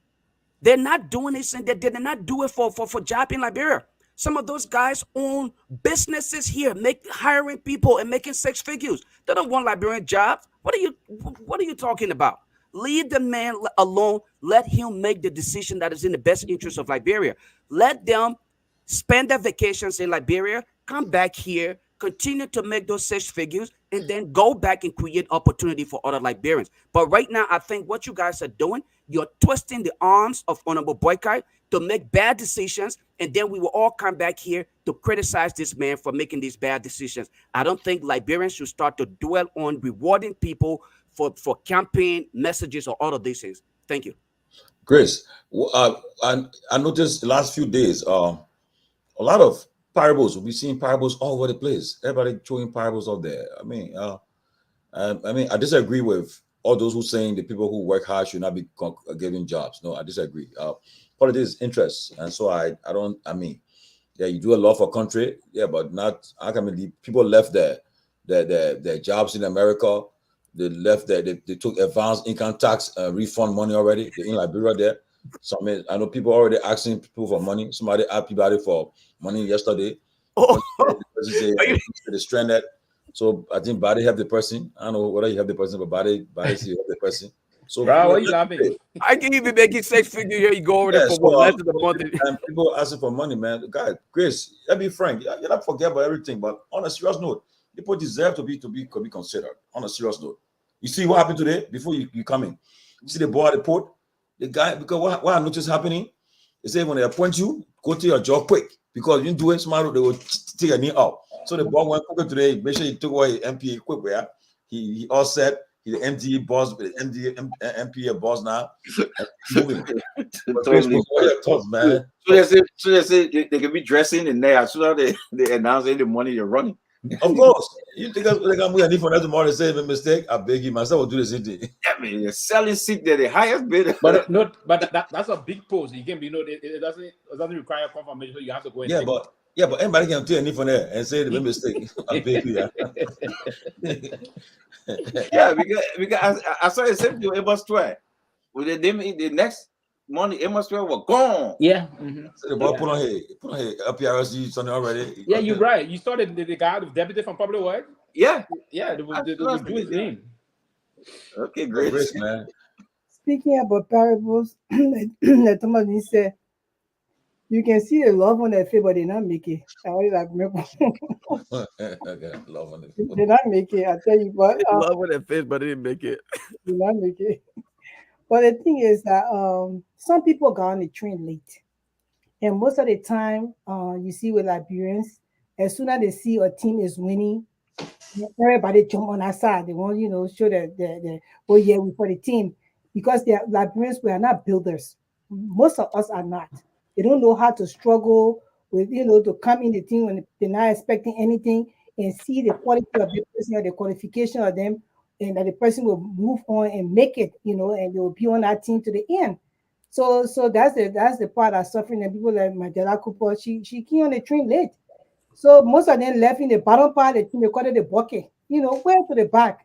They're not doing this, and they did not do it for job in Liberia. Some of those guys own businesses here, hiring people and making 6 figures. They don't want Liberian jobs. What are you talking about? Leave the man alone. Let him make the decision that is in the best interest of Liberia. Let them spend their vacations in Liberia, come back here, continue to make those 6 figures, and then go back and create opportunity for other Liberians. But right now, I think what you guys are doing, you're twisting the arms of Honorable Boycott to make bad decisions, and then we will all come back here to criticize this man for making these bad decisions. I don't think Liberians should start to dwell on rewarding people for campaign messages or all of these things. Thank you. Chris, I noticed the last few days, a lot of parables. We've seen parables all over the place. Everybody throwing parables out there. I disagree with all those who saying the people who work hard should not be given jobs. No, I disagree. Politics is interest, and so I don't. Yeah, you do a lot for country, yeah, but not. The people left their jobs in America. They left there. They took advanced income tax refund money already. They're in Liberia there. So I know people already asking people for money. Somebody asked Peabody for money yesterday. Oh, they stranded. So I think Body helped the person. I don't know whether you help the person, but Body still help the person. So bro, what are you laughing? I can even make it 6 figures here. You go over there for less than a month. And people asking for money, man. God, Chris, let's be frank. You're not forget about everything, but on a serious note, people deserve to be considered. On a serious note, you see what happened today before you come in. You see the boy at the port, the guy, because what I noticed happening, they say when they appoint you, go to your job quick, because you do it smart, they will take a knee out. So the boy went quicker today. Make sure he took away MPA quick. Where he all set. He's the MDA boss, the MPA boss now. Moving. Man. So they say they can be dressing in there as soon as they announce any money you're running. Of course. You think they can move a need for that tomorrow and say a mistake? I beg you, myself will do the same thing. I mean, you're selling seat there, the highest bidder. But that's a big post. You can be it doesn't require confirmation, so you have to go and but anybody can do anything from there and say the mistake. I beg you. Yeah, because I saw the same thing with Amos 12. With the next money, Amos 12 was gone. Yeah. So the boy put on here PRSG something already. Yeah, you're right. You saw the guy, the deputy from Public Works? Yeah. Yeah, they do his name. Okay, great. Man. Speaking about parables, Tomalin said, you can see the love on their face, but they not make it. I always like remember. Love on it. They not make it. I tell you, but love on their face, but they didn't make it. They not make it. But the thing is that some people got on the train late, and most of the time, you see with Liberians, as soon as they see a team is winning, everybody jump on our side. They want show that oh yeah, we for the team, because they are Liberians. We are not builders. Most of us are not. They don't know how to struggle with, to come in the team when they're not expecting anything and see the quality of the person or the qualification of them, and that the person will move on and make it, and they will be on that team to the end. So that's the part that's suffering. And people like Mandela Cooper, she came on the train late. So most of them left in the bottom part of the team, they call it the bucket, way to the back.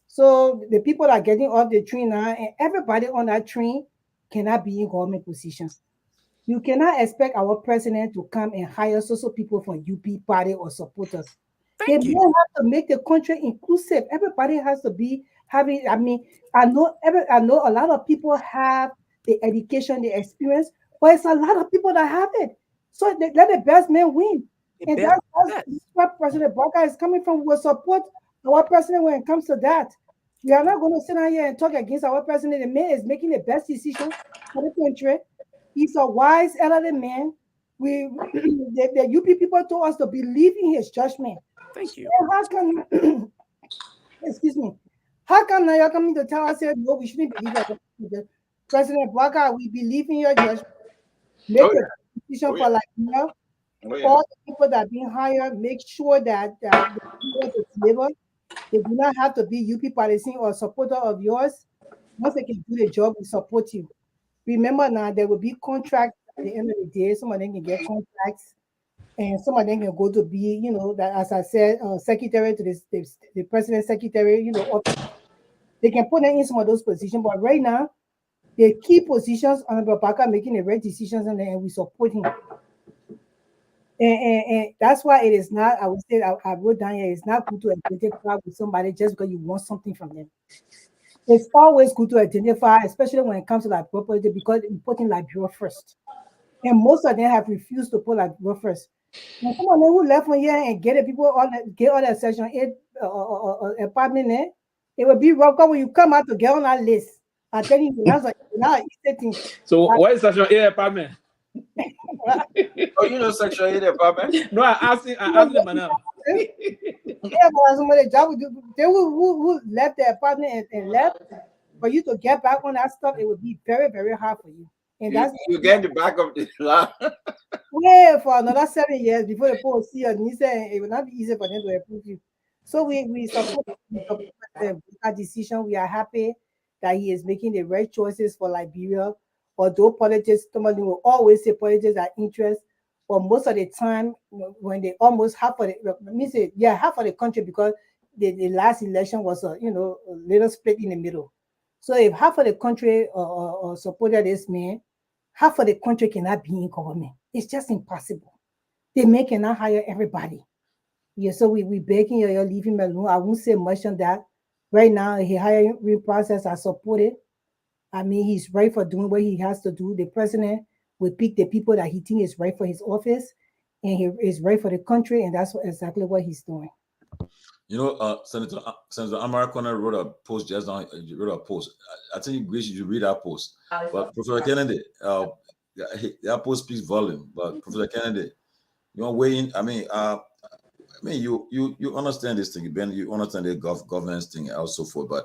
So the people are getting off the train now, and everybody on that train cannot be in government positions. You cannot expect our president to come and hire social people from UP party or supporters. They Thank you. have to make the country inclusive. Everybody has to be having. I mean, I know a lot of people have the education, the experience, but it's a lot of people that have it. So let the best man win. The And best- that's where President Barker is coming from. We support our president when it comes to that. We are not going to sit down here and talk against our president. The man is making the best decision for the country. He's a wise, elderly man. The UP people told us to believe in his judgment. Thank you. So how can, excuse me, how come now you're coming to tell us that no, we shouldn't believe in President Barker? We believe in your judgment. Make a decision for Liberia. All the people that are being hired, make sure that the people to deliver, they do not have to be UP policy or supporter of yours. Once they can do the job, we support you. Remember now, there will be contracts at the end of the day. Some of them can get contracts, and some of them can go to be, that as I said, secretary to the president's secretary, they can put them in some of those positions. But right now, the key positions, Honorable Barker making the right decisions, and we support him. And that's why it is not, I would say, I wrote down here, it's not good to identify with somebody just because you want something from them. It's always good to identify, especially when it comes to like property, because we put in Liberia first. And most of them have refused to put Liberia first. Now, some of them who left from here and get all that Section 8 apartment there, it will be rough when you come out to get on that list. I tell you, that's not easy thing. So what is Section 8 apartment? Oh, you know Section 8 apartment? No, I asked him now. Yeah, but some of the job they who left the apartment and left, for you to get back on that stuff, it would be very, very hard for you. And that's you get the back of the line. Wait for another 7 years before the post see and he said it will not be easy for them to approve you. So we support that decision. We are happy that he is making the right choices for Liberia. Although politics, somebody will always say politics are interest, but most of the time when they almost half of the country, because the last election was a little split in the middle. So if half of the country supported this man, half of the country cannot be in government. It's just impossible. The man cannot hire everybody. Yeah, so we begging you, leave him alone. I won't say much on that. Right now, the hiring process, I support it. I mean, he's right for doing what he has to do. The president will pick the people that he thinks is right for his office, and he is right for the country, and that's exactly what he's doing. Senator Amara Connor wrote a post just now. He wrote a post. I think you should read that post. But Professor Kennedy, that post speaks volume. But Professor Kennedy, weigh in. I mean, you understand this thing, Ben. You understand the governance thing and so forth. But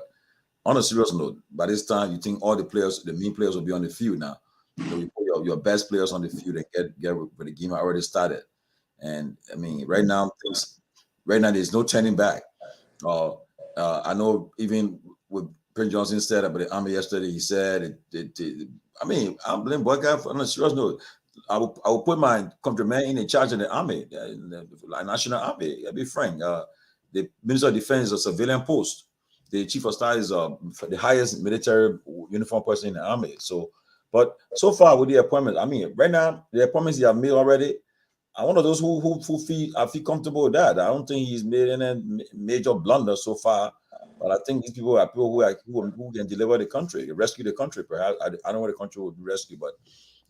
on a serious note, by this time, you think all the players, the main players, will be on the field now. You put your best players on the field and get with the game already started. And I mean, right now, there's no turning back. I know even what Prince Johnson said about the Army yesterday, he said, I blame Boyka on a serious note. I will put my countrymen in charge of the Army, the National Army. I'll be frank. The Minister of Defense is a civilian post. The Chief of Staff is the highest military uniform person in the Army. So, but so far with the appointments, I mean, right now, the appointments he have made already, I'm one of those who feel comfortable with that. I don't think he's made any major blunder so far, but I think these people are people who can deliver the country, rescue the country. Perhaps I don't know what the country would rescue, but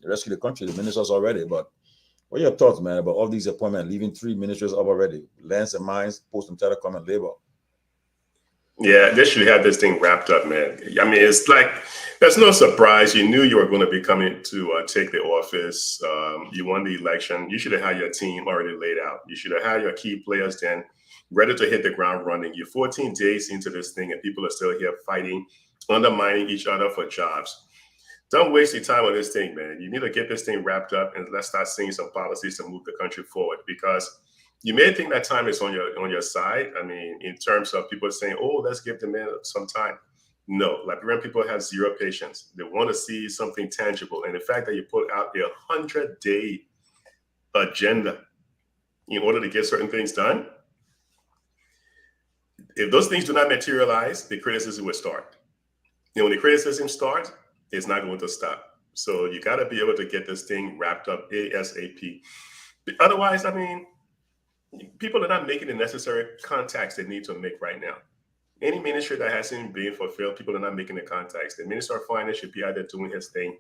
they rescue the country, the ministers already. But what are your thoughts, man, about all these appointments, leaving 3 ministers up already? Lands and Mines, Post and Telecom, and Labor. Yeah, they should have this thing wrapped up, man. I mean, it's like, there's no surprise. You knew you were going to be coming to take the office. You won the election. You should have had your team already laid out. You should have had your key players then ready to hit the ground running. You're 14 days into this thing and people are still here fighting, undermining each other for jobs. Don't waste your time on this thing, man. You need to get this thing wrapped up and let's start seeing some policies to move the country forward, because you may think that time is on your side. I mean, in terms of people saying, oh, let's give the man some time. No, Liberian people have zero patience. They want to see something tangible. And the fact that you put out a 100-day agenda in order to get certain things done, if those things do not materialize, the criticism will start. And when the criticism starts, it's not going to stop. So you got to be able to get this thing wrapped up ASAP. Otherwise, I mean, people are not making the necessary contacts they need to make right now. Any ministry that hasn't been fulfilled, people are not making the contacts. The Minister of Finance should be either doing his thing.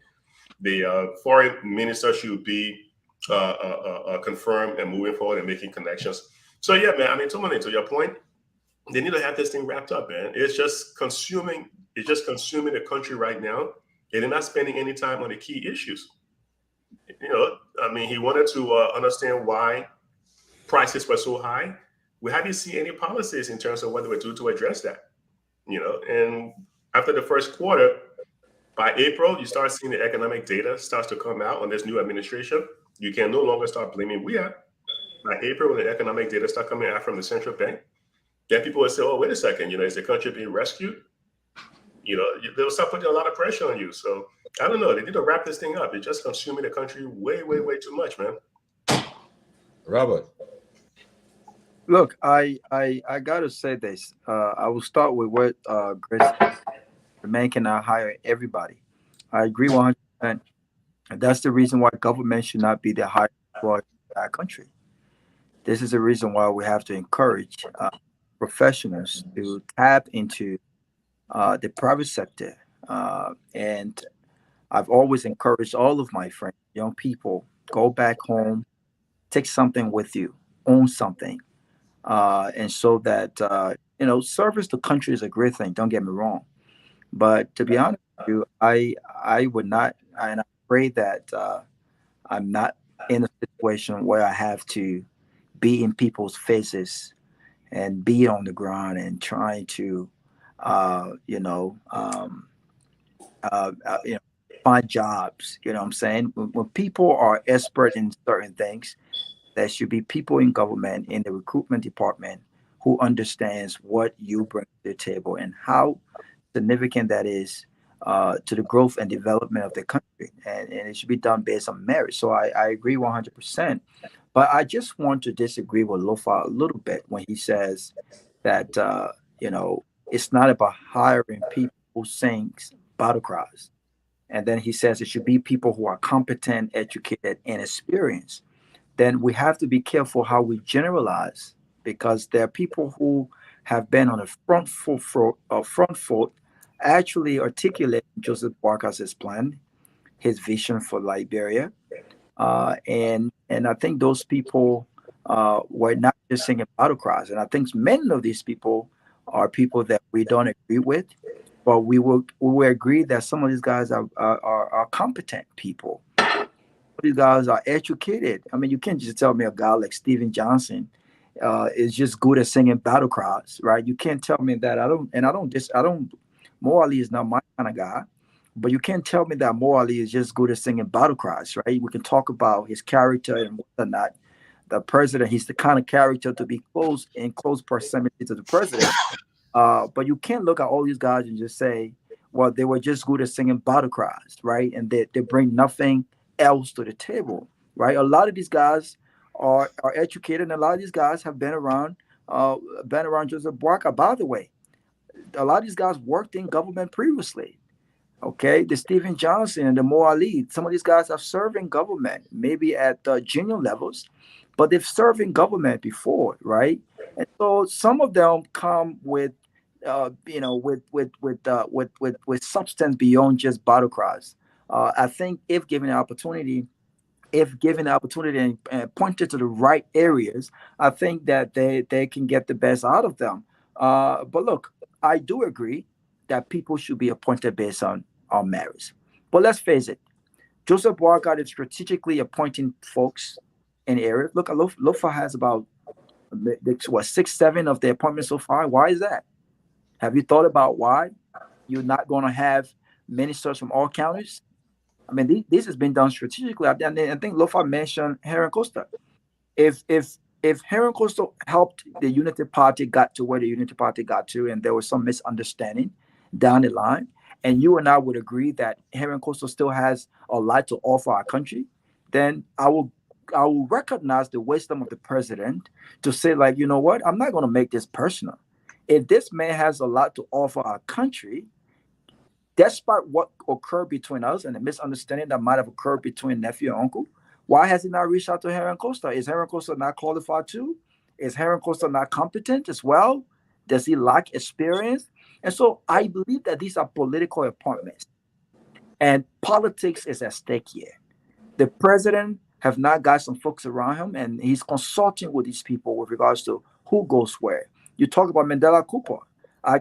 The foreign minister should be confirmed and moving forward and making connections. So yeah, man, I mean, to your point, they need to have this thing wrapped up, man. It's just consuming the country right now. And they're not spending any time on the key issues. You know, I mean, he wanted to understand why prices were so high. We haven't seen any policies in terms of what they would do to address that. You know, and after the first quarter, by April, you start seeing the economic data starts to come out on this new administration. You can no longer start blaming WEA. By April, when the economic data start coming out from the central bank, then people will say, oh, wait a second, you know, is the country being rescued? You know, they'll start putting a lot of pressure on you. So I don't know. They need to wrap this thing up. It's just consuming the country way, way, way too much, man. Robert. Look, I gotta say this. I will start with what Grace said. The man cannot hire everybody. I agree 100%. That's the reason why government should not be the highest employer in our country. This is the reason why we have to encourage professionals to tap into the private sector. And I've always encouraged all of my friends, young people, go back home, take something with you, own something. And so that, you know, service to country is a great thing. Don't get me wrong. But to be honest with you, I would not, and I pray that I'm not in a situation where I have to be in people's faces and be on the ground and trying to, you know, find jobs. You know what I'm saying? When people are expert in certain things, there should be people in government, in the recruitment department, who understands what you bring to the table and how significant that is to the growth and development of the country. And it should be done based on merit. So I agree 100%. But I just want to disagree with Lofa a little bit when he says that, you know, it's not about hiring people who sing battle cries. And then he says it should be people who are competent, educated, and experienced. Then we have to be careful how we generalize, because there are people who have been on the front foot, actually articulating Joseph Boakar's plan, his vision for Liberia. And I think those people were not just singing battle cries. And I think many of these people are people that we don't agree with, but we will agree that some of these guys are competent people. These guys are educated. I mean, you can't just tell me a guy like Steven Johnson is just good at singing battle cries, right? You can't tell me that. Mo Ali is not my kind of guy, but you can't tell me that Mo Ali is just good at singing battle cries, right? We can talk about his character and whether or not the president, he's the kind of character to be in close proximity to the president. But you can't look at all these guys and just say, well, they were just good at singing battle cries, right? And they bring nothing else to the table, right? A lot of these guys are educated, and a lot of these guys have been around Joseph Boakai. By the way, a lot of these guys worked in government previously. Okay, the Steven Johnson and the Mo Ali, some of these guys have served in government, maybe at junior levels, but they've served in government before, right? And so some of them come with, you know, with substance beyond just battle cries. I think if given the opportunity and pointed to the right areas, I think that they can get the best out of them. But look, I do agree that people should be appointed based on merits. But let's face it, Joseph Boakai is strategically appointing folks in areas. Look, Lofa has about 6-7 of the appointments so far. Why is that? Have you thought about why you're not going to have ministers from all counties? I mean, this has been done strategically. And I think Lofa mentioned Heron Costa. If Heron Costa helped the Unity Party got to where the Unity Party got to, and there was some misunderstanding down the line, and you and I would agree that Heron Costa still has a lot to offer our country, then I will recognize the wisdom of the president to say, like, you know what, I'm not going to make this personal. If this man has a lot to offer our country, despite what occurred between us and the misunderstanding that might have occurred between nephew and uncle, why has he not reached out to Heron Costa? Is Heron Costa not qualified too? Is Heron Costa not competent as well? Does he lack experience? And so I believe that these are political appointments, and politics is at stake here. The president have not got some folks around him, and he's consulting with these people with regards to who goes where. You talk about Mandela Cooper.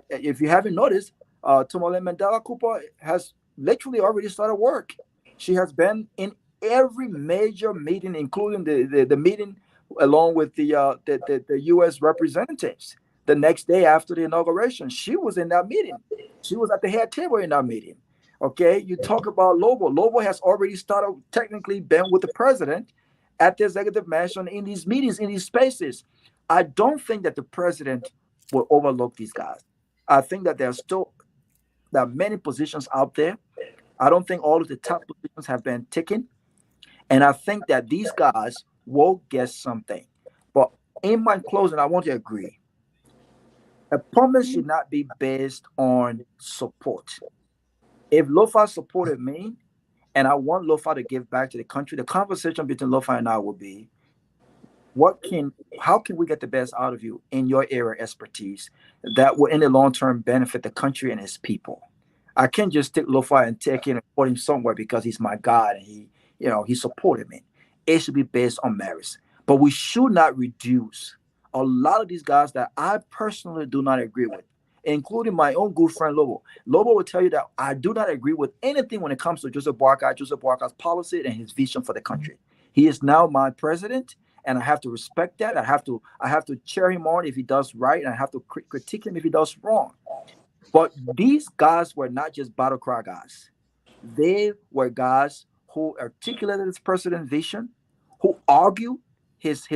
If you haven't noticed, Tomalin Mandela Cooper has literally already started work. She has been in every major meeting, including the meeting along with the U.S. representatives. The next day after the inauguration, she was in that meeting. She was at the head table in that meeting. Okay, you talk about Lobo. Lobo has already started, technically been with the president at the executive mansion in these meetings, in these spaces. I don't think that the president will overlook these guys. I think that there are many positions out there. I don't think all of the top positions have been taken. And I think that these guys will get something. But in my closing, I want to agree. Appointments should not be based on support. If Lofa supported me and I want Lofa to give back to the country, the conversation between Lofa and I will be, how can we get the best out of you in your area of expertise that will in the long term benefit the country and its people? I can't just take Lofa and take him and put him somewhere because he's my God and he supported me. It should be based on merits. But we should not reduce a lot of these guys that I personally do not agree with, including my own good friend Lobo. Lobo will tell you that I do not agree with anything when it comes to Joseph Boakar's policy and his vision for the country. He is now my president, and I have to respect that. I have to cheer him on if he does right, and I have to critique him if he does wrong. But these guys were not just battle cry guys. They were guys who articulated his president's vision, who argued his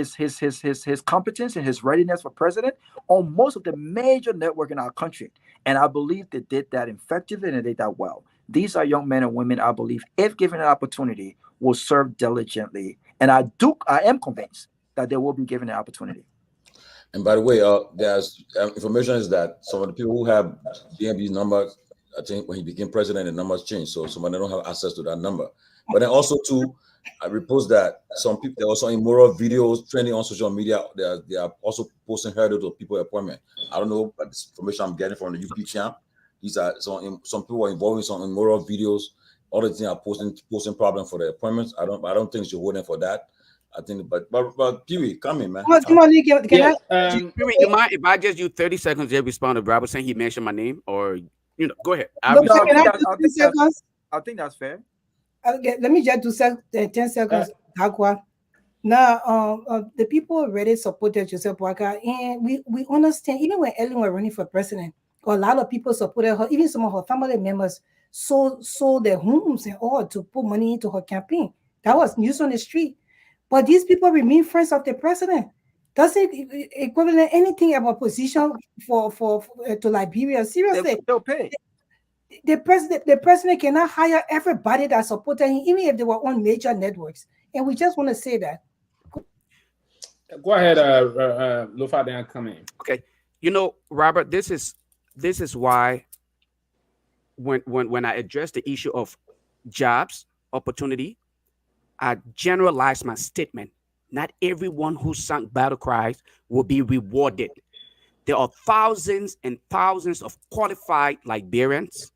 competence and his readiness for president on most of the major network in our country. And I believe they did that effectively and they did that well. These are young men and women, I believe, if given an opportunity, will serve diligently. And I am convinced that they will be given an opportunity. And by the way, there's information is that some of the people who have DMB's numbers, I think when he became president, the numbers changed. So some of them don't have access to that number. But then also too, I repost that some people, they're also immoral videos trending on social media. They are also posting hurdles of people appointment. I don't know, but this information I'm getting from the UP champ. These are some people are involved in some immoral videos. All the things are posting problems for the appointments. I don't think you're holding for that. I think, but Peewee, come in, man. Come on, can I? Peewee, you mind if I just use 30 seconds to respond to Robert saying he mentioned my name, or go ahead. I think that's fair. Okay, let me just do 10 seconds. Now, the people already supported Joseph Boakai, and we understand. Even when Ellen was running for president, a lot of people supported her. Even some of her family members sold their homes and all to put money into her campaign. That was news on the street. But these people remain friends of the president. Doesn't equivalent anything about position to Liberia. Seriously, they'll pay. The president cannot hire everybody that supported him, even if they were on major networks. And we just want to say that. Go ahead, Lofa, then come in. Okay, Robert, this is why when I address the issue of jobs opportunity, I generalize my statement. Not everyone who sang battle cries will be rewarded. There are thousands and thousands of qualified Liberians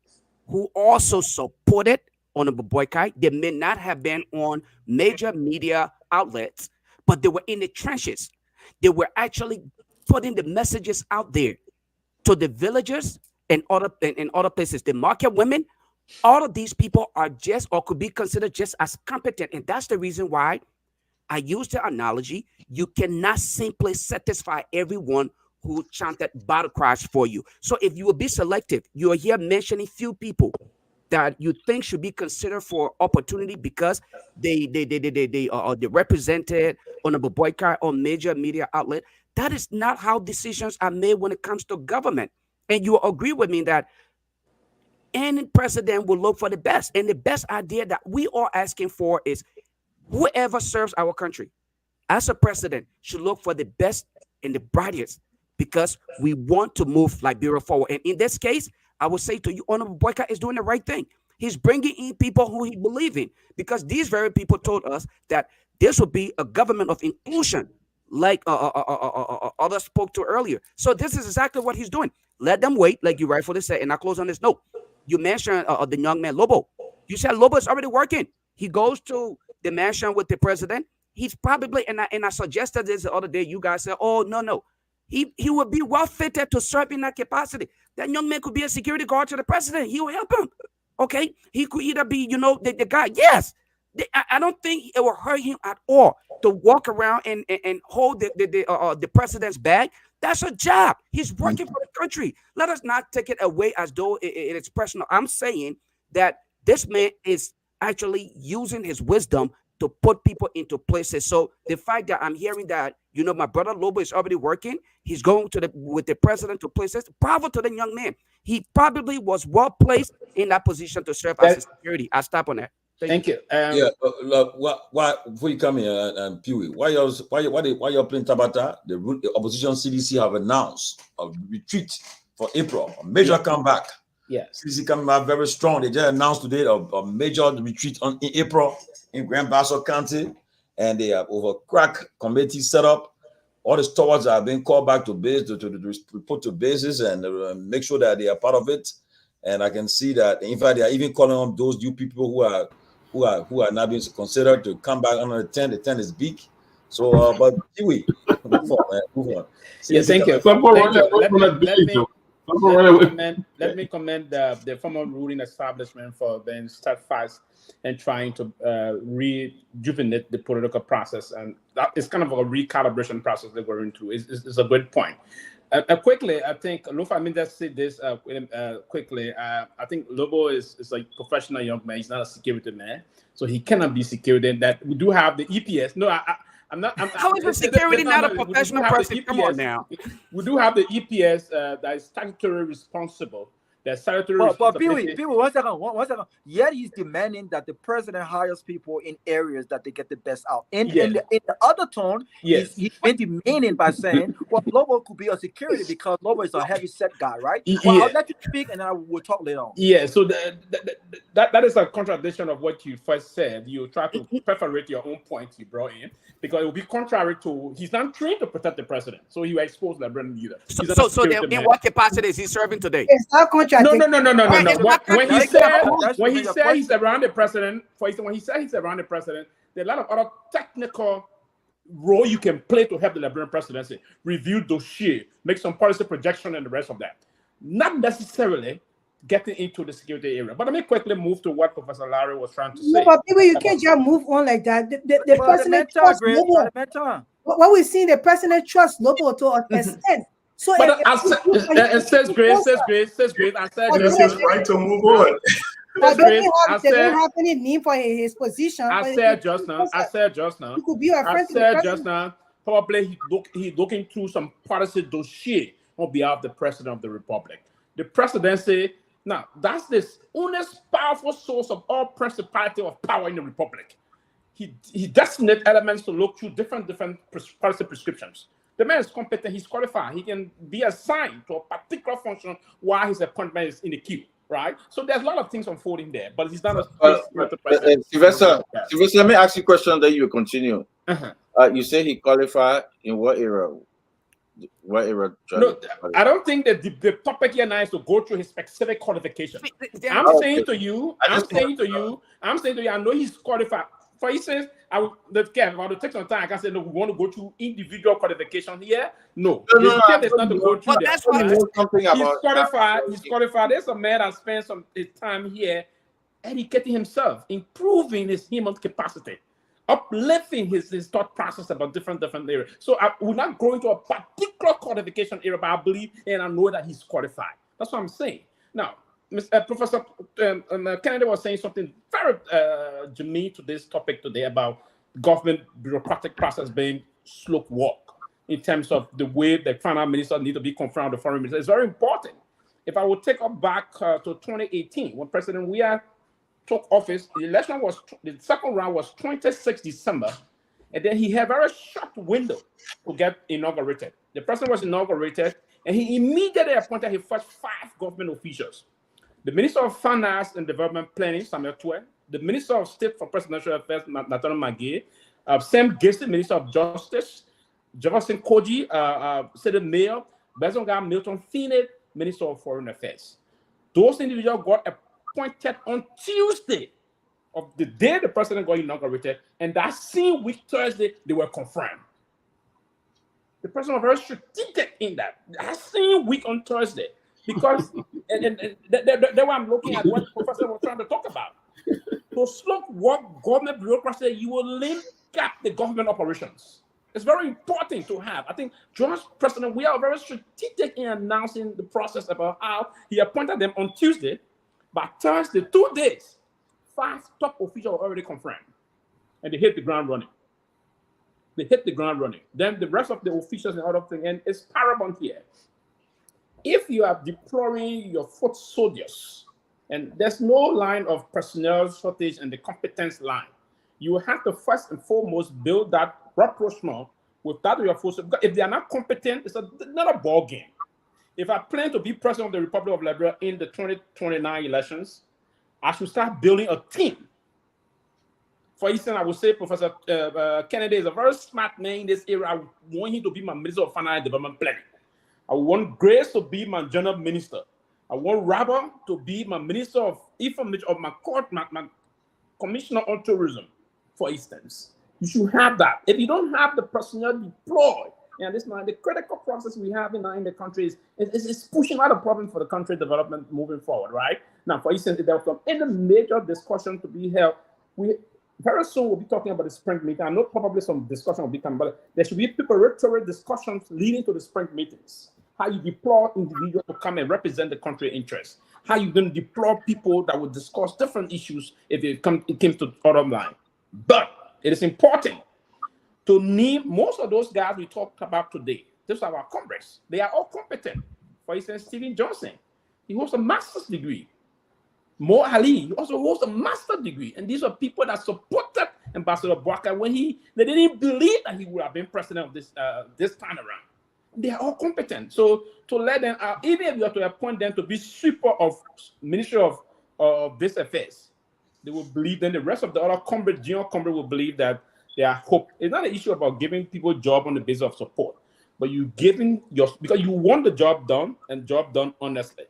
who also supported Honorable Boakai. They may not have been on major media outlets, but they were in the trenches. They were actually putting the messages out there to the villagers and other places. The market women, all of these people are just or could be considered just as competent. And that's the reason why I use the analogy. You cannot simply satisfy everyone who chanted battle cries for you. So if you will be selective, you are here mentioning few people that you think should be considered for opportunity because they are represented on a boycott or major media outlet. That is not how decisions are made when it comes to government. And you agree with me that any president will look for the best. And the best idea that we are asking for is whoever serves our country as a president should look for the best and the brightest, because we want to move Liberia forward. And in this case, I would say to you, Honorable Boycott is doing the right thing. He's bringing in people who he believes in, because these very people told us that this would be a government of inclusion, like others spoke to earlier. So this is exactly what he's doing. Let them wait, like you rightfully said. And I close on this note. You mentioned the young man Lobo. You said Lobo is already working. He goes to the mansion with the president. He's probably, and I suggested this the other day. You guys said, "Oh no. He would be well fitted to serve in that capacity. That young man could be a security guard to the president. He will help him. Okay, he could either be, the guy. Yes, I don't think it will hurt him at all to walk around and hold the president's bag. That's a job. He's working for the country. Let us not take it away as though it is personal. I'm saying that this man is actually using his wisdom to put people into places. So the fact that I'm hearing that, my brother Lobo is already working, he's going with the president to places. Bravo to the young man. He probably was well placed in that position to serve as a security. I'll stop on that. Thank you. Look, why before you come here and Peewee, why you're playing Tabata? The opposition CDC have announced a retreat for April, a major comeback. Yes, CDC coming back very strong. They just announced today a major retreat in April in Grand Bassa County, and they have over crack committee set up. All the stewards are being called back to base to report to bases and make sure that they are part of it. And I can see that, in fact, they are even calling on those new people who are now being considered to come back under the tent. The tent is big. So, but Peewee, move on. Yeah, thank you. Let me commend the former ruling establishment for being steadfast and trying to rejuvenate the political process, and that is kind of a recalibration process they're going through. It's a good point. Quickly, I think Lofa, I mean, just say this quickly. I think Lobo is a professional young man. He's not a security man, so he cannot be security. That we do have the EPS. No, I'm not. How is the security not a professional person? Come on now. We do have the EPS that is statutorily responsible. But Peewee, one second. Yet he's demanding that the president hires people in areas that they get the best out. In the other tone, he's been demanding by saying, well, Lobo could be a security because Lobo is a heavy set guy, right? Well, I'll let you speak and then I will talk later on. Yeah, so that is a contradiction of what you first said. You try to perforate your own point you brought in, because it will be contrary to, he's not trained to protect the president, so he will expose the brand leader. So in what capacity is he serving today? It's not contrary. No. When he said he's around the president, for instance, when he said he's around the president, there are a lot of other technical role you can play to help the Liberian presidency, review dossier, make some policy projection, and the rest of that. Not necessarily getting into the security area. But let me quickly move to what Professor Larry was trying to say. No, but people, you can't just move on like that. The president trusts Lobo. What we see, the president trusts Lobo to an extent. So it says great. I said this is right to move on. They don't have any need for his position. I said just now. He could be a friend to the president. Just now. Probably he's looking through some policy dossier on behalf of the president of the republic. The presidency, now that's the honest, powerful source of all principality of power in the republic. He designates elements to look through different policy prescriptions. The man is competent, he's qualified. He can be assigned to a particular function while his appointment is in the queue, right? So there's a lot of things unfolding there, but he's not a Sylvester, let me ask you a question, then you continue. You say he qualified in what era? No, I don't think that the topic here now is to go through his specific qualification. I'm saying to you, I know he's qualified. For instance, if I want to take some time, I can say, no, we want to go through individual qualification here. No, not to go through that. He's qualified. There's a man that spends some time here educating himself, improving his human capacity, uplifting his thought process about different areas. So I will not go into a particular qualification area, but I believe and I know that he's qualified. That's what I'm saying. Now, Professor Kennedy was saying something very germane to this topic today about government bureaucratic process being slow walk in terms of the way the final minister need to be confronted with the foreign minister. It's very important. If I would take up back to 2018, when President Weah took office, the second round was 26 December, And then he had a very short window to get inaugurated. The president was inaugurated, and he immediately appointed his first 5 government officials. The Minister of Finance and Development Planning, Samuel Twe, the Minister of State for Presidential Affairs, Nathan Magee, Sam Gissy, Minister of Justice, Jefferson Koji, Senate Mayor, Bezonga Milton Finney, Minister of Foreign Affairs. Those individuals got appointed on Tuesday of the day the president got inaugurated, and that same week, Thursday, they were confirmed. The president was very strategic in that same week on Thursday, because and that's why I'm looking at what the professor was trying to talk about. To slow what government bureaucracy, you will link up the government operations. It's very important to have. I think George President, we are very strategic in announcing the process about how he appointed them on Tuesday. By Thursday, 2 days, 5 top officials are already confirmed. And they hit the ground running. Then the rest of the officials and other things, and it's paramount here. If you are deploying your foot soldiers, and there's no line of personnel shortage and the competence line, you have to first and foremost build that rapprochement with that of your forces. If they are not competent, it's not a ball game. If I plan to be president of the Republic of Liberia in the 2029 elections, I should start building a team. For instance, I would say Professor Kennedy is a very smart man in this area. I want him to be my Minister of Finance and Development Planning. I want Grace to be my General Minister. I want Rabba to be my Minister of Information, of my Commissioner on Tourism, for instance. You should have that. If you don't have the personnel deployed, and this now the critical process we have in the country is pushing out a problem for the country development moving forward, right? Now, for instance, if there was any major discussion to be held, very soon we'll be talking about the spring meeting. I know probably some discussion will be coming, but there should be preparatory discussions leading to the spring meetings. How you deploy individuals to come and represent the country interests. How you going to deploy people that will discuss different issues if it came to the bottom line. But it is important to name most of those guys we talked about today. These are our Congress. They are all competent. For instance, Stephen Johnson, he holds a master's degree. Mo Ali also holds a master's degree. And these are people that supported Ambassador Bwaka when they didn't believe that he would have been president of this time around. They are all competent. So to let them out, even if you have to appoint them to be sweeper of Ministry of this affairs, they will believe. Then the rest of the other junior Congress will believe that they are hope. It's not an issue about giving people job on the basis of support, but you giving because you want the job done and job done honestly.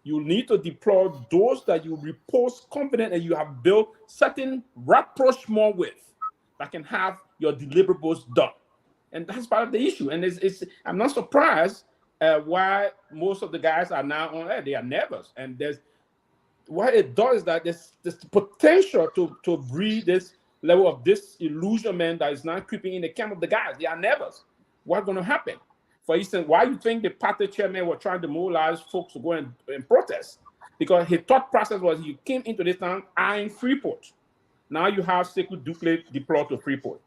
You need to deploy those that you repose confident and you have built certain rapprochement with that can have your deliverables done. And that's part of the issue. And I'm not surprised why most of the guys are now on air. They are nervous. And what it does is that there's potential to breed this level of disillusionment that is now creeping in the camp of the guys. They are nervous. What's going to happen? For instance, why you think the party chairman was trying to mobilize folks to go and protest? Because his thought process was he came into this town eyeing Freeport. Now you have Sekou Dukley deployed to Freeport.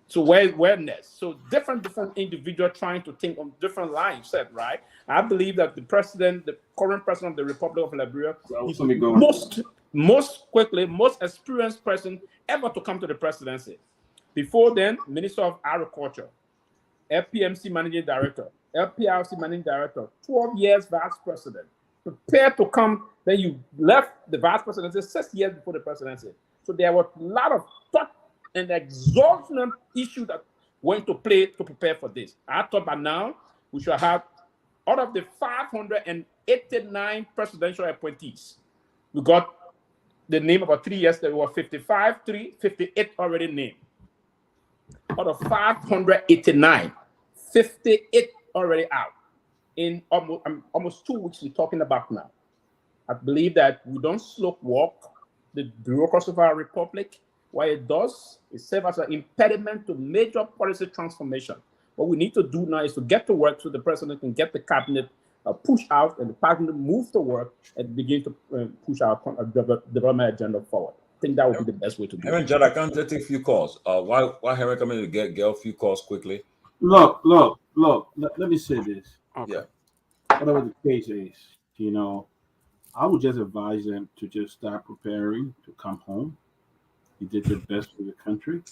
So where next? So different individuals trying to think on different lines, right? I believe that the current president of the Republic of Liberia, is the most experienced person ever to come to the presidency. Before then, Minister of Agriculture, FPMC Managing Director, LPRC Managing Director, 12 years Vice President. Prepared to come, then you left the Vice Presidency 6 years before the presidency. So there was a lot of thought and exhaustion issue that went to play to prepare for this. I thought by now we should have, out of the 589 presidential appointees, we got the name about 3 years. There were 58 already named. Out of 589, 58 already out. In almost 2 weeks we're talking about now. I believe that we don't slow walk the bureaucracy of our republic. What it does is serve as an impediment to major policy transformation. What we need to do now is to get to work so the president can get the cabinet push out and the cabinet move to work and begin to push our development agenda forward. I think that would be the best way to do it. Jad, I can't take a few calls. Why Henry coming to get a few calls quickly? Look. Let me say this. Okay. Yeah. Whatever the case is, I would just advise them to just start preparing to come home. You did your best for your country.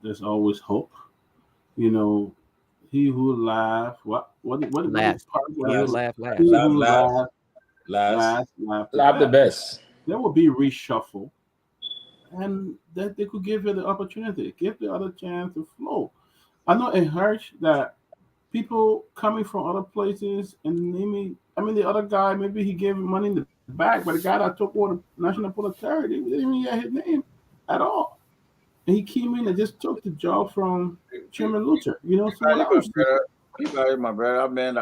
There's always hope. You know, he who laughs, what Last. part of He'll that? laugh last. He Laugh, who laugh, laughs last. laugh the Laugh the best. best. There will be reshuffle, and that they could give you the opportunity, give the other chance to flow. I know it hurts that people coming from other places and naming. I mean, the other guy maybe he gave him money in the back, but the guy that took over the national polarity, they didn't even get his name at all. And he came in and just took the job from Chairman Luther. You know, so what Peabody, I my was thinking, brother. Peabody, my brother. I mean,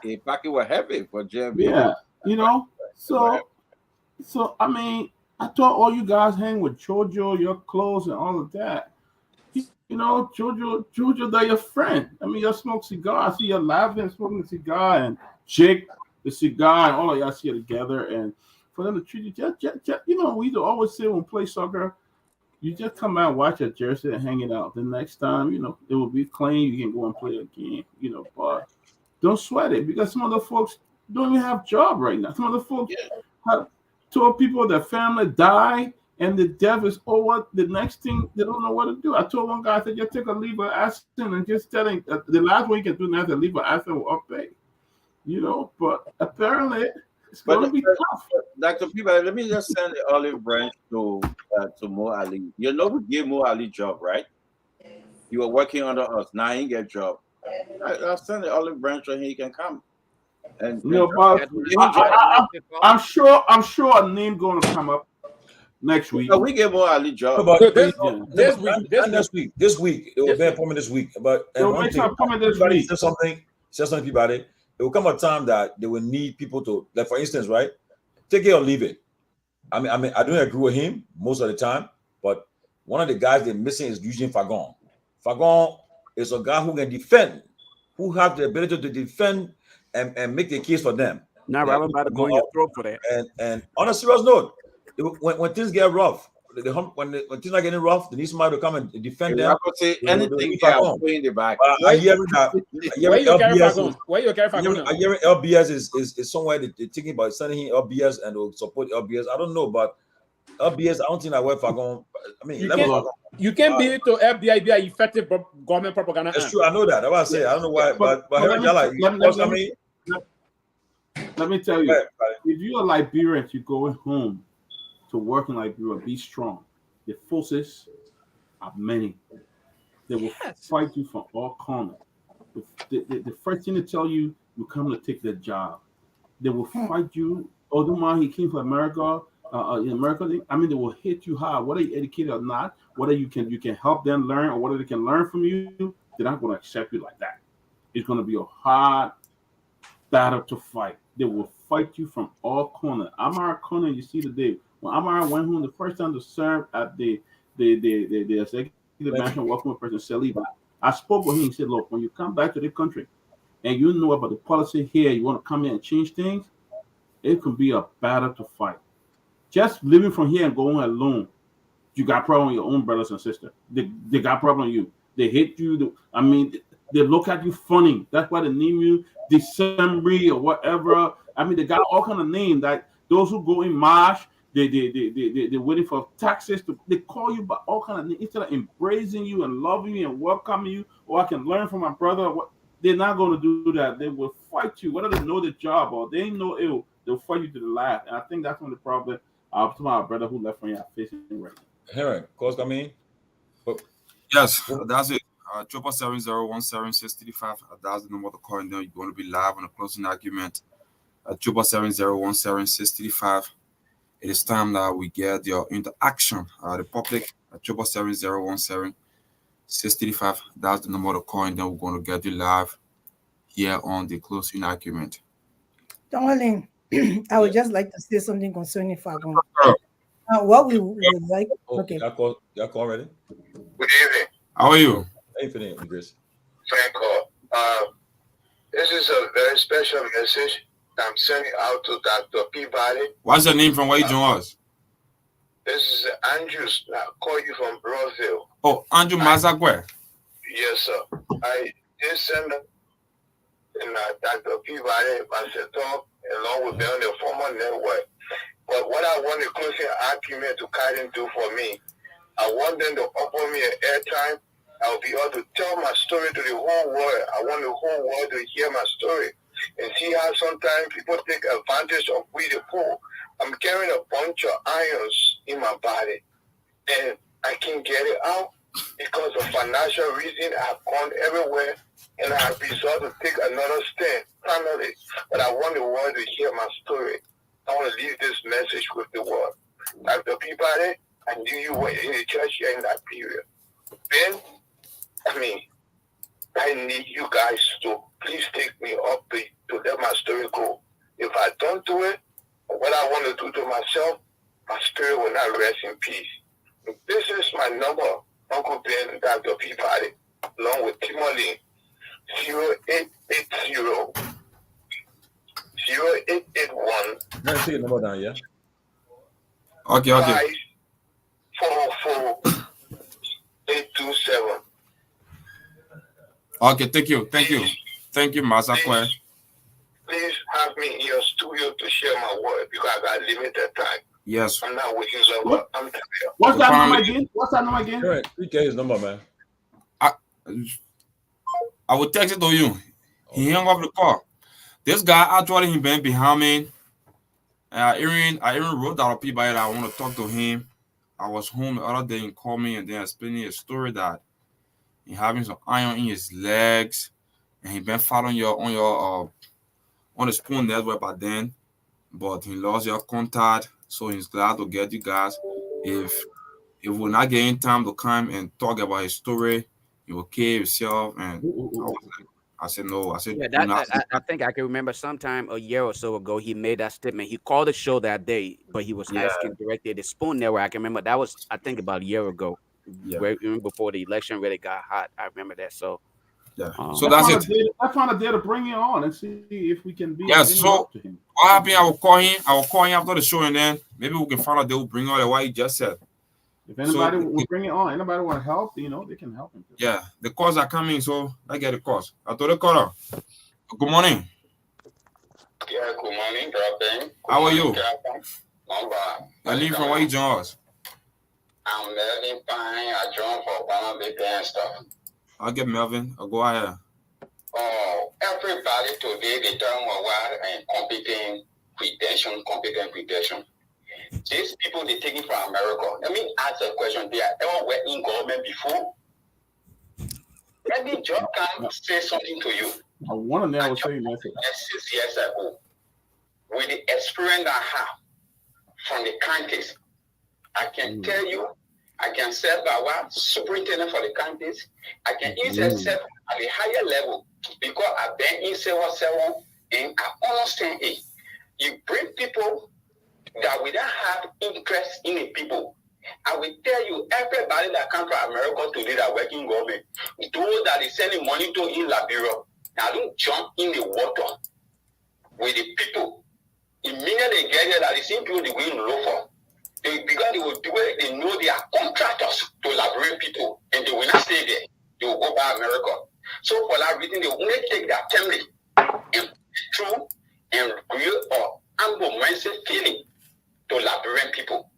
a pocket was heavy for JB. yeah, you know. It was heavy. So I mean, I thought all you guys hang with Jojo, your clothes, and all of that. You know, Jojo, they're your friend. I mean, you smoke cigar. I see you laughing, smoking a cigar, and Jake, the cigar, and all of y'all see it together. And for them to treat you, just, you know, we used to always say when we play soccer, you just come out, watch a jersey, and hang it out. The next time, you know, it will be clean. You can go and play again. You know, but don't sweat it because some of the folks don't even have job right now. Some of the folks have told people their family die and the death is over. The next thing they don't know what to do. I told one guy, I said, just take a leave of absence and just telling the last one you can do now is a leave of absence will up pay. You know, but apparently it's But going to be tough. Dr. Peabody, let me just send the olive branch to Mo Ali. You know, we gave Mo Ali job, right? He was working under us. Now he get job. I'll send the olive branch so he can come. And You know, but I'm sure a name going to come up next week. we gave Mo Ali job. But This week, this week, it will be appointment this week. But and They'll one make thing, some appointment this everybody week. says something about it. It will come a time that they will need people to, like for instance, right? Take it or leave it. I mean, I don't agree with him most of the time, but one of the guys they're missing is Eugene Fagon. Fagon is a guy who can defend, who have the ability to defend and make the case for them. Now, Robert, about to go in your throat for that. And on a serious note, when things get rough, when things are getting rough, they need somebody to come and defend them. I could say anything I'll put in the back. I hear that. Where you carry Fagon? Where you carry Fagon? I hear LBS is somewhere they're thinking about sending him LBS and will support LBS. I don't know, but LBS, I don't think that where Fagon. I mean, you can't be to FBI be an effective government propaganda. That's true. I know that. That's what I say. I don't know why, but let me tell you, if you're a Liberian, you're going home to work in Liberia, be strong. The forces are many. They will fight you from all corners. The first thing to tell you, you come to take their job. They will fight you. Although he came from America, in America, I mean, they will hit you hard. Whether you're educated or not, whether you can help them learn or whether they can learn from you, they're not going to accept you like that. It's going to be a hard battle to fight. They will fight you from all corners. Amara Corner, you see today, when Amara went home the first time to serve at the executive mansion working with President Saliba, I spoke with him. He said, look, when you come back to the country and you know about the policy here, you want to come here and change things, it can be a battle to fight. Just living from here and going alone, you got problem with your own brothers and sisters. They got problem with you. They hate you. They look at you funny. That's why they name you December or whatever. I mean, they got all kind of names. That those who go in March, they're waiting for taxes. They call you by all kind of names instead of embracing you and loving you and welcoming you. Or I can learn from my brother. They're not going to do that. They will fight you, whether they know the job or they know it. They'll fight you to the last. And I think that's one of the problems. My brother who left from here facing right now. Henry, cause I mean, yes, that's it. 770-17635. That's the number to call. Now you're going to be live on a closing argument. 770-17635. It is time that we get your interaction. The public at 770-17635. That's the number to call. And then we're going to get you live here on the closing argument. Tomalin, I would just like to say something concerning Fagon. What we would like. Okay. Y'all call ready? Good evening. How are you? Hey, Finny, Chris. Franco. This is a very special message I'm sending out to Dr. Peabody. What's your name from where you join us? This is Andrew. I call you from Brazil. Oh, Andrew Mazagwe. Yes, sir. I did send Dr. Peabody talk along with them, the former network. But what I want the closing argument to cut into for me, I want them to offer me an airtime. I'll be able to tell my story to the whole world. I want the whole world to hear my story and see how sometimes people take advantage of we the poor. I'm carrying a bunch of irons in my body, and I can't get it out because of financial reason. I've gone everywhere, and I have resolved to take another stand finally. But I want the world to hear my story. I want to leave this message with the world. Like the Peabody, I knew you were in the church here in that period. Ben, I need you guys to please take me up to let my story go. If I don't do it, what I want to do to myself, my spirit will not rest in peace. This is my number, Uncle Ben, Dr. Peabody, along with Tomalin, 0880 0881. Let's see your number down, yeah. Okay. 544 827. Okay, thank you, Masakwe. Please have me in your studio to share my word because I got limited time. Yes. I'm not waiting longer. I'm tired. What's that number again? Right. We get his number, man. I will text it to you. He hung up the call. This guy actually he been behind me. I even wrote down people that I want to talk to him. I was home the other day and called me and then explaining a story that he having some iron in his legs and he been following you on the Spoon Network by then, but he lost your contact, so he's glad to get you guys. If we're not getting time to come and talk about his story, he will kill himself. And I said no. I said yeah, I think I can remember sometime a year or so ago he made that statement. He called the show that day, but he was asking directly the Spoon Network. I can remember that was I think about a year ago, even before the election really got hot. I remember that. So so that's it. I found a day to bring you on and see if we can be. So what happened? I will call him after the show, and then maybe we can find out they will bring out what he just said. If anybody will bring it on, anybody want to help, they can help him. Yeah, the calls are coming, so I get the calls. I told the caller. Good morning. Yeah, good morning, brother. How are you? I live from where you join us. I'm Melvin Fine. I joined for one big and stuff. I'll get Melvin. I'll go ahead. Oh, everybody today they talk about competent credential. These people they take it from America. Let me ask a question. They are ever were in government before? Let me just come say something to you. I want to never say that. 6 years ago, with the experience I have from the counties, I can tell you, I can serve by what superintendent for the counties. I can even serve at a higher level because I've been in several and I understand it. You bring people that we don't have interest in the people. I will tell you, everybody that comes from America today that work in government, those that is sending money to in Liberia, now don't jump in the water with the people. Immediately they get there, that the same people they go in Lofa. Because they will do it, they know they are contractors to liberate people, and they will not stay there. They will go by America. So for that reason, they will only take their family and through and real or ample mindset feeling to liberate people.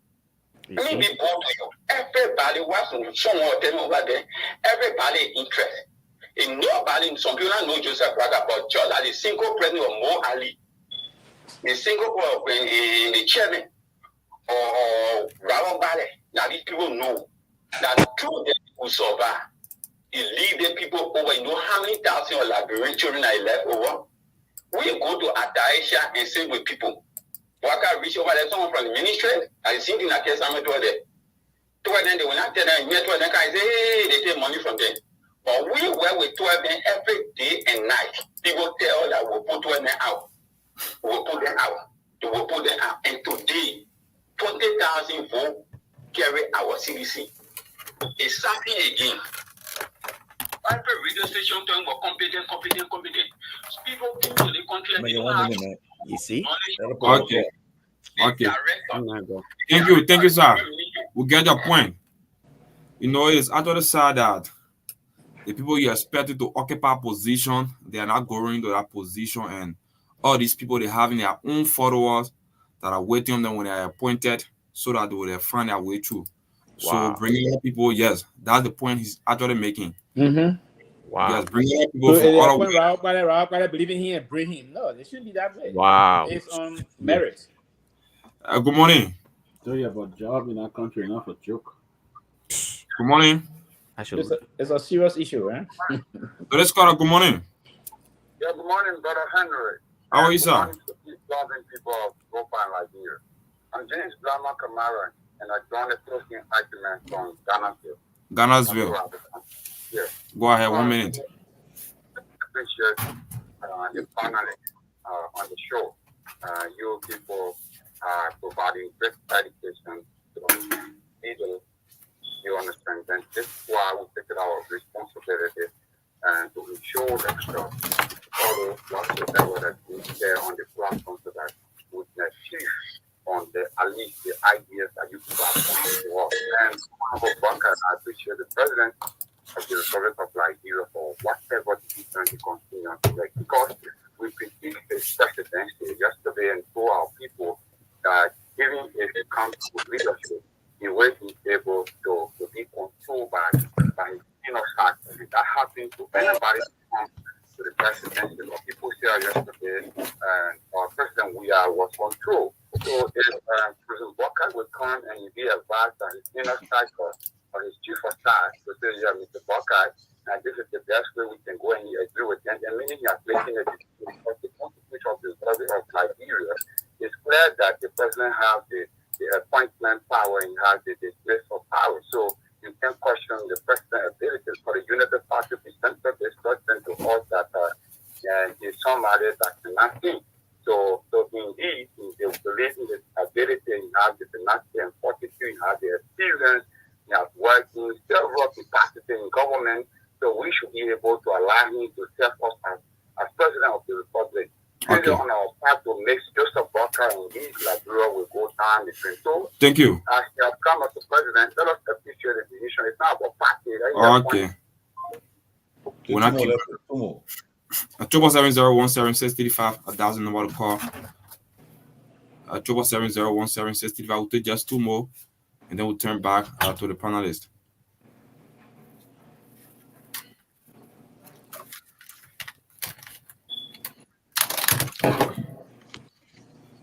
Let me be bold to you. Everybody was from someone over there. Everybody interested. And nobody, some people don't know Joseph Braga, but just like the single president of Mo Ali, the single in the chairman, or Ravon Ballet, now these people know that through them will survive. He lead the people over. You know how many thousand of Liberian children are left over? We go to Ataisha and sing with people. Waka reach over there, someone from the ministry, I sing in a case I'm there. Toward them, they will not tell them, yet when they say, hey, they take money from them. But we work with 12 them every day and night. People tell that we'll put 12 them out. We'll put them out. We'll put them out. And today, 20,000 votes carry our CDC. It's something again. Every radio station talking about competent. People came to the country and you see? Okay. Thank you, sir. We get your point. You know, it's actually sad that the people you expected to occupy position, they are not going to that position, and all these people they having their own followers that are waiting on them when they are appointed so that they will find their way through. So bringing more people, yes, that's the point he's actually making. Mm-hmm. Wow. Yes, bringing more people So from all when over. Rob believe in him and bring him. No, it shouldn't be that way. Wow. It's on merit. Good morning. Tell you about job in that country, not a joke. Good morning. It's a serious issue, right? So let's call. Good morning. Yeah, good morning, Brother Henry. How are you, sir? Good morning to the loving people of Lofa and Liberia. I'm James Blama Kamara, and I joined the Closing Argument from Ghana'sville. Yeah. Go ahead, 1 minute. I appreciate the panelists on the show. You people are providing great education to the people. You understand? And this is why we take it our responsibility and to ensure that all whatsoever that is there on the platform so that we can achieve on the at least the ideas that you people are putting to us. And I appreciate the president of the Republic of Liberia for whatever decision he continues to make, because we critiqued his presidency yesterday and told our people that even if it comes to leadership, he will be able to be controlled by side. If that happens to anybody who comes to the presidency, or people say yesterday, our president was controlled. So if President Walker will come and be advised by his inner side or his chief of staff to say, yeah, Mr. Walker, and this is the best way we can go and agree with them, and meaning he is making a decision because the Constitution of the Republic of Liberia is clear that the president has the appointment power and has the place of power. So you can question the president's abilities for the United Party to present this president to us that he's somebody that cannot think. So indeed, they believe in his ability, he has the tenacity and fortitude, he has the experience, he has worked in several capacities in government. So we should be able to allow him to serve us as president of the republic. Okay. On our path to make Joseph Walker and his Liberia will go down between. So thank you. As he has come as the president, let us appreciate the decision. It's not about party. Okay. When I keep 770-17635, 1,000 number to call. 770-17635. We'll take just 2 more, and then we'll turn back to the panelist.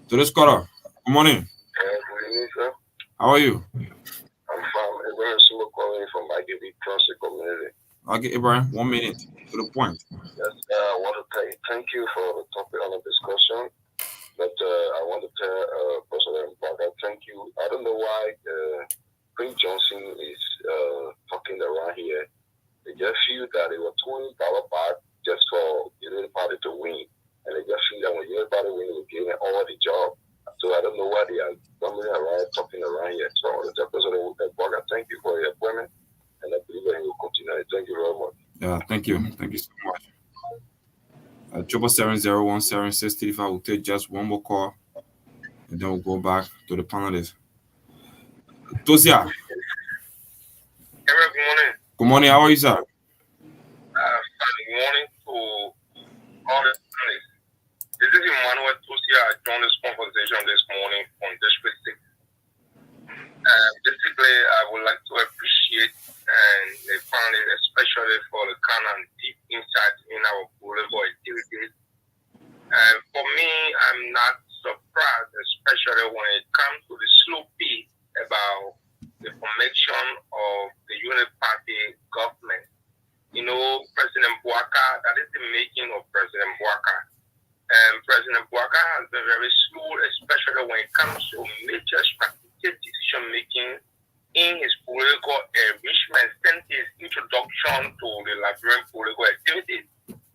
So let's call her. Good morning. Good evening, sir. How are you? I'm fine. Ibrahim Sumo calling from IDB Transit Community. Okay, Ibrahim, 1 minute to the point. Yes, I want to thank you for the topic on the discussion. But I want to tell President Parker, thank you. I don't know why Prince Johnson is talking around here. They just feel that they were $20 back just for the Unity Party to win. And they just feel that when Unity Party win, we're getting all the job. So I don't know why they are coming around, talking around here. So I want to tell President Parker, thank you for your appointment. And I believe that he will continue. Thank you very much. Yeah, thank you. Thank you so much. 770-17635. We'll take just one more call, and then we'll go back to the panelists. Tosia. Good morning. Good morning. How are you, sir? Good morning to all the panelists. This is Emmanuel Tosia. I joined this conversation this morning from District 6. Basically, I would like to appreciate the panelists, especially for the kind of deep insight in our political activities. And for me, I'm not surprised, especially when it comes to the slow pace about the formation of the Unity Party government. You know, President Bouaka, that is the making of President Bouaka. And President Bouaka has been very slow, especially when it comes to major strategic decision-making in his political enrichment since his introduction to the Liberian political activities.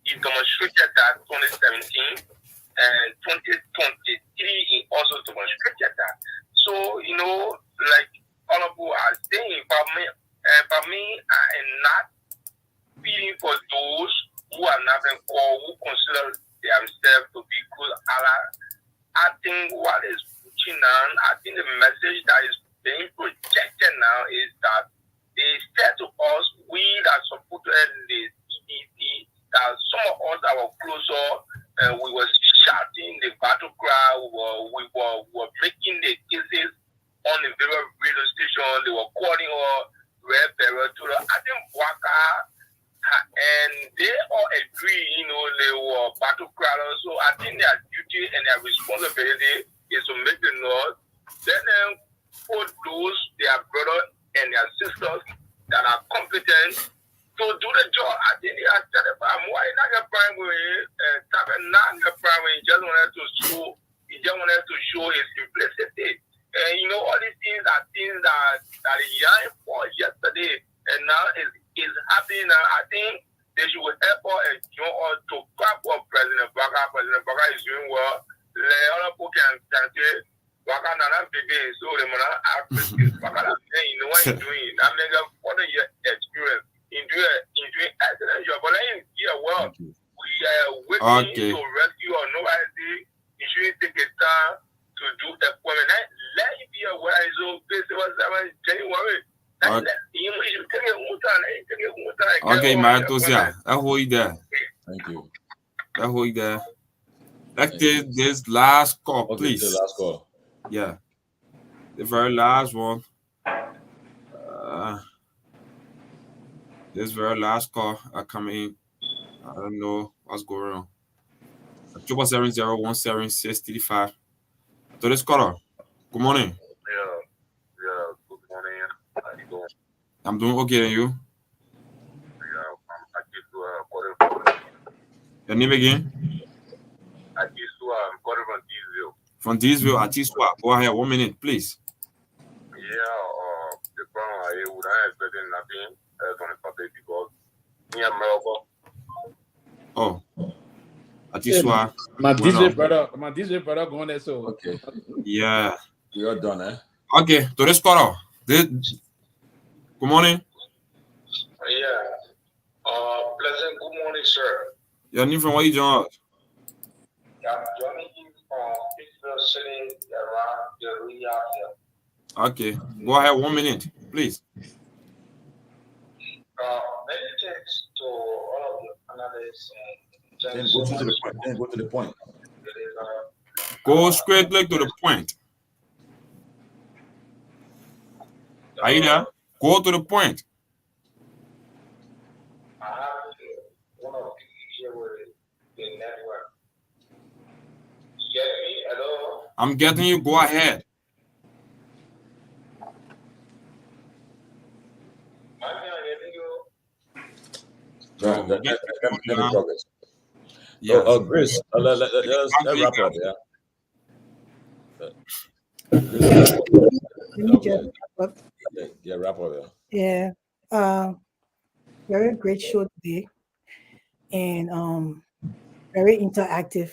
He demonstrated that 2017 and 2023, he also demonstrated that. So, you know, like all of you are saying, for me, I am not feeling for those who are not called, who consider themselves to be good allies. I think what is pushing on, I think the message that is being projected now is that they said to us, we that supported the CDC, that some of us that were closer, we were shouting the battle cry, we were making the cases on the various radio station, they were calling to cry. So I think their duty and their responsibility is to make the laws, let them put those their brothers and their sisters that are competent to do the job. I think they are terrified. Why not get primary and not get primary? He just wanted to show his simplicity. And you know, all these things are things that the young for yesterday and now is happening now. I think they should help us and join us to clap for President Baka. President Baka is doing well. The other people can say Baka not big, so the man Baka you know what he's doing. That makes a 40-year experience. In doing excellent job. But I well, we are waiting to rescue or nobody. You shouldn't take a time to do appointment. Let it be aware. So January. Okay, man, I hold you there. Thank you. I hold you there. Let's take this last call, please. The last call. Yeah, the very last one. This very last call are coming in. I don't know what's going on. 770-176-35. To this caller. Good morning. Yeah, good morning. How you doing? I'm doing okay, and you? Yeah, I'm calling Your name again? I'm calling from Diesel. From Diesel, Atiswa. Go ahead, 1 minute, please. Yeah, the problem I would not expecting nothing else on the topic because in America. Oh, Atiswa. My DJ brother going there, so okay. Yeah. We are done, eh? Okay, to this caller. Good morning. Yeah. Pleasant good morning, sir. Your name from where you join us? I'm joining you from Pittsburgh City around the area here. Okay, go ahead, 1 minute, please. Many thanks to all of the panelists and Then go to the point. Go straightly to the point. Are you there? Go to the point. I have one of the issue with the network. You get me? Hello? I'm getting you. Go ahead. Let me progress. Yes. Grace, let's wrap up, yeah. Yeah, wrap up, yeah. Very great show today, and very interactive.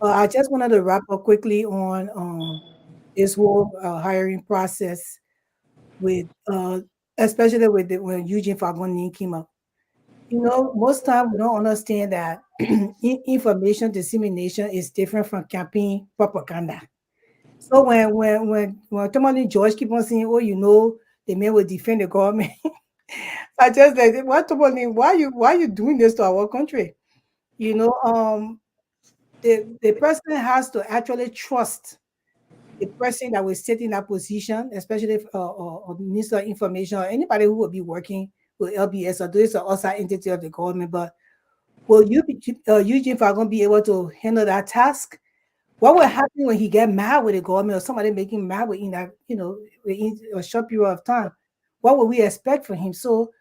I just wanted to wrap up quickly on this whole hiring process with, especially with when Eugene Fagonin came up. You know, most time we don't understand that information dissemination is different from campaign propaganda. So when Tomalin George keep on saying, "Oh, you know, the men will defend the government," I just like, "What, Tomalin? Why you doing this to our country?" You know, the person has to actually trust the person that will sit in that position, especially if, or Minister of Information or anybody who will be working with LBS or those are outside entity of the government. But will Eugene Fagon be able to handle that task? What will happen when he get mad with the government or somebody making mad within that, within a short period of time? What would we expect from him? So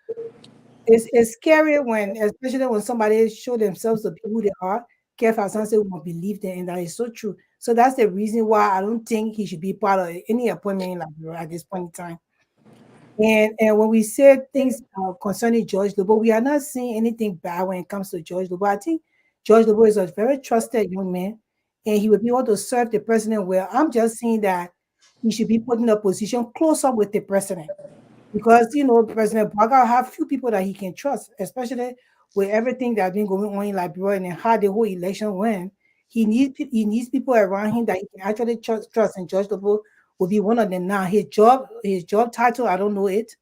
it's scary when, especially when somebody show themselves to be who they are. Keff Hassan said we must believe them, and that is so true. So that's the reason why I don't think he should be part of any appointment in Liberia at this point in time. And when we say things concerning George Lobo, we are not seeing anything bad when it comes to George Lobo. I think George Lobo is a very trusted young man, and he would be able to serve the president well. I'm just saying that he should be put in a position close up with the president, because President Baga have few people that he can trust, especially with everything that's been going on in Liberia and how the whole election went. He needs people around him that he can actually trust, and George Lobo will be one of them. Now his job title, I don't know it,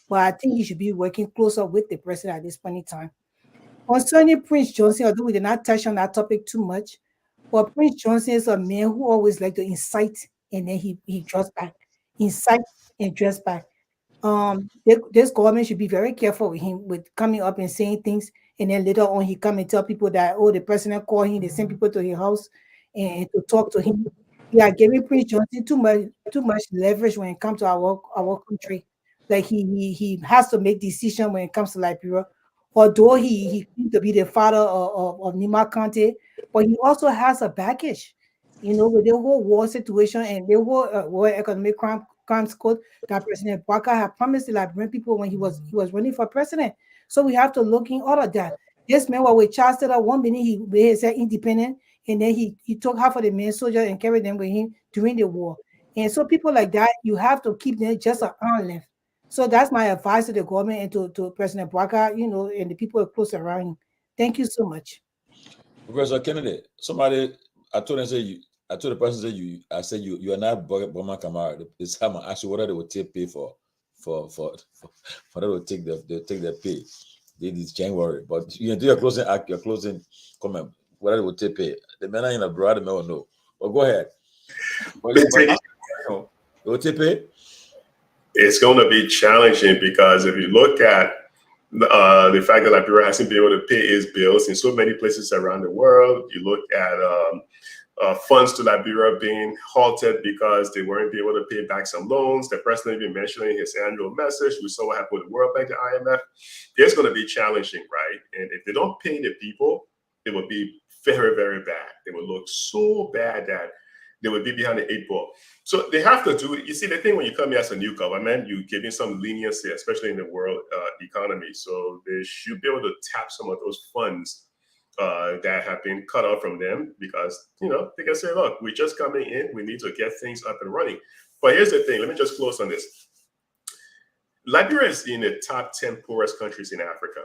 but I think he should be working closer with the president at this point in time. Concerning Prince Johnson, although we did not touch on that topic too much, but Prince Johnson is a man who always like to incite and then he draws back, incite and draws back. This government should be very careful with him with coming up and saying things And then later on, he come and tell people that, oh, the president called him, they send people to his house and to talk to him. He are giving Prince Johnson too much leverage when it comes to our country. Like he has to make decisions when it comes to Liberia. Although he seems to be the father of Nima Kante, but he also has a baggage, with the whole war situation and the whole World Economic Crimes Code that President Baka had promised the Liberian people when he was running for president. So we have to look in all of that. This man was with Charles Taylor 1 minute he said independent, and then he took half of the men soldiers and carried them with him during the war. And so people like that, you have to keep them just an arm length. So that's my advice to the government and to President Baka, and the people close around him. Thank you so much. Professor Kennedy, I told the person I said you are not Boma Kamara. This time I asked you whether they would take pay for that will take their pay. They is January, but you do your closing comment. Whether they would take pay, the men are in abroad, they may not know. But go ahead. They will take pay. It's going to be challenging because if you look at the fact that Liberia hasn't been able to pay its bills in so many places around the world, you look at funds to Liberia being halted because they weren't able to pay back some loans. The president even mentioned in his annual message, we saw what happened with the World Bank, the IMF. It's going to be challenging, right? And if they don't pay the people, it will be very, very bad. It will look so bad that they would be behind the 8 ball. So they have to do it. You see, the thing when you come here as a new government, you're giving some leniency, especially in the world economy. So they should be able to tap some of those funds that have been cut off from them because, they can say, look, we're just coming in. We need to get things up and running. But here's the thing. Let me just close on this. Liberia is in the top 10 poorest countries in Africa.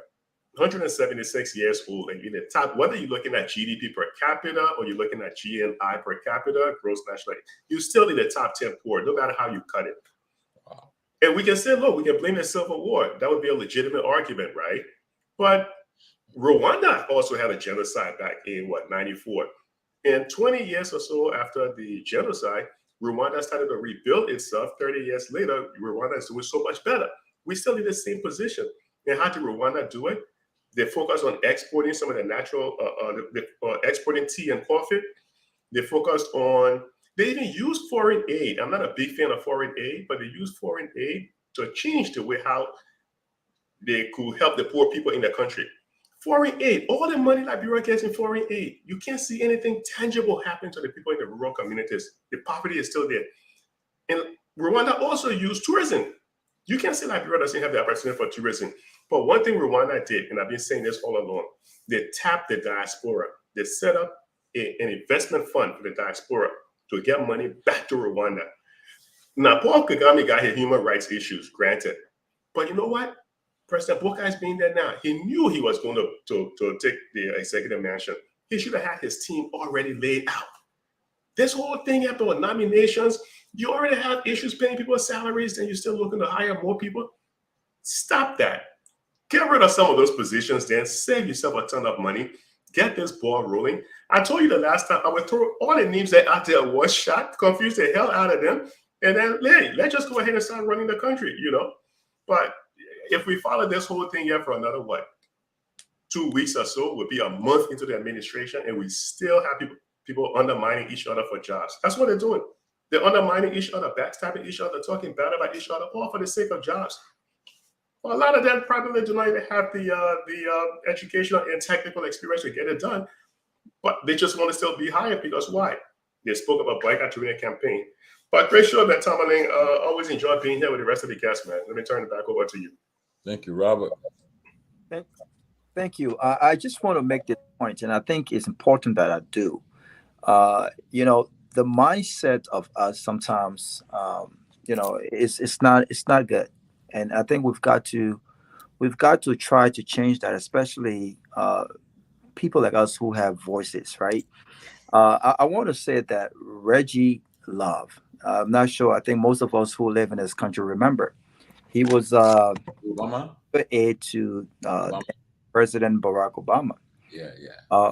176 years old, and in the top, whether you're looking at GDP per capita or you're looking at GNI per capita, gross national, you're still in the top 10 poor, no matter how you cut it. Wow. And we can say, look, we can blame the Civil War. That would be a legitimate argument, right? But Rwanda also had a genocide back in, 94? And 20 years or so after the genocide, Rwanda started to rebuild itself. 30 years later, Rwanda is doing so much better. We're still in the same position. And how did Rwanda do it? They focused on exporting some of the natural, exporting tea and coffee. They focused on, they even used foreign aid. I'm not a big fan of foreign aid, but they used foreign aid to change the way how they could help the poor people in the country. Foreign aid, all the money Liberia gets in foreign aid, you can't see anything tangible happen to the people in the rural communities. The poverty is still there. And Rwanda also used tourism. You can't say Liberia doesn't have the opportunity for tourism. But one thing Rwanda did, and I've been saying this all along, they tapped the diaspora. They set up an investment fund for the diaspora to get money back to Rwanda. Now, Paul Kagame got his human rights issues, granted. But you know what? President Boka is being there now. He knew he was going to take the executive mansion. He should have had his team already laid out. This whole thing about nominations, you already have issues paying people salaries and you're still looking to hire more people. Stop that. Get rid of some of those positions, then save yourself a ton of money. Get this ball rolling. I told you the last time I would throw all the names that out there was shot, confuse the hell out of them, and then let's just go ahead and start running the country, But if we follow this whole thing here for another 2 weeks or so, we'll be a month into the administration, and we still have people undermining each other for jobs. That's what they're doing. They're undermining each other, backstabbing each other, talking bad about each other, all for the sake of jobs. Well, a lot of them probably do not even have the educational and technical experience to get it done, but they just want to still be hired because why? They spoke about boycott during a campaign. But great show, Ben Tomalin. Always enjoy being here with the rest of the guests, man. Let me turn it back over to you. Thank you, Robert. Thank you. I just want to make this point, and I think it's important that I do. The mindset of us sometimes, it's not good. And I think we've got to try to change that, especially people like us who have voices, right? I want to say that Reggie Love, I'm not sure, I think most of us who live in this country remember, he was aide to President Barack Obama.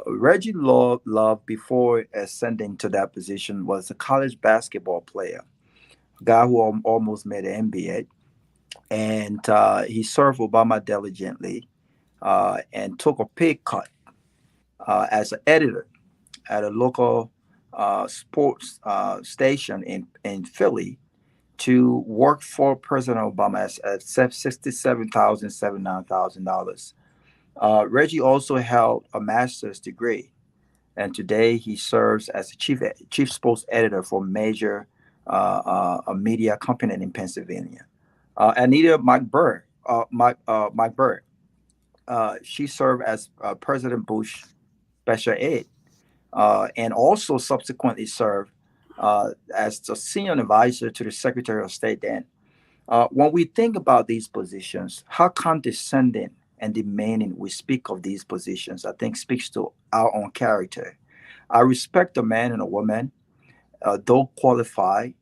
Reggie Love, before ascending to that position, was a college basketball player, a guy who almost made an NBA. And he served Obama diligently. and took a pay cut as an editor at a local sports station in Philly to work for President Obama at $79,000. Reggie also held a master's degree, and today he serves as the chief sports editor for a media company in Pennsylvania. Anita Mike Bird, she served as President Bush special aide, and also subsequently served as the senior advisor to the Secretary of State then. When we think about these positions, how condescending and demeaning we speak of these positions, I think speaks to our own character. I respect a man and a woman, though qualified,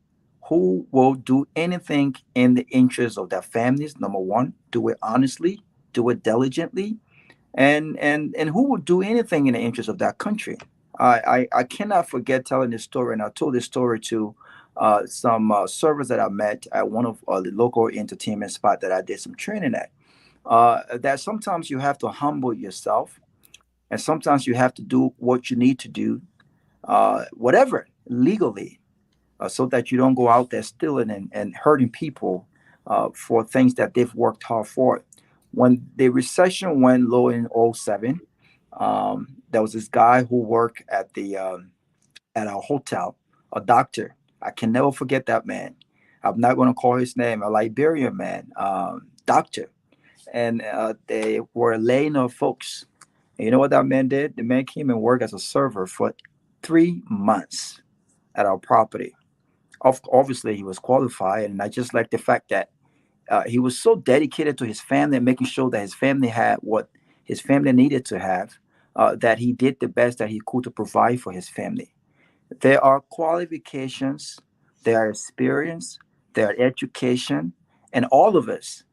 who will do anything in the interest of their families. Number one, do it honestly, do it diligently, and who will do anything in the interest of that country. I cannot forget telling this story, and I told this story to some servers that I met at one of the local entertainment spot that I did some training at. That sometimes you have to humble yourself, and sometimes you have to do what you need to do, whatever legally, so that you don't go out there stealing and hurting people for things that they've worked hard for. When the recession went low in '07, there was this guy who worked at our hotel, a doctor. I can never forget that man. I'm not going to call his name, a Liberian man, doctor. And they were laying off folks. And you know what that man did? The man came and worked as a server for 3 months at our property. Obviously, he was qualified. And I just like the fact that he was so dedicated to his family and making sure that his family had what his family needed to have, that he did the best that he could to provide for his family. There are qualifications, there are experience, there are education, and all of us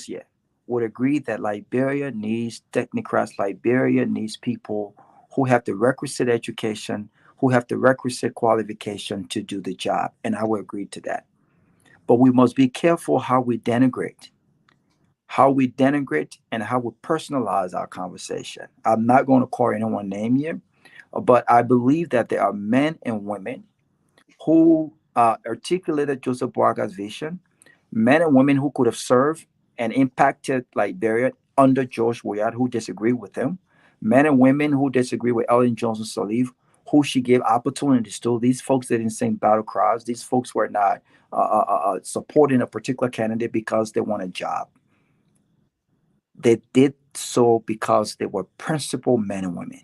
here would agree that Liberia needs technocrats. Liberia needs people who have the requisite education, who have the requisite qualification to do the job, and I will agree to that. But we must be careful how we denigrate and how we personalize our conversation. I'm not going to call anyone name here, but I believe that there are men and women who articulated Joseph Boaga's vision, men and women who could have served and impacted Liberia under George Weah, who disagree with him, men and women who disagree with Ellen Johnson Sirleaf, who she gave opportunities to. These folks didn't sing battle cries. These folks were not supporting a particular candidate because they want a job. They did so because they were principled men and women.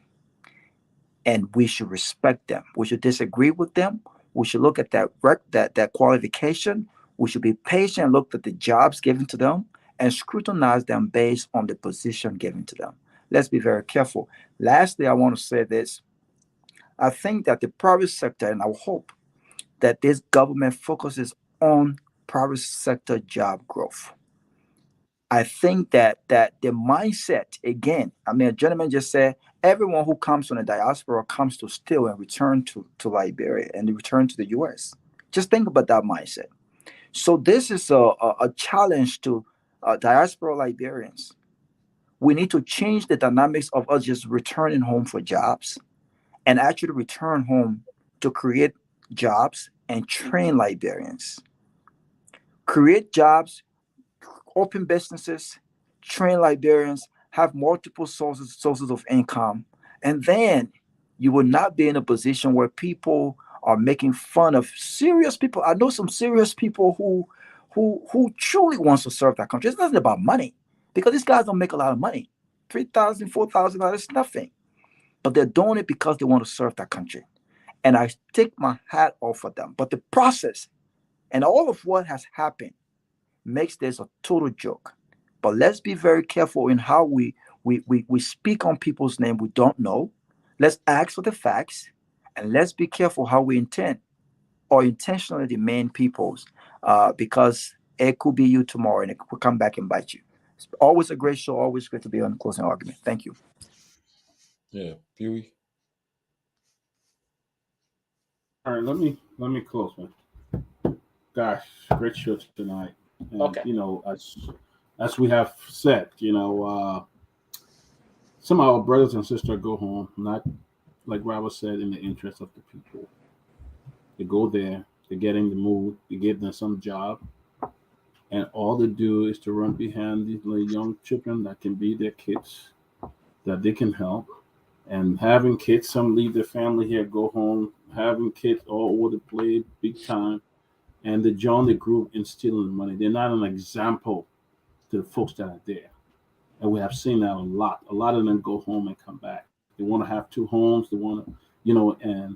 And we should respect them. We should disagree with them. We should look at that qualification. We should be patient and look at the jobs given to them and scrutinize them based on the position given to them. Let's be very careful. Lastly, I want to say this. I think that the private sector, and I hope that this government focuses on private sector job growth. I think that the mindset, again, I mean, a gentleman just said, everyone who comes from the diaspora comes to steal and return to Liberia and return to the U.S. Just think about that mindset. So this is a challenge to diaspora Liberians. We need to change the dynamics of us just returning home for jobs and actually return home to create jobs and train Liberians. Create jobs, open businesses, train Liberians, have multiple sources of income, and then you will not be in a position where people are making fun of serious people. I know some serious people who truly wants to serve that country. It's nothing about money, because these guys don't make a lot of money. $3,000, $4,000 is nothing. But they're doing it because they want to serve that country. And I take my hat off for them. But the process and all of what has happened makes this a total joke. But let's be very careful in how we speak on people's name we don't know. Let's ask for the facts, and let's be careful how we intend or intentionally demean people's, because it could be you tomorrow and it could come back and bite you. It's always a great show, always great to be on Closing Argument. Thank you. Yeah, Peewee. All right, let me close, man. Gosh, great show tonight. And, Okay. as we have said, some of our brothers and sisters go home, not like Robert said, in the interest of the people. They go there, they get in the mood, they give them some job, and all they do is to run behind these little young children that can be their kids, that they can help. And having kids, some leave their family here, go home, having kids all over the place, big time, and they join the group in stealing the money. They're not an example to the folks that are there. And we have seen that a lot. A lot of them go home and come back. They want to have two homes. They want to, and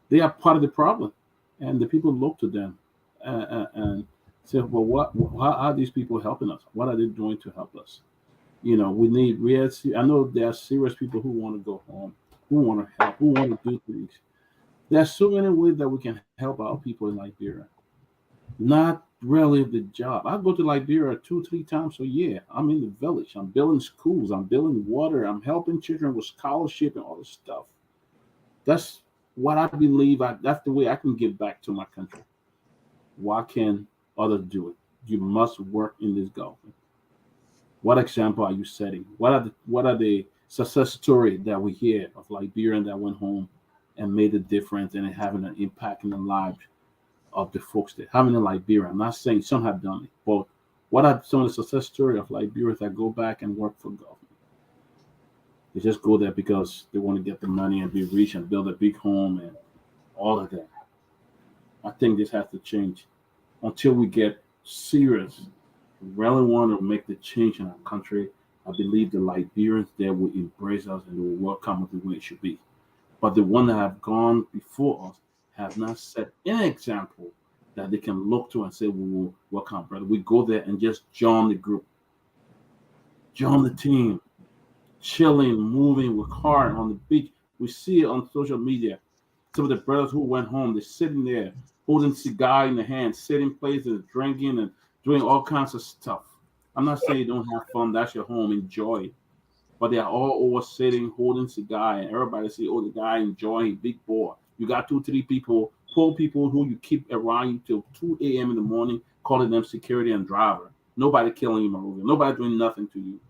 they are part of the problem. And the people look to them and say, well, how are these people helping us? What are they doing to help us? We need real. I know there are serious people who want to go home, who want to help, who want to do things. There are so many ways that we can help our people in Liberia. Not really the job. I go to Liberia 2-3 times a year. I'm in the village. I'm building schools. I'm building water. I'm helping children with scholarship and all this stuff. That's what I believe. That's the way I can give back to my country. Why can others do it? You must work in this government. What example are you setting? What are the success stories that we hear of Liberian that went home and made a difference and having an impact in the lives of the folks there? How many Liberian? I'm not saying some have done it, but what are some of the success stories of Liberians that go back and work for government? They just go there because they want to get the money and be rich and build a big home and all of that. I think this has to change until we get serious. We really want to make the change in our country. I believe the Liberians there will embrace us and will welcome us the way it should be. But the ones that have gone before us have not set an example that they can look to and say, we will welcome, brother. We go there and just join the group, join the team, chilling, moving with heart on the beach. We see it on social media. Some of the brothers who went home, they're sitting there holding cigar in the hand, sitting places, drinking and doing all kinds of stuff. I'm not saying you don't have fun. That's your home. Enjoy it. But they are all over sitting, holding cigar, and everybody see, oh, the guy enjoying, big boy. You got 2-3 people, poor people who you keep around you till 2 a.m. in the morning, calling them security and driver. Nobody killing you, Maruga. Nobody doing nothing to you.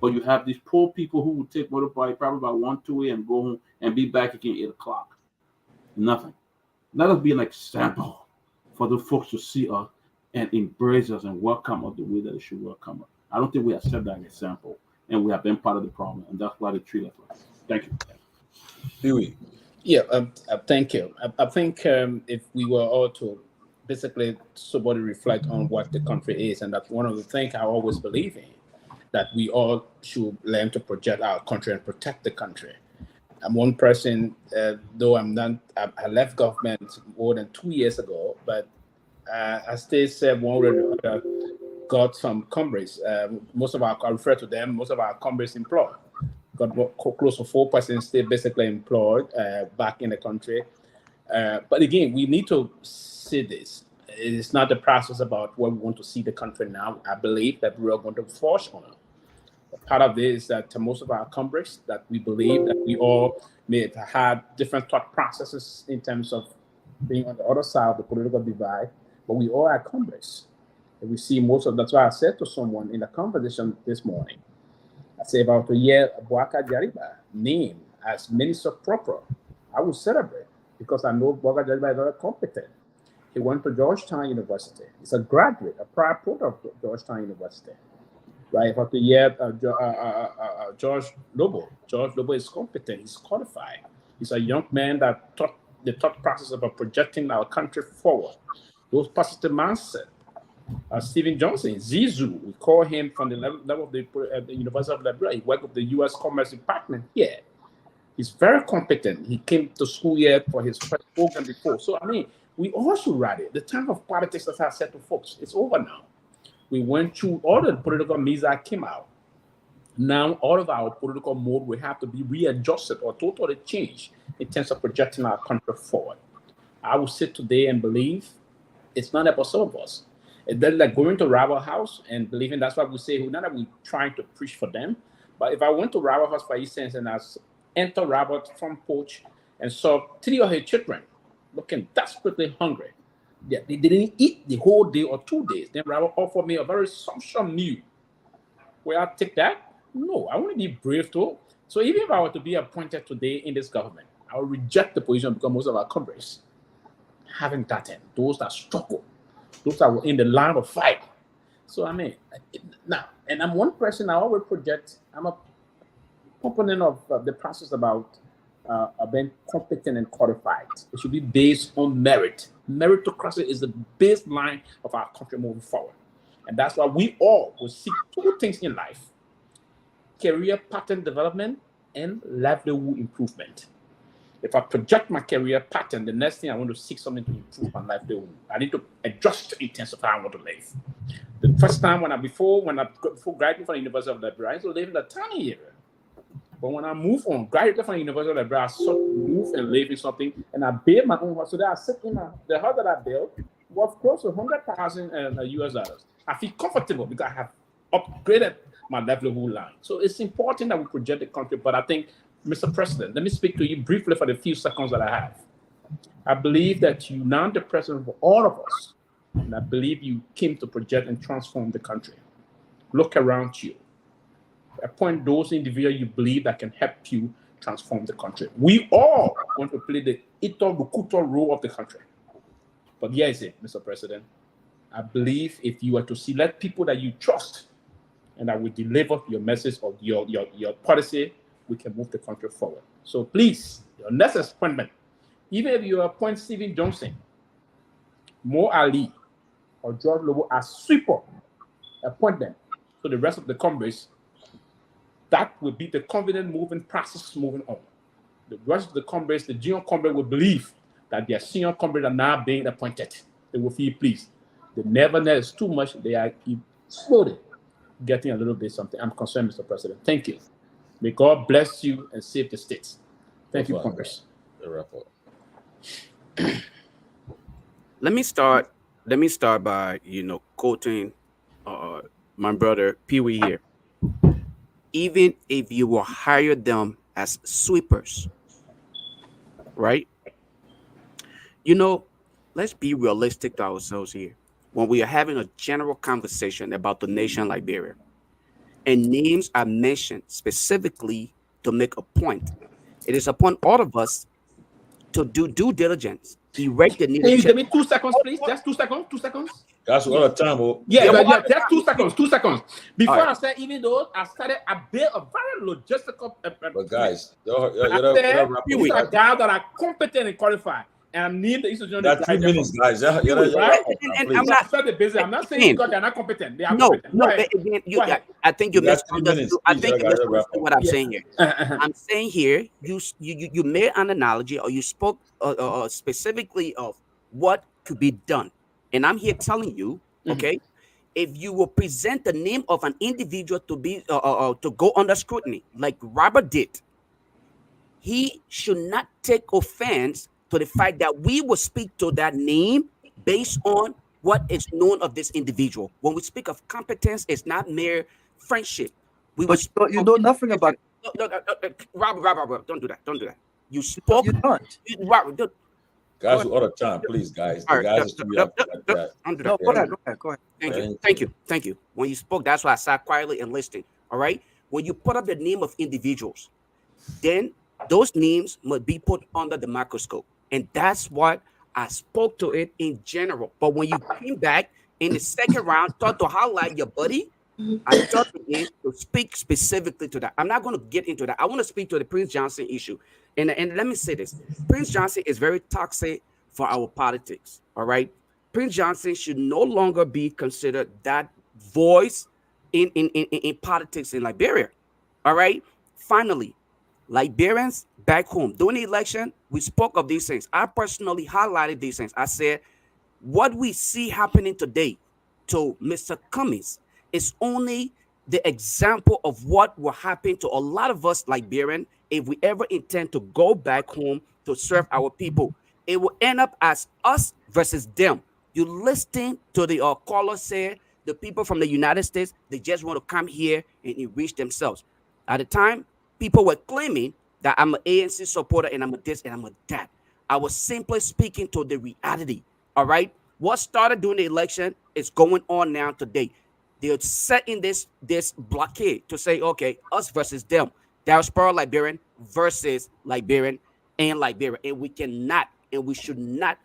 But you have these poor people who will take motorbike probably about 1-2 a.m. and go home and be back again 8 o'clock. Nothing. Let us be an example for the folks to see us and embrace us and welcome us the way that they should welcome us. I don't think we have set that example, and we have been part of the problem, and that's why they treat us like that. Thank you. Huey. Yeah, thank you. I think if we were all to basically somebody reflect on what the country is, and that's one of the things I always believe in, that we all should learn to project our country and protect the country. I'm one person, though I left government more than 2 years ago, but I still serve one way or the other, got some comrades. Most of our comrades employed. Got close to 4% still basically employed back in the country. But again, we need to see this. It's not the process about where we want to see the country now. I believe that we are going to force on. Part of this is that most of our comrades, that we believe that we all may have had different thought processes in terms of being on the other side of the political divide, but we all are comrades. And we see that's why I said to someone in a conversation this morning, I say about a year, Boaka Jariba name as Minister Proper, I will celebrate because I know Boaka Jariba is very competent. He went to Georgetown University. He's a graduate, a prior product of Georgetown University. Right, about the year, George Lobo. George Lobo is competent. He's qualified. He's a young man that taught the thought process about projecting our country forward. Those positive mindset. Stephen Johnson, Zizu, we call him from the level of the University of Liberia. He worked with the U.S. Commerce Department here. He's very competent. He came to school here for his first program before. So, I mean, we all should write it. The time of politics, as I said to folks, it's over now. We went through all the political means that came out. Now, all of our political mode will have to be readjusted or totally changed in terms of projecting our country forward. I will sit today and believe it's not about some of us. It's like going to Rival House and believing that's what we say. Not that we're trying to preach for them, but if I went to Rival House, for instance, and I entered Rival's front porch and saw 3 of her children looking desperately hungry, they didn't eat the whole day or 2 days. Then Robert offered me a very sumptuous meal. Will I take that? No, I want to be brave too. So even if I were to be appointed today in this government, I would reject the position because most of our Congress haven't gotten those that struggle, those that were in the line of fight. So I mean, now, and I'm one person I always project. I'm a component of the process about being competent and qualified. It should be based on merit. Meritocracy is the baseline of our country moving forward. And that's why we all will seek two things in life: career pattern development and livelihood improvement. If I project my career pattern, the next thing I want to seek something to improve my livelihood. I need to adjust to intensify how I want to live. The first time before graduating from the University of Liberia, I used to live in a tiny area. But when I moved on, graduated from the University of Liberia, I sought to move and live in something, and I built my own house. So that I sit in the house that I built was close to $100,000 US. I feel comfortable because I have upgraded my livelihood line. So it's important that we project the country. But I think, Mr. President, let me speak to you briefly for the few seconds that I have. I believe that you now the president of all of us, and I believe you came to project and transform the country. Look around you. Appoint those individuals you believe that can help you transform the country. We all want to play the Ito Bukuto role of the country. But here is it, Mr. President. I believe if you were to select people that you trust and that will deliver your message or your policy, we can move the country forward. So please, your next appointment, even if you appoint Stephen Johnson, Mo Ali, or George Lobo as sweeper, appoint them to the rest of the Congress, that will be the confident moving process moving on. The rest of the Congress, the junior Congress will believe that their senior Congress are now being appointed. They will feel pleased. They never know it's too much. They are exploding, getting a little bit something. I'm concerned, Mr. President. Thank you. May God bless you and save the states. Thank you, Congress. Let me start by quoting my brother Pee Wee here. Even if you will hire them as sweepers, right? Let's be realistic to ourselves here. When we are having a general conversation about the nation Liberia, and names are mentioned specifically to make a point, it is upon all of us to do due diligence. Erect the Can you give me 2 seconds, please? Just 2 seconds. 2 seconds. That's all the time. Yeah, just 2 seconds. 2 seconds. Before I said, even though I built a very logistical. But guys, these are guys that are competent and qualified. And I need the institution. That's 3 minutes, guys. Right? And I'm not saying because they're not competent. They are competent. No. Again, I think you misunderstood. I think you misunderstood what I'm saying here. I'm saying here, you made an analogy, or you spoke specifically of what could be done, and I'm here telling you, okay, if you will present the name of an individual to be to go under scrutiny, like Robert did, he should not take offense to the fact that we will speak to that name based on what is known of this individual. When we speak of competence, it's not mere friendship. But you know nothing about. Robert, don't do that. Don't do that. You spoke. You don't. Robert, guys, all the time, please, guys. The guys is too young like that. No, go ahead. Thank you. When you spoke, that's why I sat quietly and listened. All right. When you put up the name of individuals, then those names must be put under the microscope. And that's what I spoke to it in general. But when you came back in the second round, thought to highlight your buddy, I thought again to speak specifically to that. I'm not going to get into that. I want to speak to the Prince Johnson issue. And let me say this. Prince Johnson is very toxic for our politics. All right. Prince Johnson should no longer be considered that voice in politics in Liberia. All right. Finally, Liberians back home during the election, we spoke of these things. I personally highlighted these things. I said, what we see happening today to Mr. Cummings is only the example of what will happen to a lot of us Liberians if we ever intend to go back home to serve our people. It will end up as us versus them. You listen to the caller say the people from the United States, they just want to come here and enrich themselves. At the time, people were claiming that I'm an ANC supporter and I'm a this and I'm a that. I was simply speaking to the reality. All right. What started during the election is going on now today. They're setting this blockade to say, okay, us versus them. diaspora Liberian versus Liberian and Liberia, and we cannot and we should not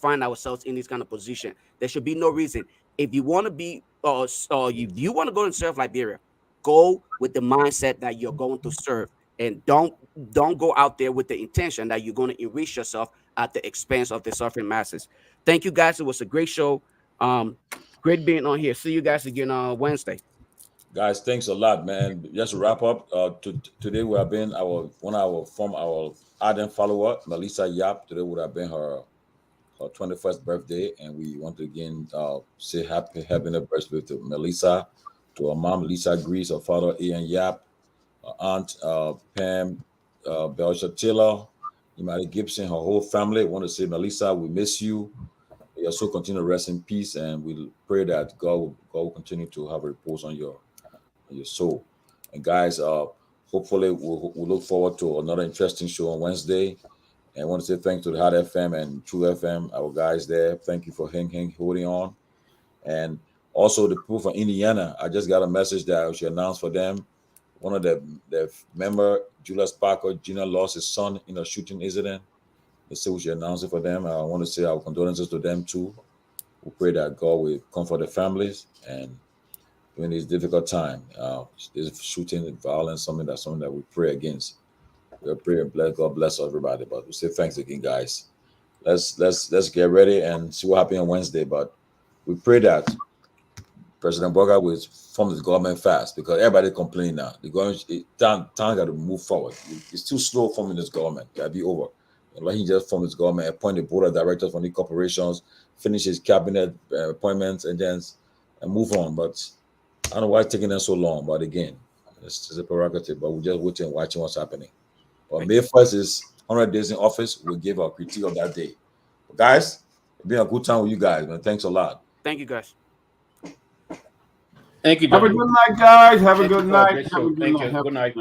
find ourselves in this kind of position. There should be no reason. If you want to be, if you want to go and serve Liberia, go with the mindset that you're going to serve, and don't go out there with the intention that you're going to enrich yourself at the expense of the suffering masses. Thank you guys. It was a great show. Great being on here. See you guys again on Wednesday. Guys, thanks a lot, man. Just to wrap up, today we have been one of our ardent follower, Melissa Yap. Today would have been her 21st birthday, and we want to again say happy birthday to Melissa, to her mom Lisa Grease, her father Ian Yap, her aunt Pam Belcher Taylor, Imari Gibson, her whole family. I want to say, Melissa, we miss you. You also continue to rest in peace, and we pray that God will continue to have a repose on your soul. And guys, hopefully we'll look forward to another interesting show on Wednesday. And I want to say thanks to the Hot FM and True FM, our guys there. Thank you for holding on. And also the people from Indiana, I just got a message that I should announce for them. One of the member, Julius Parker Jr., lost his son in a shooting incident. They say we should announce it for them. I want to say our condolences to them too. We pray that God will comfort the families and during this difficult time. This shooting, violence, something that we pray against. We pray and God bless everybody. But we say thanks again, guys. Let's get ready and see what happens on Wednesday. But we pray that President Boga will form his government fast, because everybody complaining now. The government, town got to move forward. It's too slow forming this government. Got to be over. And let him just form his government, appoint the board of directors from the corporations, finish his cabinet appointments, and move on. But I don't know why it's taking them so long. But again, it's a prerogative. But we're just waiting and watching what's happening. But May 1st is 100 days in office. We'll give our critique of that day. But guys, it's been a good time with you guys, man. Thanks a lot. Thank you, guys. Thank you. Have a good night, guys. Have a good night. Thank you. Good night.